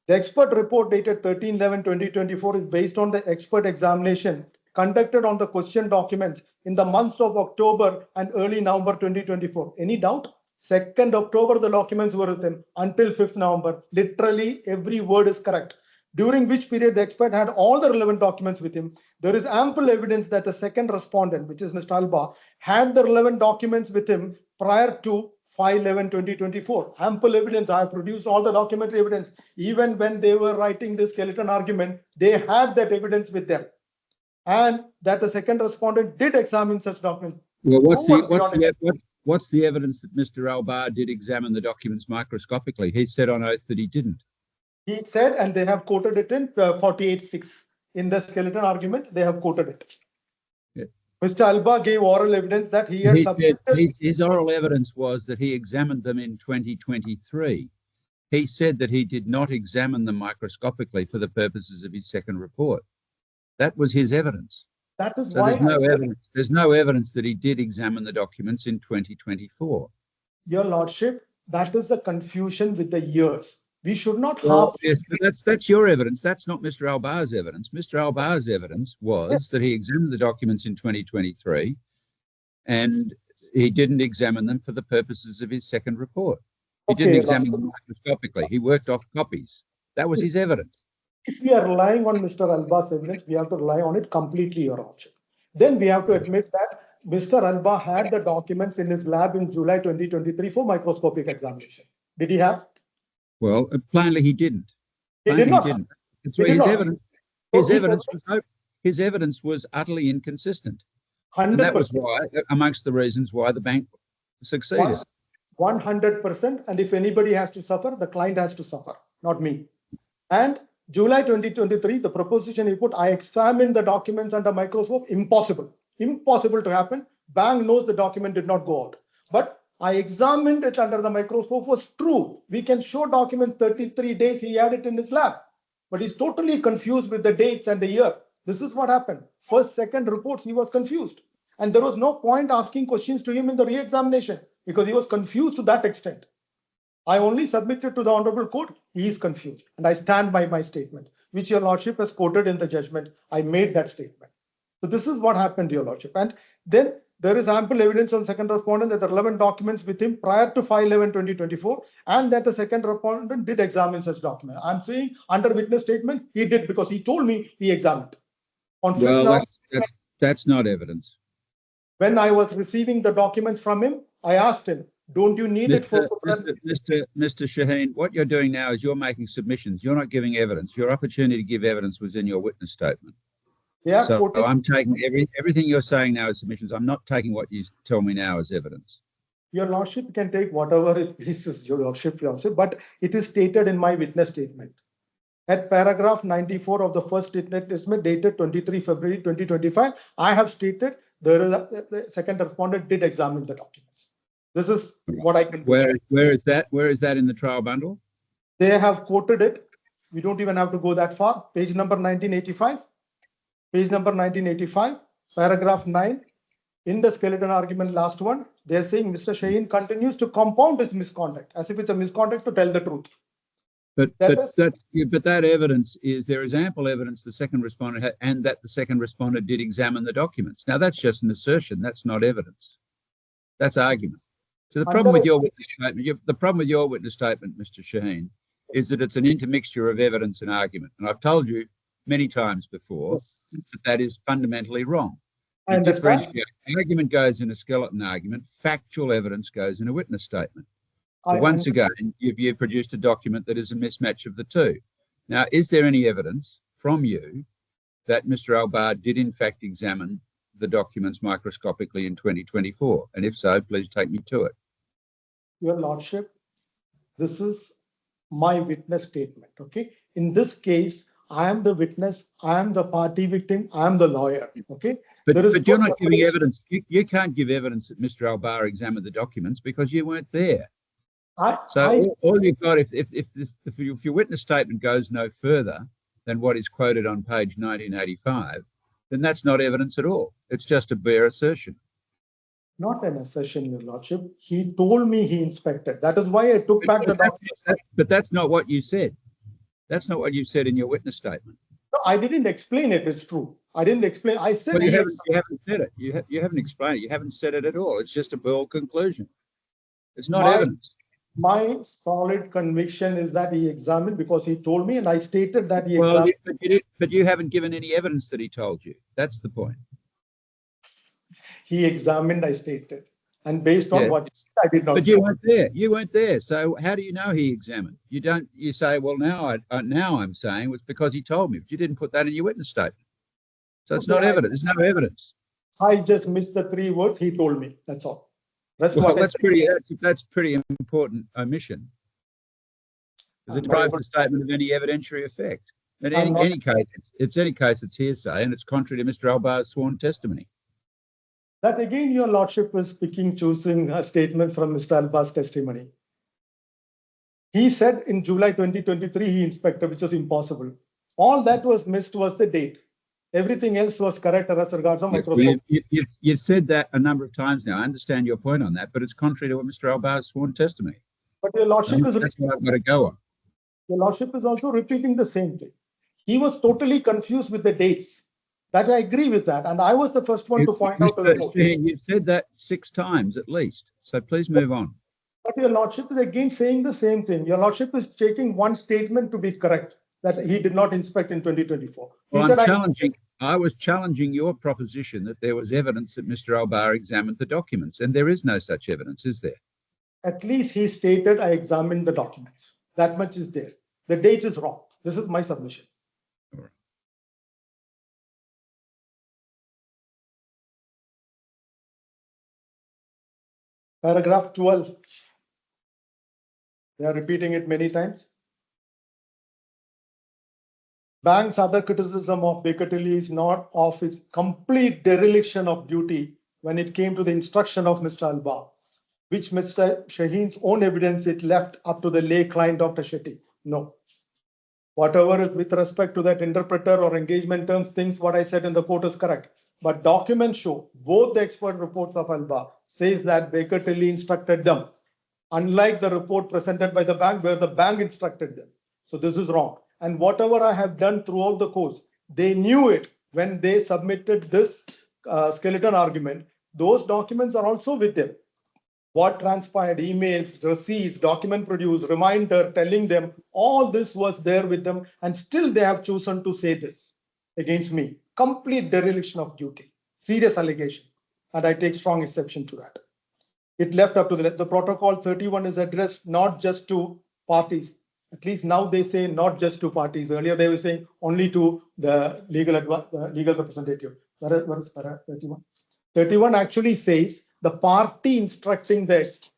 the expert report dated 13/11/2024 is based on the expert examination conducted on the question documents in the months of October and early November 2024. Any doubt? 2nd October, the documents were with him until 5th November. Literally every word is correct. During which period the expert had all the relevant documents with him. There is ample evidence that the second respondent, which is Mr. Alba, had the relevant documents with him prior to 5/11/2024. Ample evidence. I have produced all the documentary evidence. Even when they were writing the skeleton argument, they had that evidence with them. And that the second respondent did examine such documents. Well, what's the evidence that Mr. Alba did examine the documents microscopically? He said on oath that he didn't. He said, and they have quoted it in 48.6 in the skeleton argument. They have quoted it. Yeah. Mr. Alba gave oral evidence that he had submitted. His oral evidence was that he examined them in 2023. He said that he did not examine them microscopically for the purposes of his second report. That was his evidence. That is so why there's no evidence that he did examine the documents in 2024. Your Lordship, that is the confusion with the years. We should not yes, but that's your evidence. That's not Mr. Alba's evidence. Mr. Alba's evidence was that he examined the documents in 2023 and he didn't examine them for the purposes of his second report. He didn't examine them microscopically. He worked off copies. That was his evidence. If we are relying on Mr. Alba's evidence, we have to rely on it completely, Your Lordship. Then we have to admit that Mr. Alba had the documents in his lab in July 2023 for microscopic examination. Did he have? Well, plainly he didn't. He did not. It's his evidence. His evidence was utterly inconsistent. 100%. And that was why, amongst the reasons why the bank succeeded. 100%. And if anybody has to suffer, the client has to suffer, not me. And July 2023, the proposition he put, I examined the documents under microscope. Impossible. Impossible to happen. Bank knows the document did not go out. But I examined it under the microscope was true. We can show document 33 days he had it in his lab. But he's totally confused with the dates and the year. This is what happened. First, second reports, he was confused. And there was no point asking questions to him in the re-examination because he was confused to that extent. I only submitted to the Honorable Court. He is confused. And I stand by my statement, which Your Lordship has quoted in the judgment. I made that statement. So this is what happened, Your Lordship. And then there is ample evidence on second respondent that the relevant documents with him prior to 5/11/2024 and that the second respondent did examine such documents. I'm saying under witness statement, he did because he told me he examined. Well, that's not evidence. When I was receiving the documents from him, I asked him, don't you need it for... Mr. Shaheen, what you're doing now is you're making submissions. You're not giving evidence. Your opportunity to give evidence was in your witness statement. Yeah, so I'm taking everything you're saying now as submissions. I'm not taking what you tell me now as evidence. Your Lordship can take whatever it pleases, Your Lordship, but it is stated in my witness statement. At paragraph 94 of the first statement dated 23 February 2025, I have stated the second respondent did examine the documents. This is what I can do. Where is that? Where is that in the trial bundle? They have quoted it. We don't even have to go that far. Page number 1985. Page number 1985, paragraph 9. In the skeleton argument, last one, they're saying Mr. Shaheen continues to compound his misconduct as if it's a misconduct to tell the truth. But that evidence is, there is ample evidence the second respondent had, and that the second respondent did examine the documents. Now that's just an assertion. That's not evidence. That's argument. So the problem with your witness statement, Mr. Shaheen, is that it's an intermixture of evidence and argument. And I've told you many times before that is fundamentally wrong. Differentiate. Argument goes in a skeleton argument. Factual evidence goes in a witness statement. But once again, you've produced a document that is a mismatch of the two. Now, is there any evidence from you that Mr. Albar did in fact examine the documents microscopically in 2024? And if so, please take me to it. Your Lordship, this is my witness statement, okay? In this case, I am the witness, I am the party victim, I am the lawyer, okay? But you're not giving evidence. You can't give evidence that Mr. Albar examined the documents because you weren't there. All you've got, if your witness statement goes no further than what is quoted on page 1985, then that's not evidence at all. It's just a bare assertion. Not an assertion, Your Lordship. He told me he inspected. That is why I took back the documents. But that's not what you said. That's not what you said in your witness statement. No, I didn't explain it. It's true. I didn't explain. I said you haven't said it. You haven't explained it. You haven't said it at all. It's just a bold conclusion. It's not evidence. My solid conviction is that he examined because he told me, and I stated that he examined. But you haven't given any evidence that he told you. That's the point. He examined, I stated. And based on what he said, I did not. But you weren't there. You weren't there. So how do you know he examined? You don't. You say, well, now I'm saying it's because he told me. But you didn't put that in your witness statement. So it's not evidence. There's no evidence. I just missed the 3 words he told me. That's all. That's pretty important omission. It deprives the statement of any evidentiary effect. In any case, it's hearsay, and it's contrary to Mr. Albar's sworn testimony. That again, Your Lordship was choosing a statement from Mr. Albar's testimony. He said in July 2023 he inspected, which was impossible. All that was missed was the date. Everything else was correct as regards the microscope. You've said that a number of times now. I understand your point on that, but it's contrary to what Mr. Albar's sworn testimony. But Your Lordship that's what I've got to go on. Your Lordship is also repeating the same thing. He was totally confused with the dates. That I agree with that. And I was the first one to point out to the court. You've said that 6 times at least. So please move on. But Your Lordship is again saying the same thing. Your Lordship is taking one statement to be correct, that he did not inspect in 2024. I was challenging your proposition that there was evidence that Mr. Albar examined the documents, and there is no such evidence, is there? At least he stated, I examined the documents. That much is there. The date is wrong. This is my submission. All right. Paragraph 12. They are repeating it many times. Bank's other criticism of Baker Tilly is not of its complete dereliction of duty when it came to the instruction of Mr. Albar, which Mr. Shaheen's own evidence it left up to the lay client Dr. Shetty. No. Whatever is with respect to that interpreter or engagement terms, things what I said in the court is correct. But documents show, both the expert reports of Albar says that Baker Tilly instructed them, unlike the report presented by the bank where the bank instructed them. So this is wrong. And whatever I have done throughout the course, they knew it when they submitted this skeleton argument. Those documents are also with them. What transpired, emails, receipts, document produced, reminder, telling them, all this was there with them. And still they have chosen to say this against me. Complete dereliction of duty. Serious allegation. And I take strong exception to that. It left up to the protocol 31 is addressed not just to parties. At least now they say not just to parties. Earlier they were saying only to the legal representative. What is 31? 31 actually says the party instructing the expert.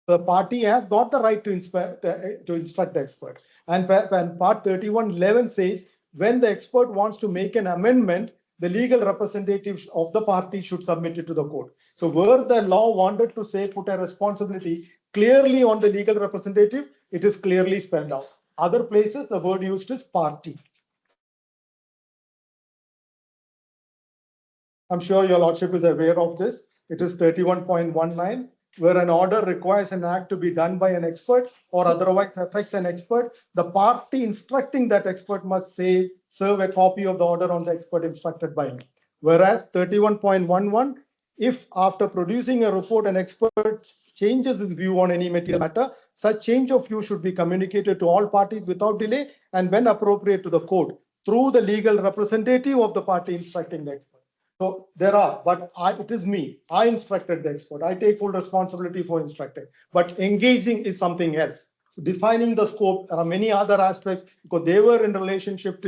The party has got the right to instruct the expert. And part 31:11 says when the expert wants to make an amendment, the legal representatives of the party should submit it to the court. So where the law wanted to say put a responsibility clearly on the legal representative, it is clearly spelled out. Other places, the word used is party. I'm sure your lordship is aware of this. It is 31.19, where an order requires an act to be done by an expert or otherwise affects an expert. The party instructing that expert must serve a copy of the order on the expert instructed by him. Whereas 31.11, if after producing a report, an expert changes his view on any material matter, such change of view should be communicated to all parties without delay and when appropriate to the court through the legal representative of the party instructing the expert. So there are, but it is me. I instructed the expert. I take full responsibility for instructing. But engaging is something else. So defining the scope, there are many other aspects because they were in relationship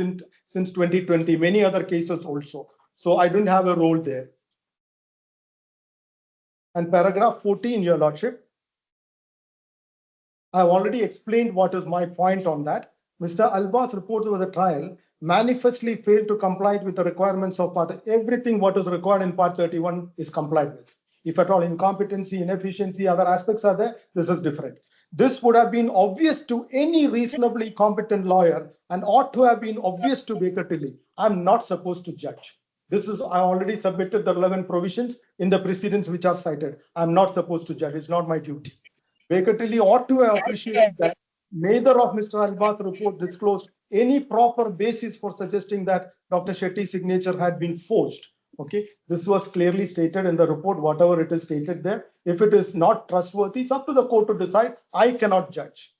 since 2020, many other cases also. So I didn't have a role there. And paragraph 14, Your Lordship, I've already explained what is my point on that. Mr. Alba's report over the trial manifestly failed to comply with the requirements of everything what is required in part 31 is complied with. If at all incompetency, inefficiency, other aspects are there, this is different. This would have been obvious to any reasonably competent lawyer and ought to have been obvious to Baker Tilly. I'm not supposed to judge. This is, I already submitted the relevant provisions in the precedents which are cited. I'm not supposed to judge. It's not my duty. Baker Tilly ought to have appreciated that neither of Mr. Alba's report disclosed any proper basis for suggesting that Dr. Shetty's signature had been forged. Okay, this was clearly stated in the report, whatever it is stated there. If it is not trustworthy, it's up to the court to decide. I cannot judge.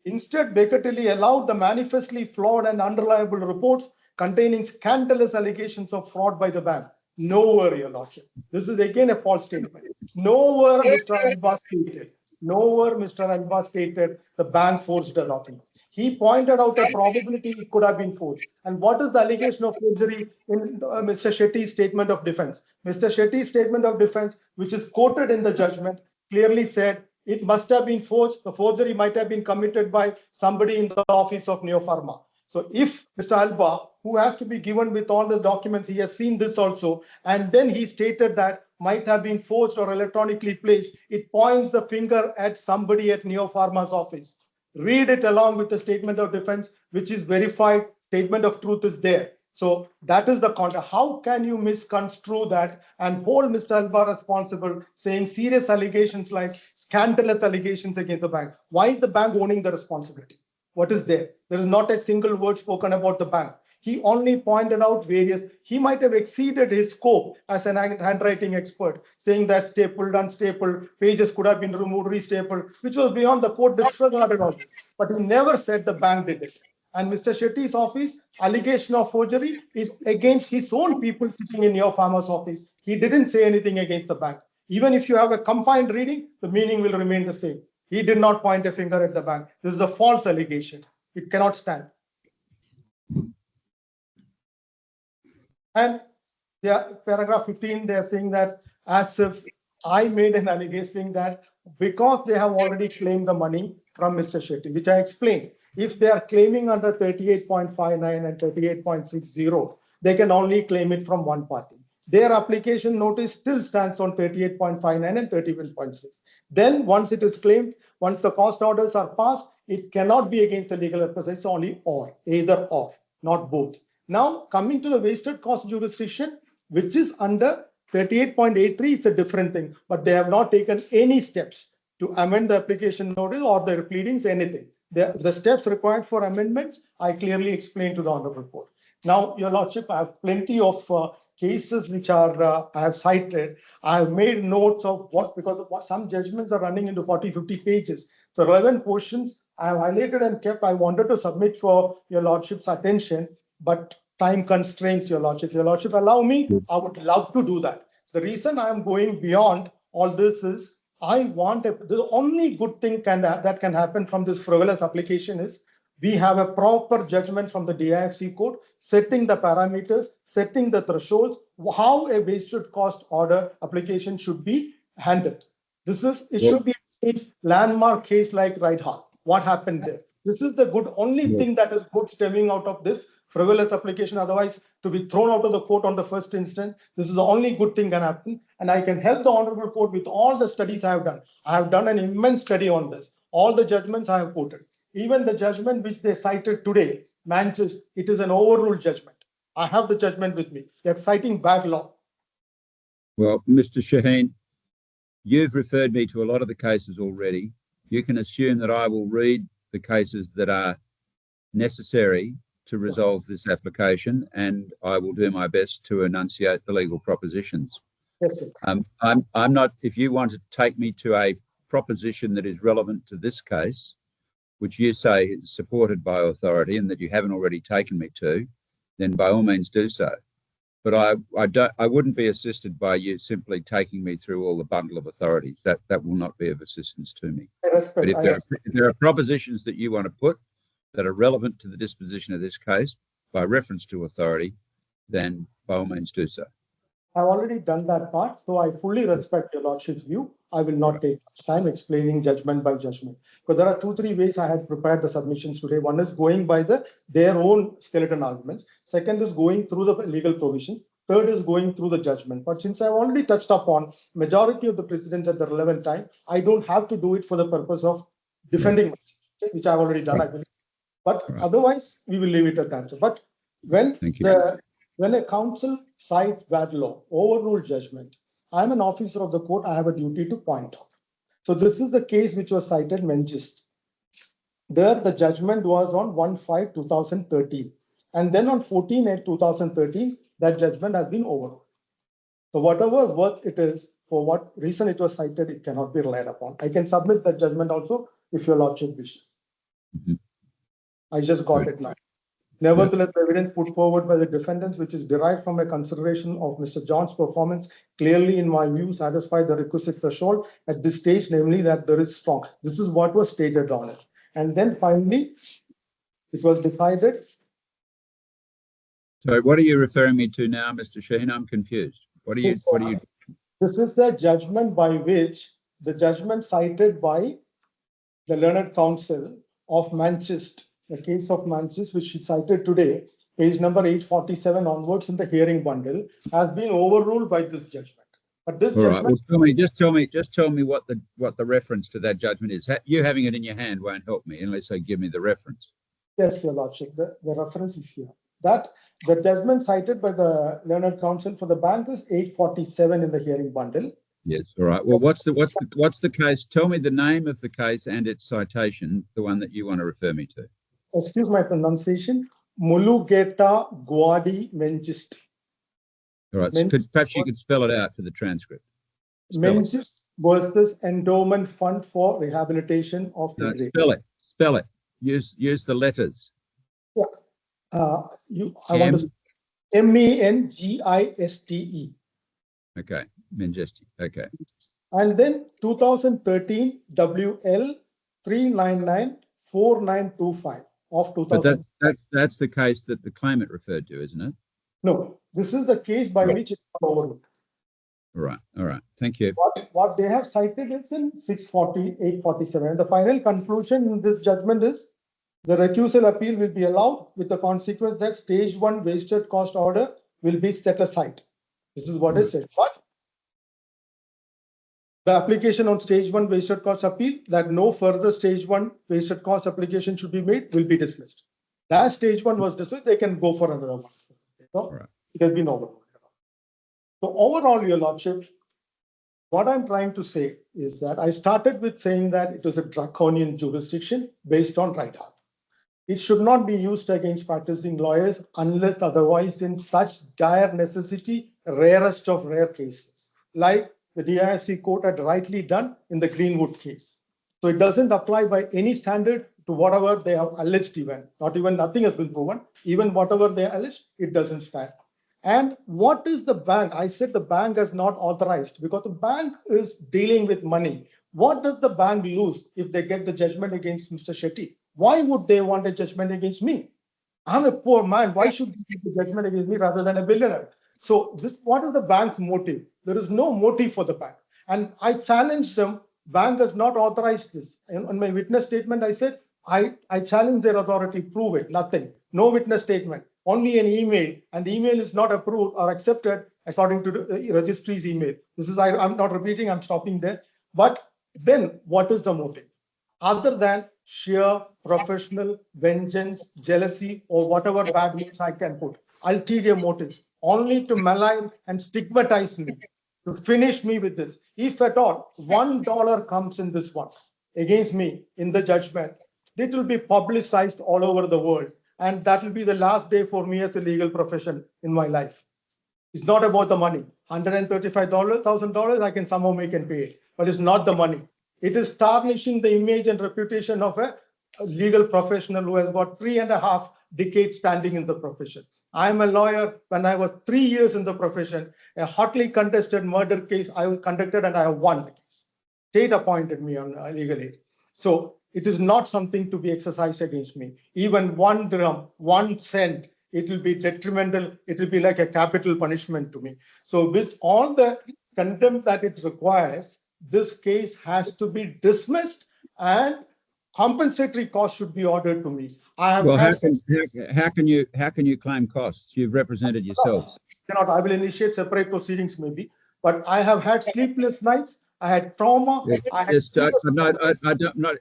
Instead, Baker Tilly allowed the manifestly flawed and unreliable reports containing scandalous allegations of fraud by the bank. Nowhere, Your Lordship. This is again a false statement. Nowhere Mr. Alba stated. Nowhere Mr. Alba stated the bank forged a document. He pointed out a probability it could have been forged. And what is the allegation of forgery in Mr. Shetty's statement of defense? Mr. Shetty's statement of defense, which is quoted in the judgment, clearly said it must have been forged. The forgery might have been committed by somebody in the office of Neopharma. So if Mr. Alba, who has to be given with all the documents, he has seen this also, and then he stated that might have been forged or electronically placed, it points the finger at somebody at Neopharma's office. Read it along with the statement of defense, which is verified. Statement of truth is there. So that is the context. How can you misconstrue that and hold Mr. Alba responsible, saying serious allegations like scandalous allegations against the bank? Why is the bank owning the responsibility? What is there? There is not a single word spoken about the bank. He only pointed out various, he might have exceeded his scope as an handwriting expert, saying that stapled, unstapled, pages could have been removed, restapled, which was beyond the court disregarded all this. But he never said the bank did it. And Mr. Shetty's office, allegation of forgery is against his own people sitting in Neopharma's office. He didn't say anything against the bank. Even if you have a combined reading, the meaning will remain the same. He did not point a finger at the bank. This is a false allegation. It cannot stand. And paragraph 15, they are saying that as if I made an allegation that because they have already claimed the money from Mr. Shetty, which I explained, if they are claiming under 38.59 and 38.60, they can only claim it from one party. Their application notice still stands on 38.59 and 31.6. Then once it is claimed, once the cost orders are passed, it cannot be against the legal representative. It's only or, either or, not both. Now, coming to the wasted cost jurisdiction, which is under 38.83, it's a different thing, but they have not taken any steps to amend the application notice or the pleadings, anything. The steps required for amendments, I clearly explained to the Honorable Court. Now, Your Lordship, I have plenty of cases which are I have cited. I have made notes of what, because some judgments are running into 40, 50 pages. So relevant portions I have highlighted and kept. I wanted to submit for Your Lordship's attention, but time constraints, Your Lordship. If Your Lordship allow me, I would love to do that. The reason I am going beyond all this is I want the only good thing that can happen from this frivolous application is we have a proper judgment from the DIFC court, setting the parameters, setting the thresholds, how a wasted cost order application should be handled. Should be a landmark case like Reinhardt. What happened there? This is the good only thing that is good stemming out of this frivolous application. Otherwise, to be thrown out of the court on the first instance, this is the only good thing can happen. And I can help the Honorable Court with all the studies I have done. I have done an immense study on this. All the judgments I have quoted. Even the judgment which they cited today, Manchester, it is an overruled judgment. I have the judgment with me. They are citing bad law. Well, Mr. Shaheen, you've referred me to a lot of the cases already. You can assume that I will read the cases that are necessary to resolve this application, and I will do my best to enunciate the legal propositions. Yes, sir. I'm not, if you want to take me to a proposition that is relevant to this case, which you say is supported by authority and that you haven't already taken me to, then by all means do so. but I wouldn't be assisted by you simply taking me through all the bundle of authorities. That will not be of assistance to me. But if there are propositions that you want to put that are relevant to the disposition of this case by reference to authority, then by all means do so. I've already done that part, so I fully respect your Lordship's view. I will not take much time explaining judgment by judgment. But there are 2-3 ways I had prepared the submissions today. One is going by their own skeleton arguments. Second is going through the legal provisions. Third is going through the judgment. But since I've already touched upon majority of the precedents at the relevant time, I don't have to do it for the purpose of defending myself, okay, which I've already done, I believe. But otherwise, we will leave it at that. But when a counsel cites bad law, overruled judgment, I'm an officer of the court, I have a duty to point out. So this is the case which was cited, Menges. There, the judgment was on 1/5/2013. And then on 14/8/2013, that judgment has been overruled. So whatever worth it is, for what reason it was cited, it cannot be relied upon. I can submit that judgment also if your Lordship wishes. I just got it now. Nevertheless, the evidence put forward by the defendants, which is derived from a consideration of Mr. John's performance, clearly, in my view, satisfy the requisite threshold at this stage, namely that there is strong. This is what was stated on it. And then finally, it was decided. So what are you referring me to now, Mr. Shaheen? I'm confused. What are you? This is the judgment by which the judgment cited by the learned counsel of Manchester. The case of Manchester, which he cited today, page number 847 onwards in the hearing bundle, has been overruled by this judgment. But this judgment. Well, just tell me what the reference to that judgment is. You having it in your hand won't help me unless they give me the reference. Yes, Your Lordship. The reference is here. That the judgment cited by the learned counsel for the bank is 847 in the hearing bundle. Yes, all right. Well, what's the case? Tell me the name of the case and its citation, the one that you want to refer me to. Excuse my pronunciation, Mulugeta Guadi Menges. All right, perhaps you could spell it out for the transcript. Menges versus Endowment Fund for Rehabilitation of the Great. Spell it. Use the letters. Yeah. I want to Mengiste. Okay, Mengiste. Okay. And then 2013 WL 3994925. Of 2000. But that's the case that the claimant referred to, isn't it? No, this is the case by which it's overruled. All right. Thank you. What they have cited is in 640, 847. And the final conclusion in this judgment is the recusal appeal will be allowed with the consequence that stage 1 wasted cost order will be set aside. This is what is said. But the application on stage 1 wasted cost appeal, that no further stage 1 wasted cost application should be made, will be dismissed. That stage 1 was dismissed, they can go for another one. So it has been overruled. So overall, Your Lordship, what I'm trying to say is that I started with saying that it was a draconian jurisdiction based on right hand. It should not be used against practicing lawyers unless otherwise in such dire necessity, rarest of rare cases, like the DIFC court had rightly done in the Greenwood case. So it doesn't apply by any standard to whatever they have alleged even. Not even nothing has been proven. Even whatever they alleged, it doesn't stand. And what is the bank? I said the bank is not authorized because the bank is dealing with money. What does the bank lose if they get the judgment against Mr. Shetty? Why would they want a judgment against me? I'm a poor man. Why should they get the judgment against me rather than a billionaire? So what is the bank's motive? There is no motive for the bank. And I challenged them. Bank has not authorized this. And on my witness statement, I said, I challenge their authority. Prove it. Nothing. No witness statement. Only an email. And the email is not approved or accepted according to the registry's email. This is, I'm not repeating. I'm stopping there. But then what is the motive? Other than sheer professional vengeance, jealousy, or whatever bad names I can put. Ulterior motives. Only to malign and stigmatize me, to finish me with this. If at all $1 comes in this one against me in the judgment, it will be publicized all over the world. And that will be the last day for me as a legal profession in my life. It's not about the money. $135,000 I can somehow make and pay it, but it's not the money. It is tarnishing the image and reputation of a legal professional who has got 3.5 decades standing in the profession. I'm a lawyer. When I was 3 years in the profession, a hotly contested murder case I was conducted and I won the case. State appointed me on legal aid. So it is not something to be exercised against me. Even 1 dirham, 1 cent, it will be detrimental. It will be like a capital punishment to me. So with all the contempt that it requires, this case has to be dismissed and compensatory cost should be ordered to me. I have Well, had how can you claim costs? You've represented yourselves. I will initiate separate proceedings maybe, but I have had sleepless nights. I had trauma. Yes, I had yes, serious I don't not.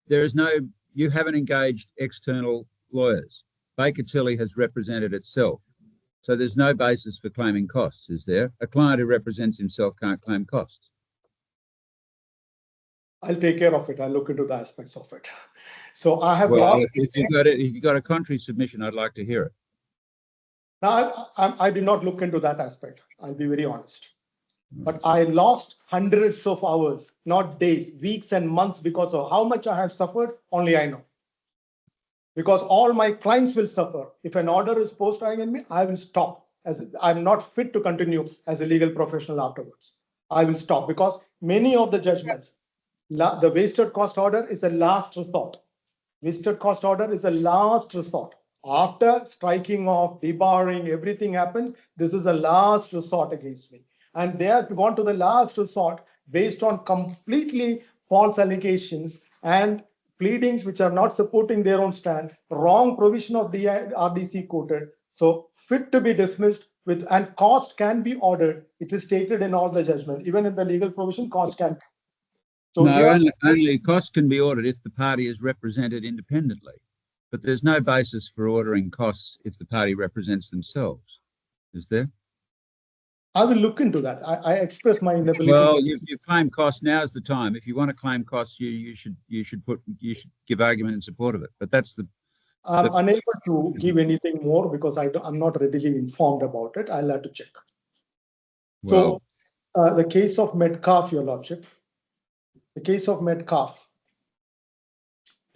There is no. You haven't engaged external lawyers. Baker Tilly has represented itself, so there's no basis for claiming costs, is there? A client who represents himself can't claim costs. I'll take care of it. I'll look into the aspects of it. So I have Well, lost. if you've got a contrary submission, I'd like to hear it. Now, I did not look into that aspect. I'll be very honest. But I lost hundreds of hours, not days, weeks and months because of how much I have suffered, only I know. Because all my clients will suffer. If an order is posted against me, I will stop. As I'm not fit to continue as a legal professional afterwards. I will stop because many of the judgments, the wasted cost order is a last resort. Wasted cost order is a last resort. After striking off, debarring, everything happened, this is a last resort against me. And they have gone to the last resort based on completely false allegations and pleadings which are not supporting their own stand, wrong provision of RDC quoted. So fit to be dismissed with, and cost can be ordered. It is stated in all the judgment, even in the legal provision, cost can. So no, only costs can be ordered if the party is represented independently. But there's no basis for ordering costs if the party represents themselves, is there? I will look into that. I express my inability. Well, you claim costs. Now's the time. If you want to claim costs, you should give argument in support of it. But that's the. I'm unable to give anything more because I'm not readily informed about it. I'll have to check. Well, so the case of Metcalf, Your Lordship. The case of Metcalf,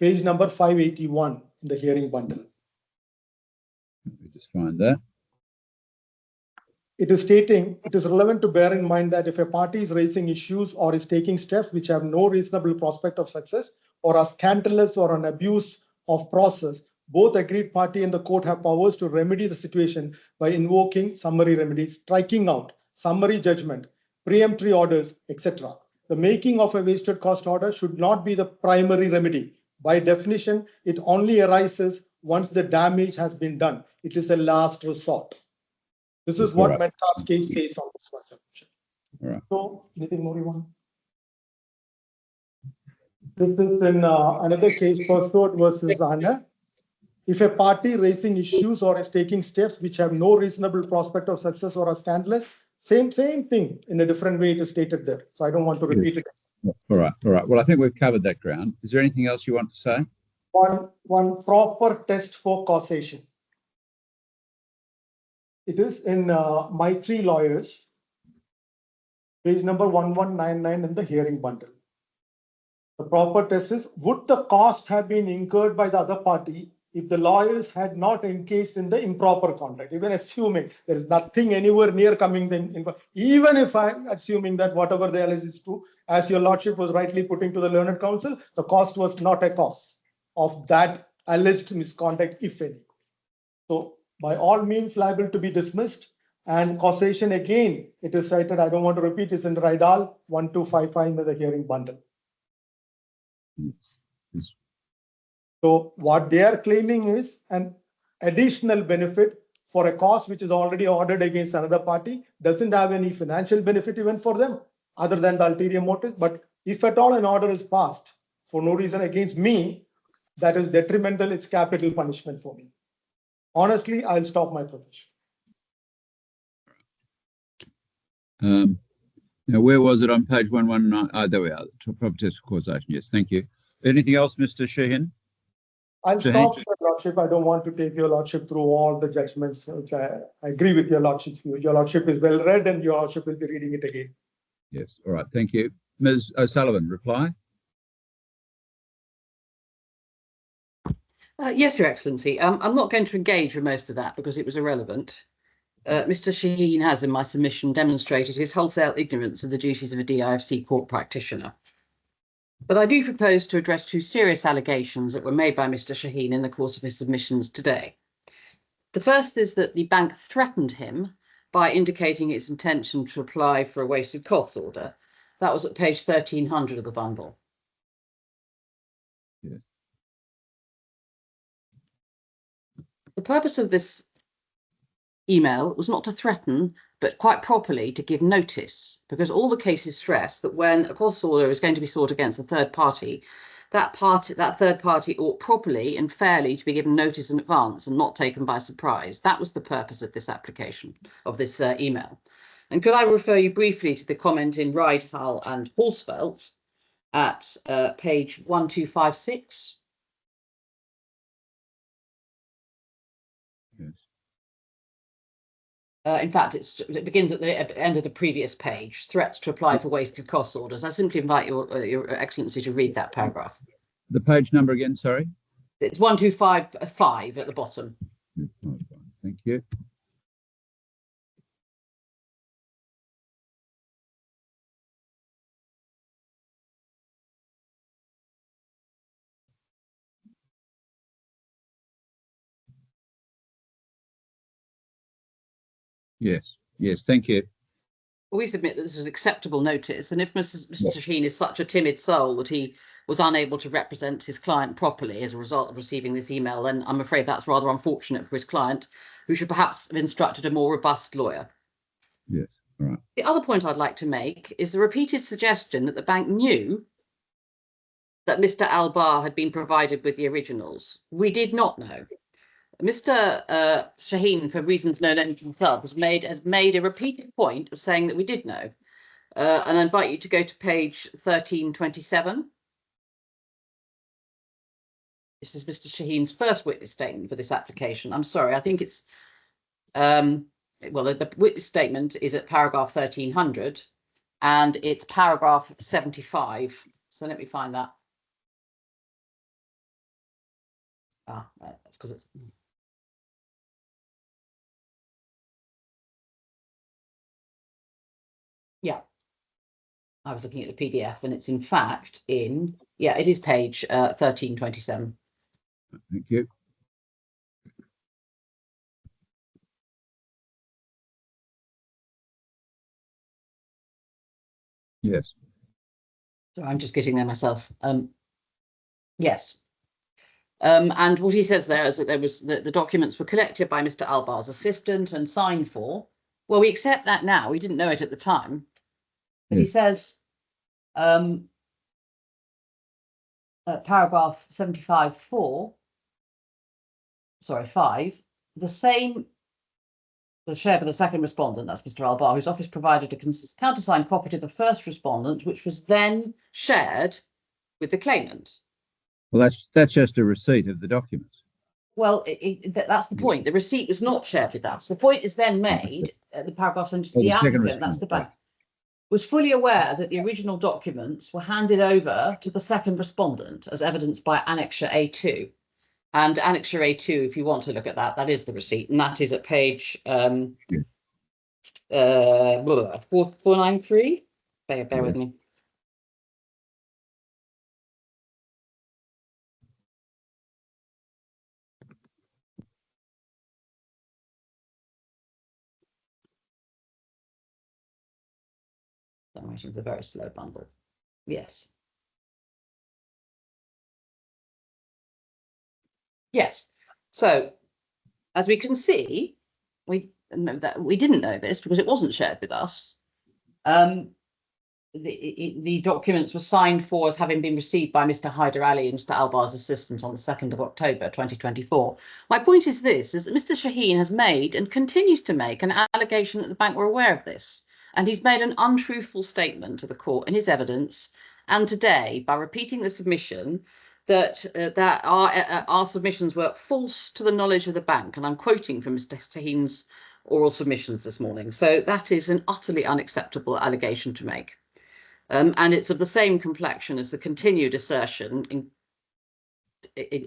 page number 581 in the hearing bundle. Let me just find that. It is stating, it is relevant to bear in mind that if a party is raising issues or is taking steps which have no reasonable prospect of success or are scandalous or an abuse of process, both agreed party and the court have powers to remedy the situation by invoking summary remedies, striking out, summary judgment, preemptory orders, etc. The making of a wasted cost order should not be the primary remedy. By definition, it only arises once the damage has been done. It is a last resort. This is what Metcalf's case says on this one. All right. So, anything more you want? This is in another case, Procedural versus Anna. If a party raising issues or is taking steps which have no reasonable prospect of success or are scandalous, same thing in a different way it is stated there. So I don't want to repeat it. All right. Well, I think we've covered that ground. Is there anything else you want to say? One proper test for causation. It is in My Three Lawyers, page number 1199 in the hearing bundle. The proper test is, would the cost have been incurred by the other party if the lawyers had not engaged in the improper conduct? Even assuming there is nothing anywhere near coming, even if I'm assuming that whatever the LLC is true, as your lordship was rightly putting to the learned counsel, the cost was not a cause of that alleged misconduct, if any. So by all means liable to be dismissed, and causation again, it is cited, I don't want to repeat, it's in Ridal 1255 in the hearing bundle. Yes. So what they are claiming is an additional benefit for a cost which is already ordered against another party, doesn't have any financial benefit even for them other than the ulterior motive. But if at all an order is passed for no reason against me, that is detrimental, it's capital punishment for me. Honestly, I'll stop my profession. Now, where was it on page 119? There we are. Proper test for causation. Yes, thank you. Anything else, Mr. Sheehan? I'll stop, Your Lordship. I don't want to take Your Lordship through all the judgments, which I agree with Your Lordship's view. Your Lordship is well read and Your Lordship will be reading it again. Yes, all right, thank you. Ms. O'Sullivan, reply. Yes, Your Excellency. I'm not going to engage with most of that because it was irrelevant. Mr. Shaheen has, in my submission, demonstrated his wholesale ignorance of the duties of a DIFC court practitioner. But I do propose to address two serious allegations that were made by Mr. Shaheen in the course of his submissions today. The first is that the bank threatened him by indicating its intention to apply for a wasted costs order. That was at page 1300 of the bundle. Yes. The purpose of this email was not to threaten, but quite properly to give notice, because all the cases stress that when a costs order is going to be sought against a third party, that third party ought properly and fairly to be given notice in advance and not taken by surprise. That was the purpose of this application, of this email. And could I refer you briefly to the comment in Ridehull and Horsfeld at page 1256? Yes. In fact, it begins at the end of the previous page, threats to apply for wasted costs orders. I simply invite your Excellency to read that paragraph. The page number again, sorry? It's 1255 at the bottom. Thank you. Yes, yes, thank you. We submit that this was acceptable notice, and if Mr. Shaheen is such a timid soul that he was unable to represent his client properly as a result of receiving this email, then I'm afraid that's rather unfortunate for his client, who should perhaps have instructed a more robust lawyer. Yes, all right. The other point I'd like to make is the repeated suggestion that the bank knew that Mr. Albar had been provided with the originals. We did not know. Mr. Shaheen, for reasons known only to himself, has made a repeated point of saying that we did know. And I invite you to go to page 1327. This is Mr. Shaheen's first witness statement for this application. I'm sorry, I think it's, well, the witness statement is at paragraph 1300 and it's paragraph 75. So let me find that. That's because it's... Yeah, I was looking at the PDF and it's in fact in, yeah, it is page 1327. Thank you. Yes. So I'm just getting there myself. Yes. And what he says there is that there was the documents were collected by Mr. Albar's assistant and signed for. Well, we accept that now. We didn't know it at the time. But he says, paragraph 75(4), sorry, 5, the same was shared with the second respondent, that's Mr. Albar, whose office provided a countersigned copy to the first respondent, which was then shared with the claimant. Well, that's just a receipt of the documents. Well, that's the point. The receipt was not shared with us. The point is then made at the paragraph, the applicant, that's the bank, was fully aware that the original documents were handed over to the second respondent as evidenced by Annexure A2. And Annexure A2, if you want to look at that, that is the receipt, and that is at page 493. Bear with me. I'm writing the very slow bundle. Yes. Yes. So, as we can see, we didn't know this because it wasn't shared with us. The documents were signed for as having been received by Mr. Hyder Ali and Mr. Albar's assistant on the 2nd of October 2024. My point is this, is that Mr. Shaheen has made and continues to make an allegation that the bank were aware of this. And he's made an untruthful statement to the court in his evidence and today by repeating the submission that our submissions were false to the knowledge of the bank. And I'm quoting from Mr. Shaheen's oral submissions this morning. So that is an utterly unacceptable allegation to make. And it's of the same complexion as the continued assertion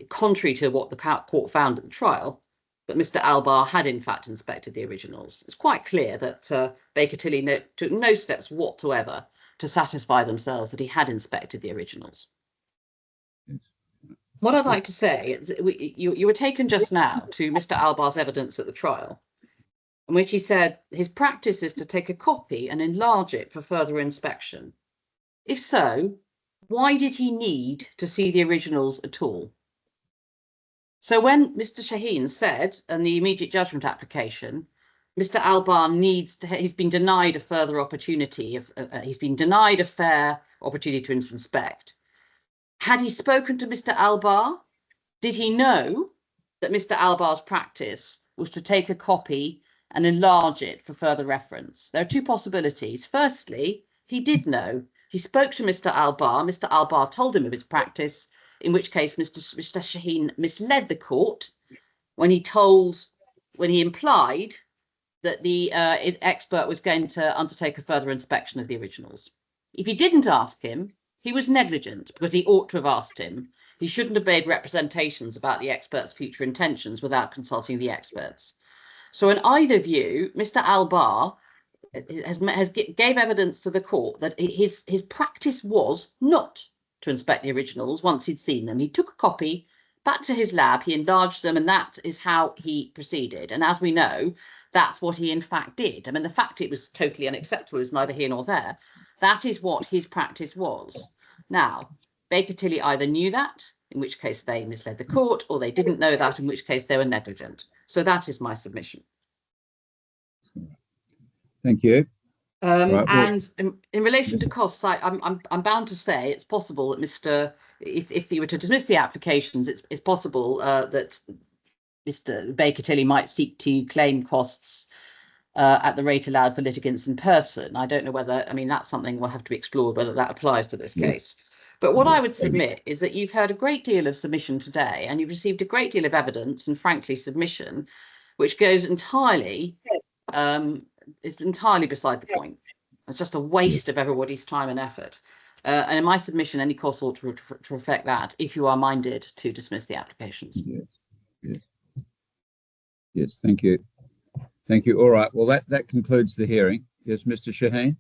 contrary to what the court found at the trial, that Mr. Albar had in fact inspected the originals. It's quite clear that Baker Tilly took no steps whatsoever to satisfy themselves that he had inspected the originals. What I'd like to say is you were taken just now to Mr. Albar's evidence at the trial, in which he said his practice is to take a copy and enlarge it for further inspection. If so, why did he need to see the originals at all? So when Mr. Shaheen said in the immediate judgment application, Mr. Albar he's been denied a further opportunity, he's been denied a fair opportunity to inspect. Had he spoken to Mr. Albar? Did he know that Mr. Albar's practice was to take a copy and enlarge it for further reference? There are two possibilities. Firstly, he did know. He spoke to Mr. Albar. Mr. Albar told him of his practice, in which case Mr. Shaheen misled the court when he implied that the expert was going to undertake a further inspection of the originals. If he didn't ask him, he was negligent because he ought to have asked him. He shouldn't have made representations about the expert's future intentions without consulting the experts. So in either view, Mr. Albar gave evidence to the court that his practice was not to inspect the originals once he'd seen them. He took a copy back to his lab, he enlarged them, and that is how he proceeded. And as we know, that's what he in fact did. I mean, the fact it was totally unacceptable is neither here nor there. That is what his practice was. Now, Baker Tilly either knew that, in which case they misled the court, or they didn't know that, in which case they were negligent. So that is my submission. Thank you. Right, and in relation to costs, I'm bound to say it's possible that if you were to dismiss the applications, it's possible that Mr. Baker Tilly might seek to claim costs at the rate allowed for litigants in person. I don't know whether, I mean, that's something we'll have to be explored, whether that applies to this case. But what I would submit is that you've heard a great deal of submission today, and you've received a great deal of evidence and, frankly, submission, which goes entirely, is entirely beside the point. It's just a waste of everybody's time and effort. And in my submission, any costs ought to reflect that if you are minded to dismiss the applications. Yes, thank you. Thank you. All right. Well, that concludes the hearing. Yes, Mr. Shaheen.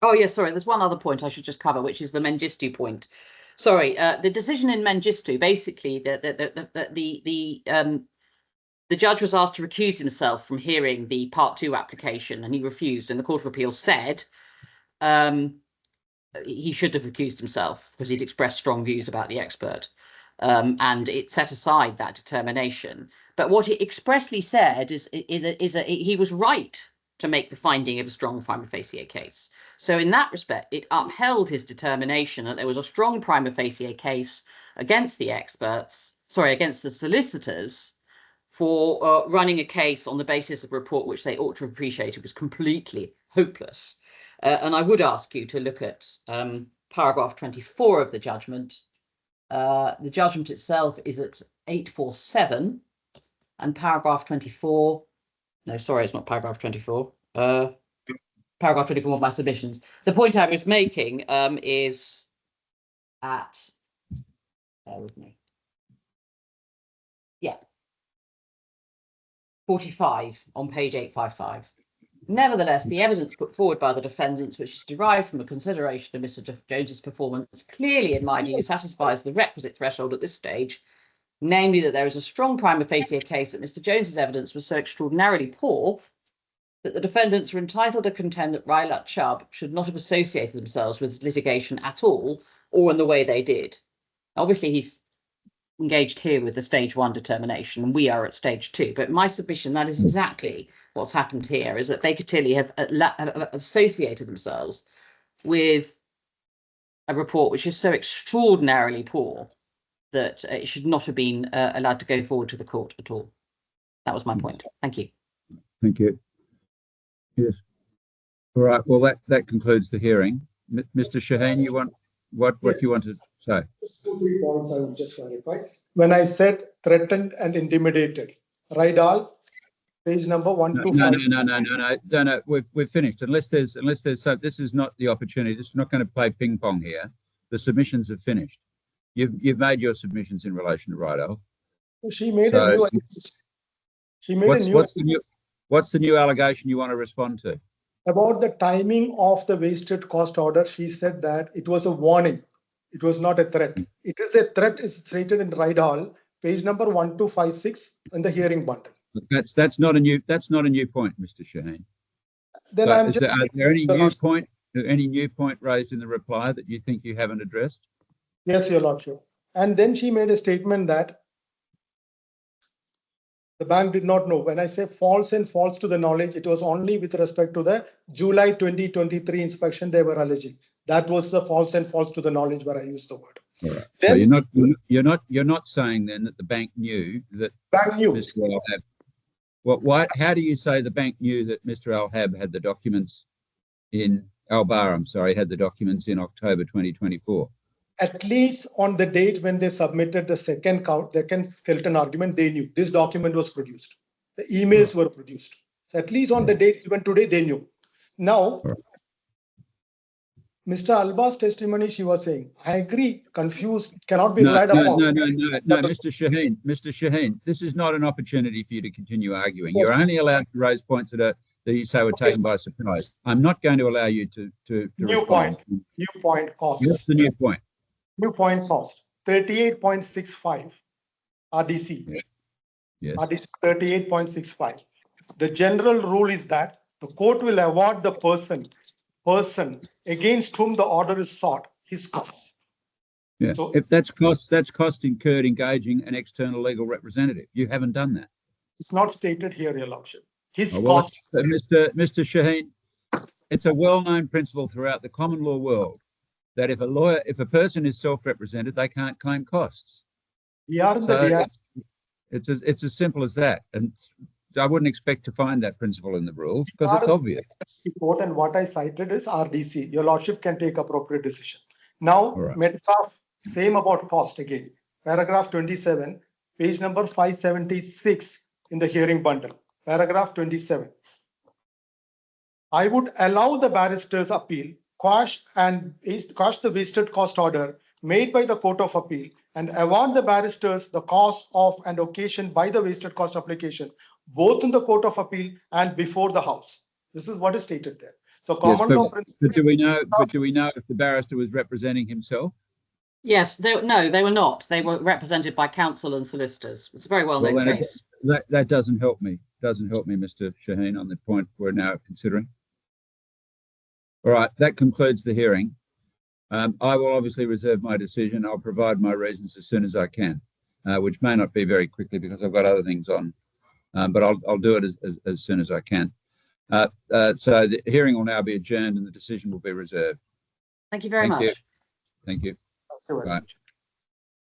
Oh, yes, sorry. There's one other point I should just cover, which is the Mengistu point. Sorry, the decision in Mengistu, basically, the judge was asked to recuse himself from hearing the Part 2 application, and he refused. And the Court of Appeal said he should have recused himself because he'd expressed strong views about the expert. And it set aside that determination. But what it expressly said is he was right to make the finding of a strong prima facie case. So in that respect, it upheld his determination that there was a strong prima facie case against the experts, sorry, against the solicitors for running a case on the basis of a report which they ought to have appreciated was completely hopeless. And I would ask you to look at paragraph 24 of the judgment. The judgment itself is at 847, and paragraph 24, no, sorry, it's not paragraph 24, paragraph 24 of my submissions. The point I was making is at, bear with me, yeah, 45 on page 855. Nevertheless, the evidence put forward by the defendants, which is derived from a consideration of Mr. Jones's performance, clearly, in my view, satisfies the requisite threshold at this stage, namely that there is a strong prima facie case that Mr. Jones's evidence was so extraordinarily poor that the defendants are entitled to contend that Rylat Chubb should not have associated themselves with litigation at all, or in the way they did. Obviously, he's engaged here with the stage 1 determination, and we are at stage 2. But my submission, that is exactly what's happened here, is that Baker Tilly have associated themselves with a report which is so extraordinarily poor that it should not have been allowed to go forward to the court at all. That was my point. Thank you. Thank you. Yes. All right. Well, that concludes the hearing. Mr. Shaheen, you want what do you want to say? Just 2 3 points I would just clarify. When I said threatened and intimidated, right, all page number 125. No. We've finished. Unless there's so this is not the opportunity. This is not going to play ping pong here. The submissions have finished. you've made your submissions in relation to write-off. She made So a new. She made a new. What's the new allegation you want to respond to? About the timing of the wasted cost order, she said that it was a warning. It was not a threat. It is a threat, is stated in Ride Hall, page number 1256 in the hearing bundle. That's not a new point, Mr. Shaheen. Then So I'm is just. there any new point raised in the reply that you think you haven't addressed? Yes, Your Lordship. And then she made a statement that the bank did not know. When I say false and false to the knowledge, it was only with respect to the July 2023 inspection they were alleging. That was the false and false to the knowledge where I used the word. Right. Then, so you're not saying then that the bank knew that Mr. Al-Hab. How do you say the bank knew that Mr. Al-Hab had the documents in had the documents in October 2024? At least on the date when they submitted the second skeleton argument, they knew this document was produced. The emails were produced. So at least on the date, even today, they knew. Now, Mr. Alba's testimony, she was saying, I agree, confused, cannot be relied upon. No, Mr. Shaheen, this is not an opportunity for you to continue arguing. Yes. You're only allowed to raise points that you say were taken by surprise. I'm not going to allow you to New respond. point cost. What's the new point? New point cost, 38.65 RDC. Yes. RDC 38.65. The general rule is that the court will award the person against whom the order is sought his costs. Yeah. So if that's cost incurred engaging an external legal representative. You haven't done that. It's not stated here, Your Lordship. His Well, costs. Mr. Shaheen, it's a well-known principle throughout the common law world that if a person is self-represented, they can't claim costs. It's as simple as that. And I wouldn't expect to find that principle in the rules because it's obvious. And what I cited is RDC. Your Lordship can take appropriate decision. Now, Metcalf, same about cost again. Paragraph 27, page number 576 in the hearing bundle. Paragraph 27. I would allow the barrister's appeal, quash the wasted cost order made by the Court of Appeal and award the barristers the cause of and occasion by the wasted cost application, both in the Court of Appeal and before the House. This is what is stated there. So common law principle. But do we know if the barrister was representing himself? Yes, they were not. They were represented by counsel and solicitors. It's a very well-known case. That doesn't help me. Doesn't help me, Mr. Shaheen, on the point we're now considering. All right, that concludes the hearing. I will obviously reserve my decision. I'll provide my reasons as soon as I can, which may not be very quickly because I've got other things on, but I'll do it as soon as I can. So the hearing will now be adjourned and the decision will be reserved. Thank you very much. Thank you. Bye.